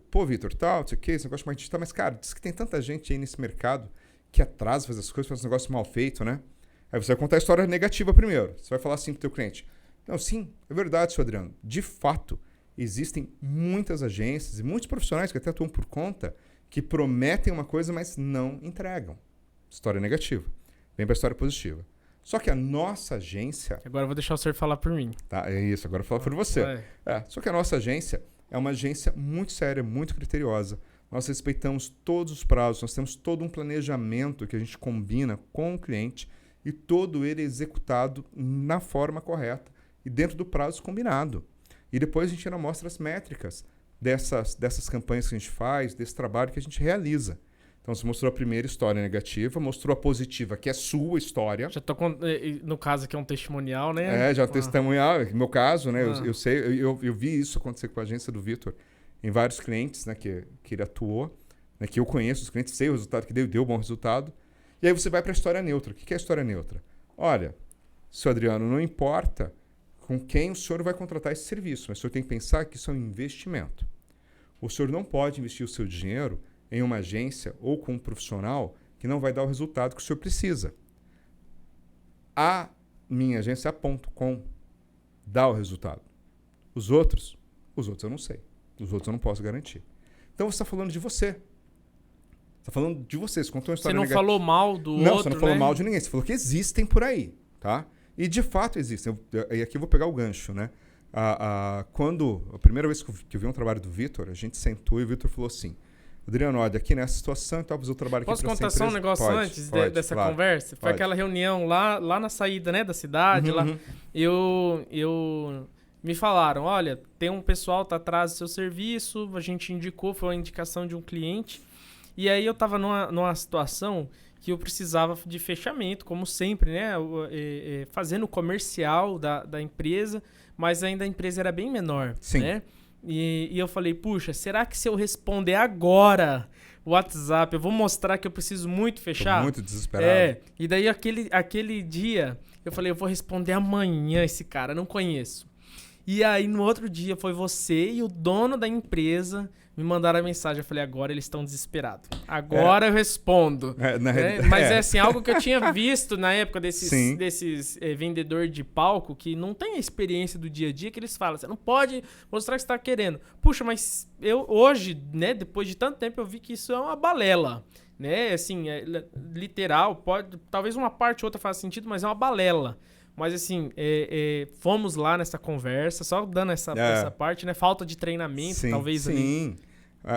pô, Vitor, tal, não sei o que, esse negócio de marketing digital, mas, cara, diz que tem tanta gente aí nesse mercado que atrasa, faz as coisas, faz um negócio mal feito, né? Aí você vai contar a história negativa primeiro. Você vai falar assim pro teu cliente, não, sim, é verdade, seu Adriano. De fato, existem muitas agências e muitos profissionais que até atuam por conta que prometem uma coisa, mas não entregam. História negativa. Vem para a história positiva. Só que a nossa agência... Agora eu vou deixar o senhor falar por mim. Tá, é isso. Agora eu falo por você. Só que a nossa agência é uma agência muito séria, muito criteriosa. Nós respeitamos todos os prazos, nós temos todo um planejamento que a gente combina com o cliente e todo ele executado na forma correta e dentro do prazo combinado. E depois a gente ainda mostra as métricas dessas campanhas que a gente faz, desse trabalho que a gente realiza. Então, você mostrou a primeira história negativa, mostrou a positiva, que é sua história. Já tô no caso aqui é um testemunial, né? Já é um testemunial. No meu caso, né? Eu sei, eu vi isso acontecer com a agência do Vitor em vários clientes, né? Que ele atuou, né, que eu conheço os clientes, sei o resultado que deu bom resultado. E aí você vai para a história neutra. O que é a história neutra? Olha, seu Adriano, não importa com quem o senhor vai contratar esse serviço, mas o senhor tem que pensar que isso é um investimento. O senhor não pode investir o seu dinheiro em uma agência ou com um profissional que não vai dar o resultado que o senhor precisa. A minha agência, a .com, dá o resultado. Os outros eu não sei. Os outros eu não posso garantir. Então você está falando de você. Você está falando de você. Você contou uma história negativa. Falou mal do outro, Não, você não falou mal de ninguém. Você falou que existem por aí, tá? E de fato existem. E aqui eu vou pegar o gancho, né? Quando a primeira vez que eu vi um trabalho do Vitor, a gente sentou e o Vitor falou assim: Adriano, olha, aqui nessa situação, então eu trabalho aqui para essa empresa. Posso contar só um negócio antes dessa conversa? Foi aquela reunião lá na saída, né, da cidade. Lá, me falaram, olha, tem um pessoal tá atrás do seu serviço, a gente indicou, foi uma indicação de um cliente. E aí eu tava numa situação que eu precisava de fechamento, como sempre, né? Fazendo o comercial da empresa, mas ainda a empresa era bem menor, Sim. Né? E eu falei, puxa, será que se eu responder agora o WhatsApp, eu vou mostrar que eu preciso muito fechar? Tô muito desesperado. E daí aquele dia, eu falei, eu vou responder amanhã esse cara, não conheço. E aí no outro dia foi você e o dono da empresa me mandaram a mensagem. Eu falei, agora eles estão desesperados. Agora eu respondo. Mas é assim, algo que eu tinha visto na época desses vendedor de palco que não tem a experiência do dia a dia, que eles falam, você não pode mostrar o que você está querendo. Puxa, mas eu hoje, né, depois de tanto tempo, eu vi que isso é uma balela. Né? Assim, literal, talvez uma parte ou outra faça sentido, mas é uma balela. Mas assim, fomos lá nessa conversa, só dando essa parte, né? Falta de treinamento, talvez. Sim.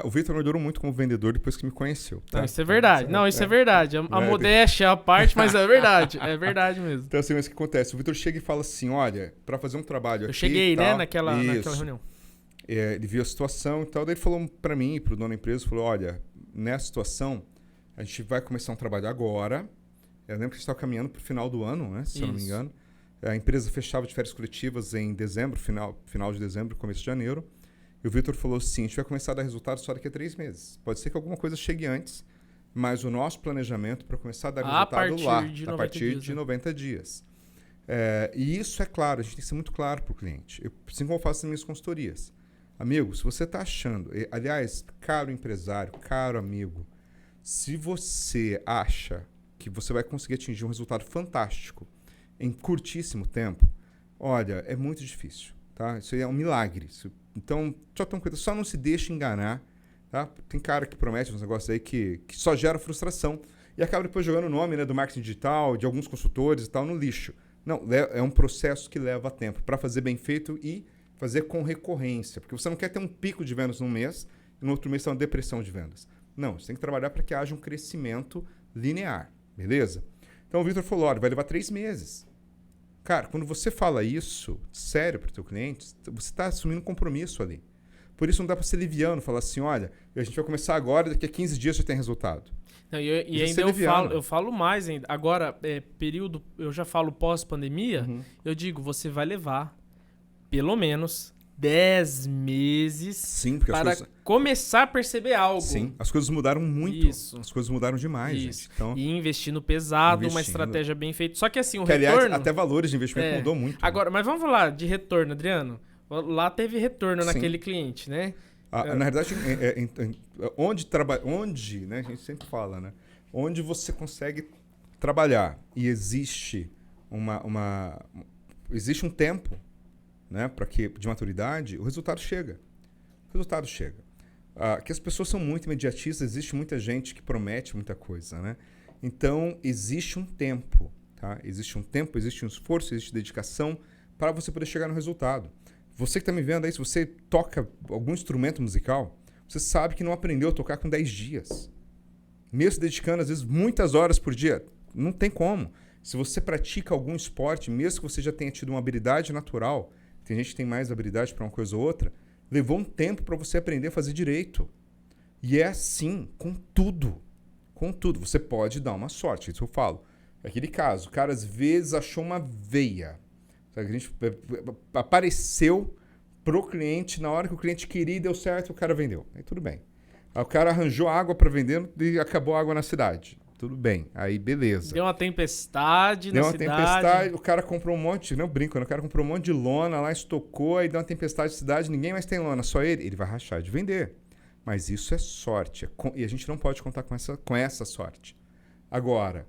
O Vitor melhorou muito como vendedor depois que me conheceu. Tá? Não, isso é verdade. Isso é verdade. A modéstia é a parte, mas é verdade. É verdade mesmo. Então assim, mas o que acontece? O Vitor chega e fala assim, olha, para fazer um trabalho aqui... Eu cheguei, né, naquela reunião. Ele viu a situação e tal, daí ele falou para mim e para o dono da empresa, falou, olha, nessa situação, a gente vai começar um trabalho agora. Eu lembro que a gente estava caminhando para o final do ano, né, se eu não me engano. A empresa fechava de férias coletivas em dezembro, final de dezembro, começo de janeiro. E o Vitor falou assim, a gente vai começar a dar resultado só daqui a 3 meses. Pode ser que alguma coisa chegue antes, mas o nosso planejamento para começar a dar resultado lá, a partir de 90 dias. E isso é claro, a gente tem que ser muito claro para o cliente. Assim como eu faço nas minhas consultorias. Amigo, se você está achando... Aliás, caro empresário, caro amigo, se você acha que você vai conseguir atingir um resultado fantástico em curtíssimo tempo, olha, é muito difícil, tá? Isso aí é um milagre. Então, só não se deixe enganar, tá? Tem cara que promete uns negócios aí que só gera frustração e acaba depois jogando o nome, né, do marketing digital, de alguns consultores e tal, no lixo. Não, é um processo que leva tempo para fazer bem feito e fazer com recorrência, porque você não quer ter um pico de vendas num mês e no outro mês ter uma depressão de vendas. Não, você tem que trabalhar para que haja um crescimento linear, beleza? Então o Vitor falou, olha, vai levar 3 meses. Cara, quando você fala isso, sério para o teu cliente, você está assumindo um compromisso ali. Por isso não dá para ser liviano, falar assim, olha, a gente vai começar agora, daqui a 15 dias já tem resultado. Não, e ainda eu falo mais ainda. Agora, período, eu já falo pós-pandemia, eu digo, você vai levar pelo menos 10 meses para começar a perceber algo. Sim, as coisas mudaram muito. Isso. As coisas mudaram demais, gente. Então, e investindo pesado, uma estratégia bem feita. Só que assim, retorno... Aliás, até valores de investimento mudou muito. Agora, mas vamos falar de retorno, Adriano. Lá teve retorno naquele cliente, né? Na verdade, onde, né, a gente sempre fala, né? Onde você consegue trabalhar e existe existe um tempo, né, de maturidade, o resultado chega. O resultado chega. Que as pessoas são muito imediatistas, existe muita gente que promete muita coisa, né? Então, existe um tempo, tá? Existe um tempo, existe um esforço, existe dedicação para você poder chegar no resultado. Você que está me vendo aí, se você toca algum instrumento musical, você sabe que não aprendeu a tocar com 10 dias. Mesmo se dedicando, às vezes, muitas horas por dia. Não tem como. Se você pratica algum esporte, mesmo que você já tenha tido uma habilidade natural, tem gente que tem mais habilidade para uma coisa ou outra, levou um tempo para você aprender a fazer direito. E é assim com tudo. Com tudo. Você pode dar uma sorte, isso eu falo. Aquele caso, o cara às vezes achou uma veia. A gente apareceu pro cliente na hora que o cliente queria e deu certo, o cara vendeu. Aí tudo bem. Aí o cara arranjou água para vender e acabou a água na cidade. Tudo bem. Aí beleza. Deu uma tempestade na cidade. Deu uma tempestade, o cara comprou um monte, não brinco, o cara comprou um monte de lona lá, estocou, aí deu uma tempestade na cidade, ninguém mais tem lona, só ele. Ele vai rachar de vender. Mas isso é sorte. E a gente não pode contar com essa sorte. Agora,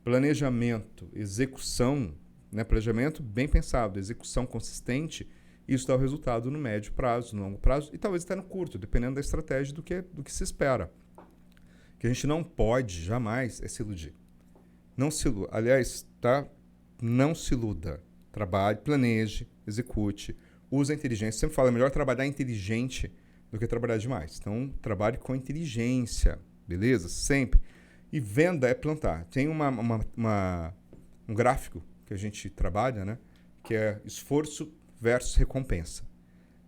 planejamento, execução, né? Planejamento bem pensado, execução consistente, isso dá o resultado no médio prazo, no longo prazo e talvez até no curto, dependendo da estratégia do que se espera. O que a gente não pode jamais é se iludir. Não se iluda. Aliás, tá? Não se iluda. Trabalhe, planeje, execute, use a inteligência. Eu sempre falo, é melhor trabalhar inteligente do que trabalhar demais. Então, trabalhe com inteligência, beleza? Sempre. E venda é plantar. Tem um gráfico que a gente trabalha, né? Que é esforço versus recompensa.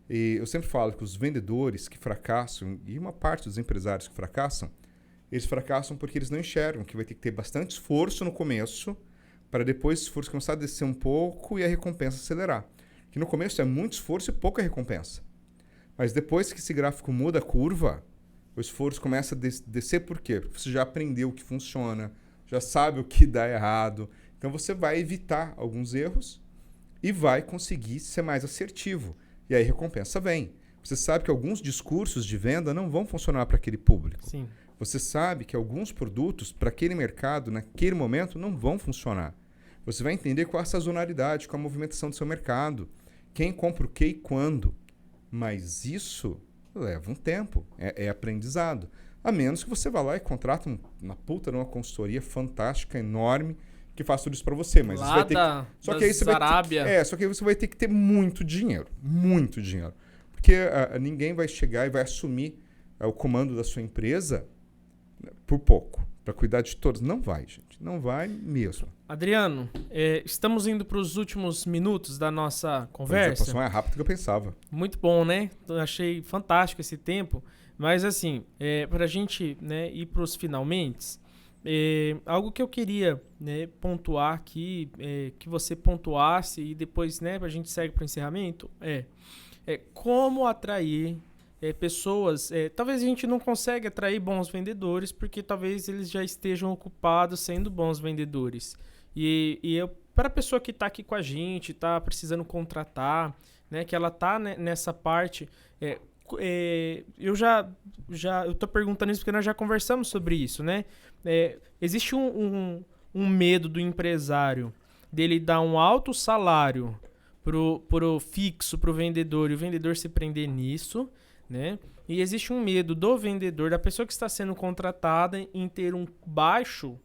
E eu sempre falo que os vendedores que fracassam, e uma parte dos empresários que fracassam, eles fracassam porque eles não enxergam que vai ter que ter bastante esforço no começo, para depois o esforço começar a descer um pouco e a recompensa acelerar. Que no começo é muito esforço e pouca recompensa. Mas depois que esse gráfico muda a curva, o esforço começa a descer por quê? Porque você já aprendeu o que funciona, já sabe o que dá errado. Então você vai evitar alguns erros e vai conseguir ser mais assertivo. E aí a recompensa vem. Você sabe que alguns discursos de venda não vão funcionar para aquele público. Sim. Você sabe que alguns produtos para aquele mercado, naquele momento, não vão funcionar. Você vai entender qual a sazonalidade, qual a movimentação do seu mercado, quem compra o que e quando. Mas isso leva um tempo, é aprendizado. A menos que você vá lá e contrate uma puta numa consultoria fantástica, enorme, que faça tudo isso para você. Mas lá você vai ter só que aí você só que aí você vai ter que ter muito dinheiro. Muito dinheiro. Porque ninguém vai chegar e vai assumir o comando da sua empresa por pouco, para cuidar de todos. Não vai, gente. Não vai mesmo. Adriano, estamos indo para os últimos minutos da nossa conversa. Passou mais rápido do que eu pensava. Muito bom, né? Eu achei fantástico esse tempo. Mas assim, para a gente, né, ir para os finalmente, algo que eu queria, né, pontuar aqui, que você pontuasse e depois, né, a gente segue para o encerramento, é como atrair pessoas. Talvez a gente não consiga atrair bons vendedores porque talvez eles já estejam ocupados sendo bons vendedores. Para a pessoa que está aqui com a gente, está precisando contratar, né, que ela está nessa parte, eu estou perguntando isso porque nós já conversamos sobre isso, né? Existe um medo do empresário dele dar um alto salário pro fixo, pro vendedor, e o vendedor se prender nisso, né? E existe um medo do vendedor, da pessoa que está sendo contratada, em ter um baixo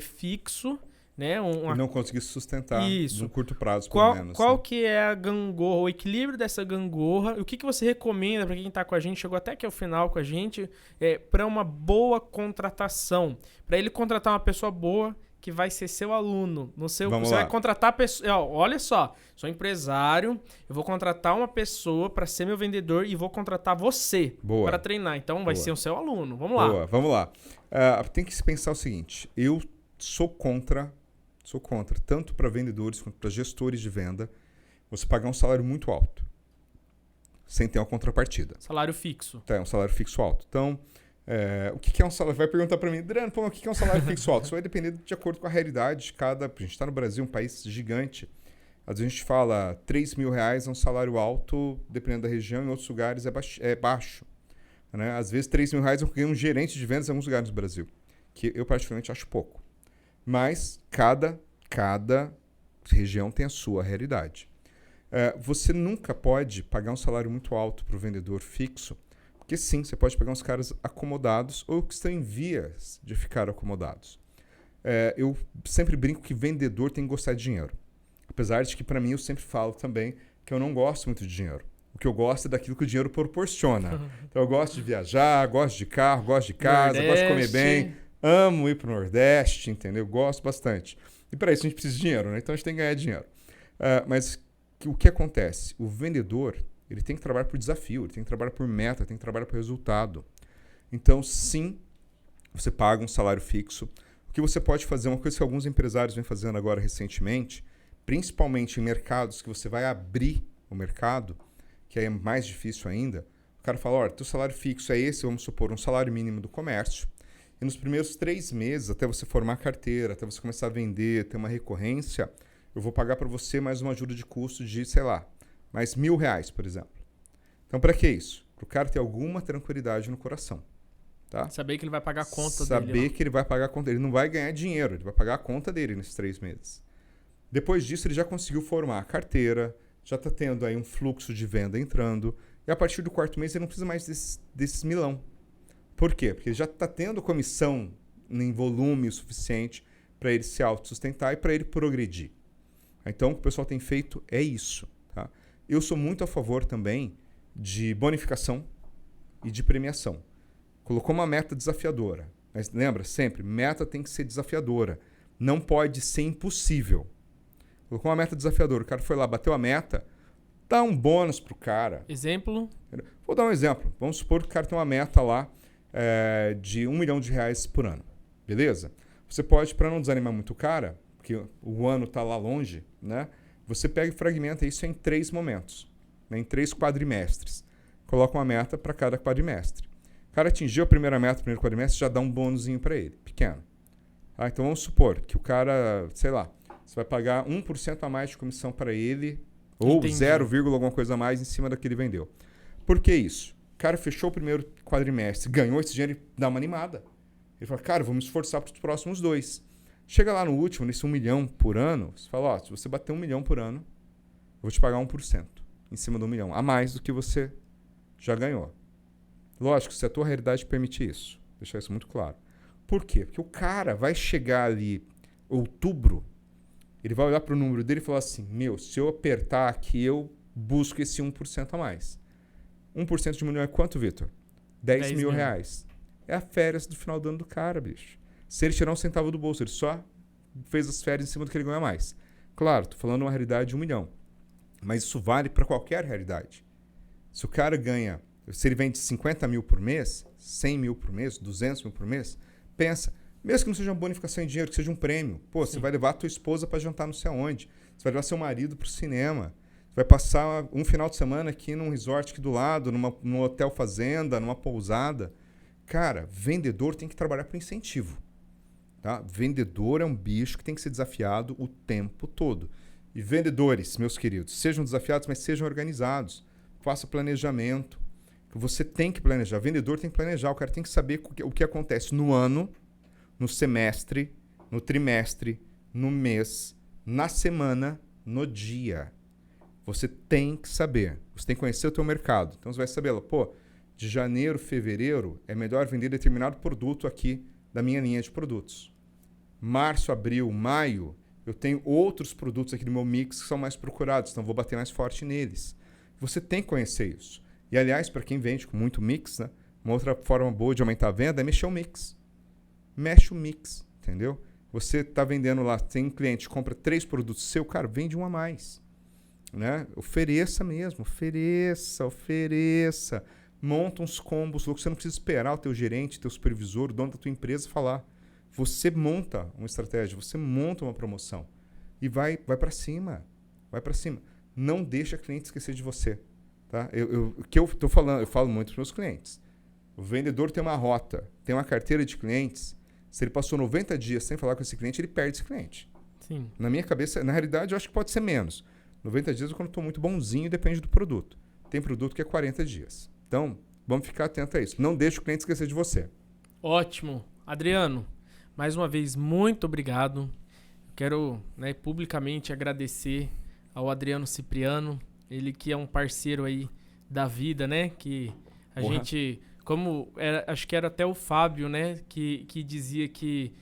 fixo, né? E não conseguir sustentar no curto prazo, pelo menos. Qual que é a gangorra, o equilíbrio dessa gangorra? O que você recomenda para quem está com a gente, chegou até aqui ao final com a gente, para uma boa contratação? Para ele contratar uma pessoa boa que vai ser seu aluno. Você vai contratar a pessoa. Olha só, sou empresário, eu vou contratar uma pessoa para ser meu vendedor e vou contratar você para treinar. Então vai ser o seu aluno. Vamos lá. Vamos lá. Tem que se pensar o seguinte: eu sou contra, tanto para vendedores quanto para gestores de venda, você pagar um salário muito alto, sem ter uma contrapartida. Salário fixo. Um salário fixo alto. Então, o que é um salário? Vai perguntar para mim, Adriano, o que é um salário fixo alto? Isso vai depender de acordo com a realidade de cada... A gente está no Brasil, um país gigante. Às vezes a gente fala R$3.000 é um salário alto, dependendo da região, em outros lugares é baixo. Né? Às vezes R$3.000 eu ganho um gerente de vendas em alguns lugares do Brasil, que eu particularmente acho pouco. Mas cada região tem a sua realidade. Você nunca pode pagar um salário muito alto para o vendedor fixo, porque sim, você pode pegar uns caras acomodados ou que estão em vias de ficar acomodados. Eu sempre brinco que vendedor tem que gostar de dinheiro. Apesar de que, para mim, eu sempre falo também que eu não gosto muito de dinheiro. O que eu gosto é daquilo que o dinheiro proporciona. Então, eu gosto de viajar, gosto de carro, gosto de casa, gosto de comer bem, amo ir para o Nordeste, entendeu? Gosto bastante. E para isso a gente precisa de dinheiro, né? Então, a gente tem que ganhar dinheiro. Mas o que acontece? O vendedor, ele tem que trabalhar por desafio, ele tem que trabalhar por meta, tem que trabalhar por resultado. Então, sim, você paga um salário fixo. O que você pode fazer, uma coisa que alguns empresários vêm fazendo agora recentemente, principalmente em mercados que você vai abrir o mercado, que aí é mais difícil ainda, o cara fala, olha, teu salário fixo é esse, vamos supor, um salário mínimo do comércio, e nos primeiros 3 meses, até você formar a carteira, até você começar a vender, ter uma recorrência, eu vou pagar para você mais uma ajuda de custo de, sei lá, mais R$1.000, por exemplo. Então, para que isso? Para o cara ter alguma tranquilidade no coração. Tá? Saber que ele vai pagar a conta dele. Saber que ele vai pagar a conta dele. Ele não vai ganhar dinheiro, ele vai pagar a conta dele nesses 3 meses. Depois disso, ele já conseguiu formar a carteira, já está tendo aí um fluxo de venda entrando, e a partir do 4º mês ele não precisa mais desses milão. Por quê? Porque ele já está tendo comissão em volume o suficiente para ele se autossustentar e para ele progredir. Então, o que o pessoal tem feito é isso. Tá? Eu sou muito a favor também de bonificação e de premiação. Colocou uma meta desafiadora. Mas lembra, sempre, meta tem que ser desafiadora. Não pode ser impossível. Colocou uma meta desafiadora. O cara foi lá, bateu a meta, dá um bônus pro cara. Exemplo? Vou dar um exemplo. Vamos supor que o cara tem uma meta lá de R$1 milhão por ano. Beleza? Você pode, para não desanimar muito o cara, porque o ano está lá longe, né? Você pega e fragmenta isso em 3 momentos, né? Em 3 quadrimestres. Coloca uma meta para cada quadrimestre. O cara atingiu a primeira meta, o primeiro quadrimestre, já dá um bônusinho para ele, pequeno. Então vamos supor que o cara, sei lá, você vai pagar 1% a mais de comissão para ele, ou 0, alguma coisa a mais em cima do que ele vendeu. Por que isso? O cara fechou o primeiro quadrimestre, ganhou esse dinheiro e dá uma animada. Ele fala, cara, vou me esforçar para os próximos 2. Chega lá no último, nesse 1 milhão por ano, você fala, ó, se você bater 1 milhão por ano, eu vou te pagar 1% em cima do 1 milhão, a mais do que você já ganhou. Lógico, se a tua realidade permite isso. Deixar isso muito claro. Por quê? Porque o cara vai chegar ali, outubro, ele vai olhar para o número dele e falar assim, se eu apertar aqui, eu busco esse 1% a mais. 1% de 1 milhão é quanto, Vitor? 10 mil reais. É a férias do final do ano do cara, bicho. Se ele tirar um centavo do bolso, ele só fez as férias em cima do que ele ganha mais. Claro, tô falando uma realidade de 1 milhão. Mas isso vale para qualquer realidade. Se o cara ganha, se ele vende 50 mil por mês, 100 mil por mês, 200 mil por mês, pensa, mesmo que não seja uma bonificação em dinheiro, que seja um prêmio. Pô, Sim. Você vai levar a tua esposa para jantar não sei aonde. Você vai levar seu marido para o cinema. Você vai passar um final de semana aqui num resort aqui do lado, num hotel fazenda, numa pousada. Cara, vendedor tem que trabalhar por incentivo. Tá? Vendedor é um bicho que tem que ser desafiado o tempo todo. E vendedores, meus queridos, sejam desafiados, mas sejam organizados. Faça planejamento. Você tem que planejar. Vendedor tem que planejar. O cara tem que saber o que acontece no ano, no semestre, no trimestre, no mês, na semana, no dia. Você tem que saber. Você tem que conhecer o teu mercado. Então você vai saber, pô, de janeiro, fevereiro, é melhor vender determinado produto aqui da minha linha de produtos. Março, abril, maio, eu tenho outros produtos aqui no meu mix que são mais procurados, então vou bater mais forte neles. Você tem que conhecer isso. E, aliás, para quem vende com muito mix, né, uma outra forma boa de aumentar a venda é mexer o mix. Mexe o mix, entendeu? Você está vendendo lá, tem um cliente que compra 3 produtos seu, cara, vende um a mais. Né? Ofereça mesmo, ofereça. Monta uns combos, você não precisa esperar o teu gerente, teu supervisor, o dono da tua empresa falar. Você monta uma estratégia, você monta uma promoção e vai para cima. Vai para cima. Não deixa cliente esquecer de você. Tá? O que eu estou falando, eu falo muito para os meus clientes. O vendedor tem uma rota, tem uma carteira de clientes. Se ele passou 90 dias sem falar com esse cliente, ele perde esse cliente. Sim. Na minha cabeça, na realidade, eu acho que pode ser menos. 90 dias é quando eu estou muito bonzinho, depende do produto. Tem produto que é 40 dias. Então, vamos ficar atento a isso. Não deixe o cliente esquecer de você. Ótimo. Adriano, mais uma vez, muito obrigado. Eu quero publicamente agradecer ao Adriano Cipriano, ele que é um parceiro aí da vida, né? Que a gente, acho que era até o Fábio, né? Que dizia que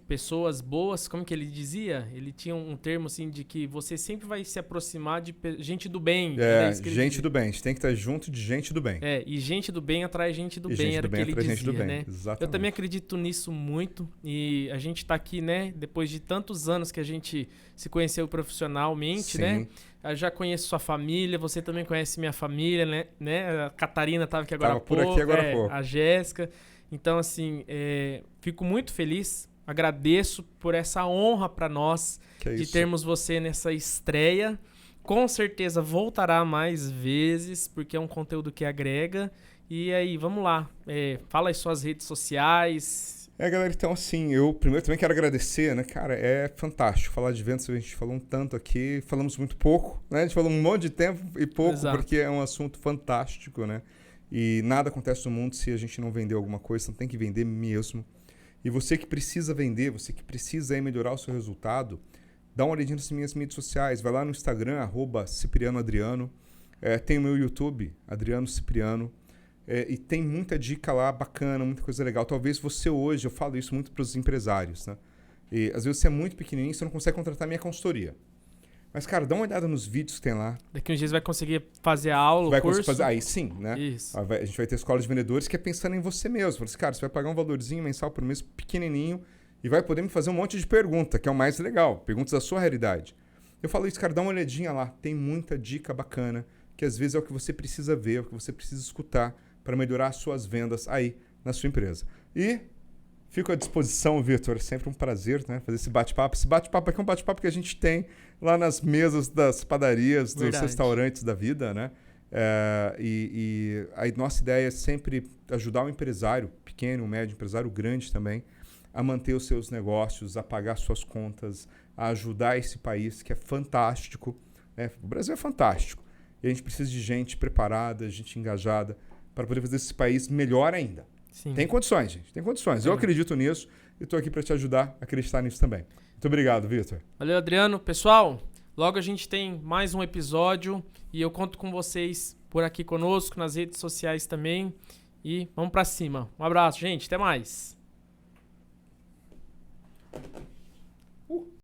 pessoas boas, como que ele dizia? Ele tinha um termo assim de que você sempre vai se aproximar de gente do bem. Gente do bem. A gente tem que estar junto de gente do bem. E gente do bem atrai gente do bem, era o que ele dizia, né? Exatamente. Eu também acredito nisso muito e a gente tá aqui, né? Depois de tantos anos que a gente se conheceu profissionalmente, né? Eu já conheço sua família, você também conhece minha família, né? A Catarina tava aqui agora há pouco. Por aqui agora há pouco. A Jéssica. Então, assim, fico muito feliz, agradeço por essa honra para nós de termos você nessa estreia. Com certeza voltará mais vezes, porque é um conteúdo que agrega. E aí, vamos lá, fala as suas redes sociais. Galera, então assim, eu primeiro também quero agradecer, né, cara, é fantástico falar de eventos, a gente falou um tanto aqui, falamos muito pouco, né, a gente falou um monte de tempo e pouco, Exato. Porque é um assunto fantástico, né, e nada acontece no mundo se a gente não vender alguma coisa, então tem que vender mesmo. E você que precisa vender, você que precisa aí melhorar o seu resultado, dá uma olhadinha nas minhas mídias sociais, vai lá no Instagram, @CiprianoAdriano, tem o meu YouTube, Adriano Cipriano, e tem muita dica lá bacana, muita coisa legal. Talvez você hoje, eu falo isso muito para os empresários, né? E às vezes você é muito pequenininho, você não consegue contratar minha consultoria. Mas, cara, dá uma olhada nos vídeos que tem lá. Daqui uns dias vai conseguir fazer a aula, o curso. Aí sim, né? Isso. A gente vai ter escola de vendedores que é pensando em você mesmo. Fala assim, cara, você vai pagar um valorzinho mensal por mês pequenininho e vai poder me fazer um monte de pergunta, que é o mais legal. Perguntas da sua realidade. Eu falo isso, cara, dá uma olhadinha lá. Tem muita dica bacana, que às vezes é o que você precisa ver, é o que você precisa escutar para melhorar as suas vendas aí na sua empresa. E fico à disposição, Vitor. É sempre um prazer, né, fazer esse bate-papo. Esse bate-papo aqui é um bate-papo que a gente tem lá nas mesas das padarias, dos restaurantes da vida, né? E a nossa ideia é sempre ajudar o empresário, pequeno, o médio, empresário grande também, a manter os seus negócios, a pagar suas contas, a ajudar esse país que é fantástico, né? O Brasil é fantástico. E a gente precisa de gente preparada, gente engajada, para poder fazer esse país melhor ainda. Sim. Tem condições, gente. Tem condições. Eu acredito nisso e estou aqui para te ajudar a acreditar nisso também. Muito obrigado, Vitor. Valeu, Adriano. Pessoal, logo a gente tem mais um episódio e eu conto com vocês por aqui conosco, nas redes sociais também. E vamos para cima. Um abraço, gente. Até mais.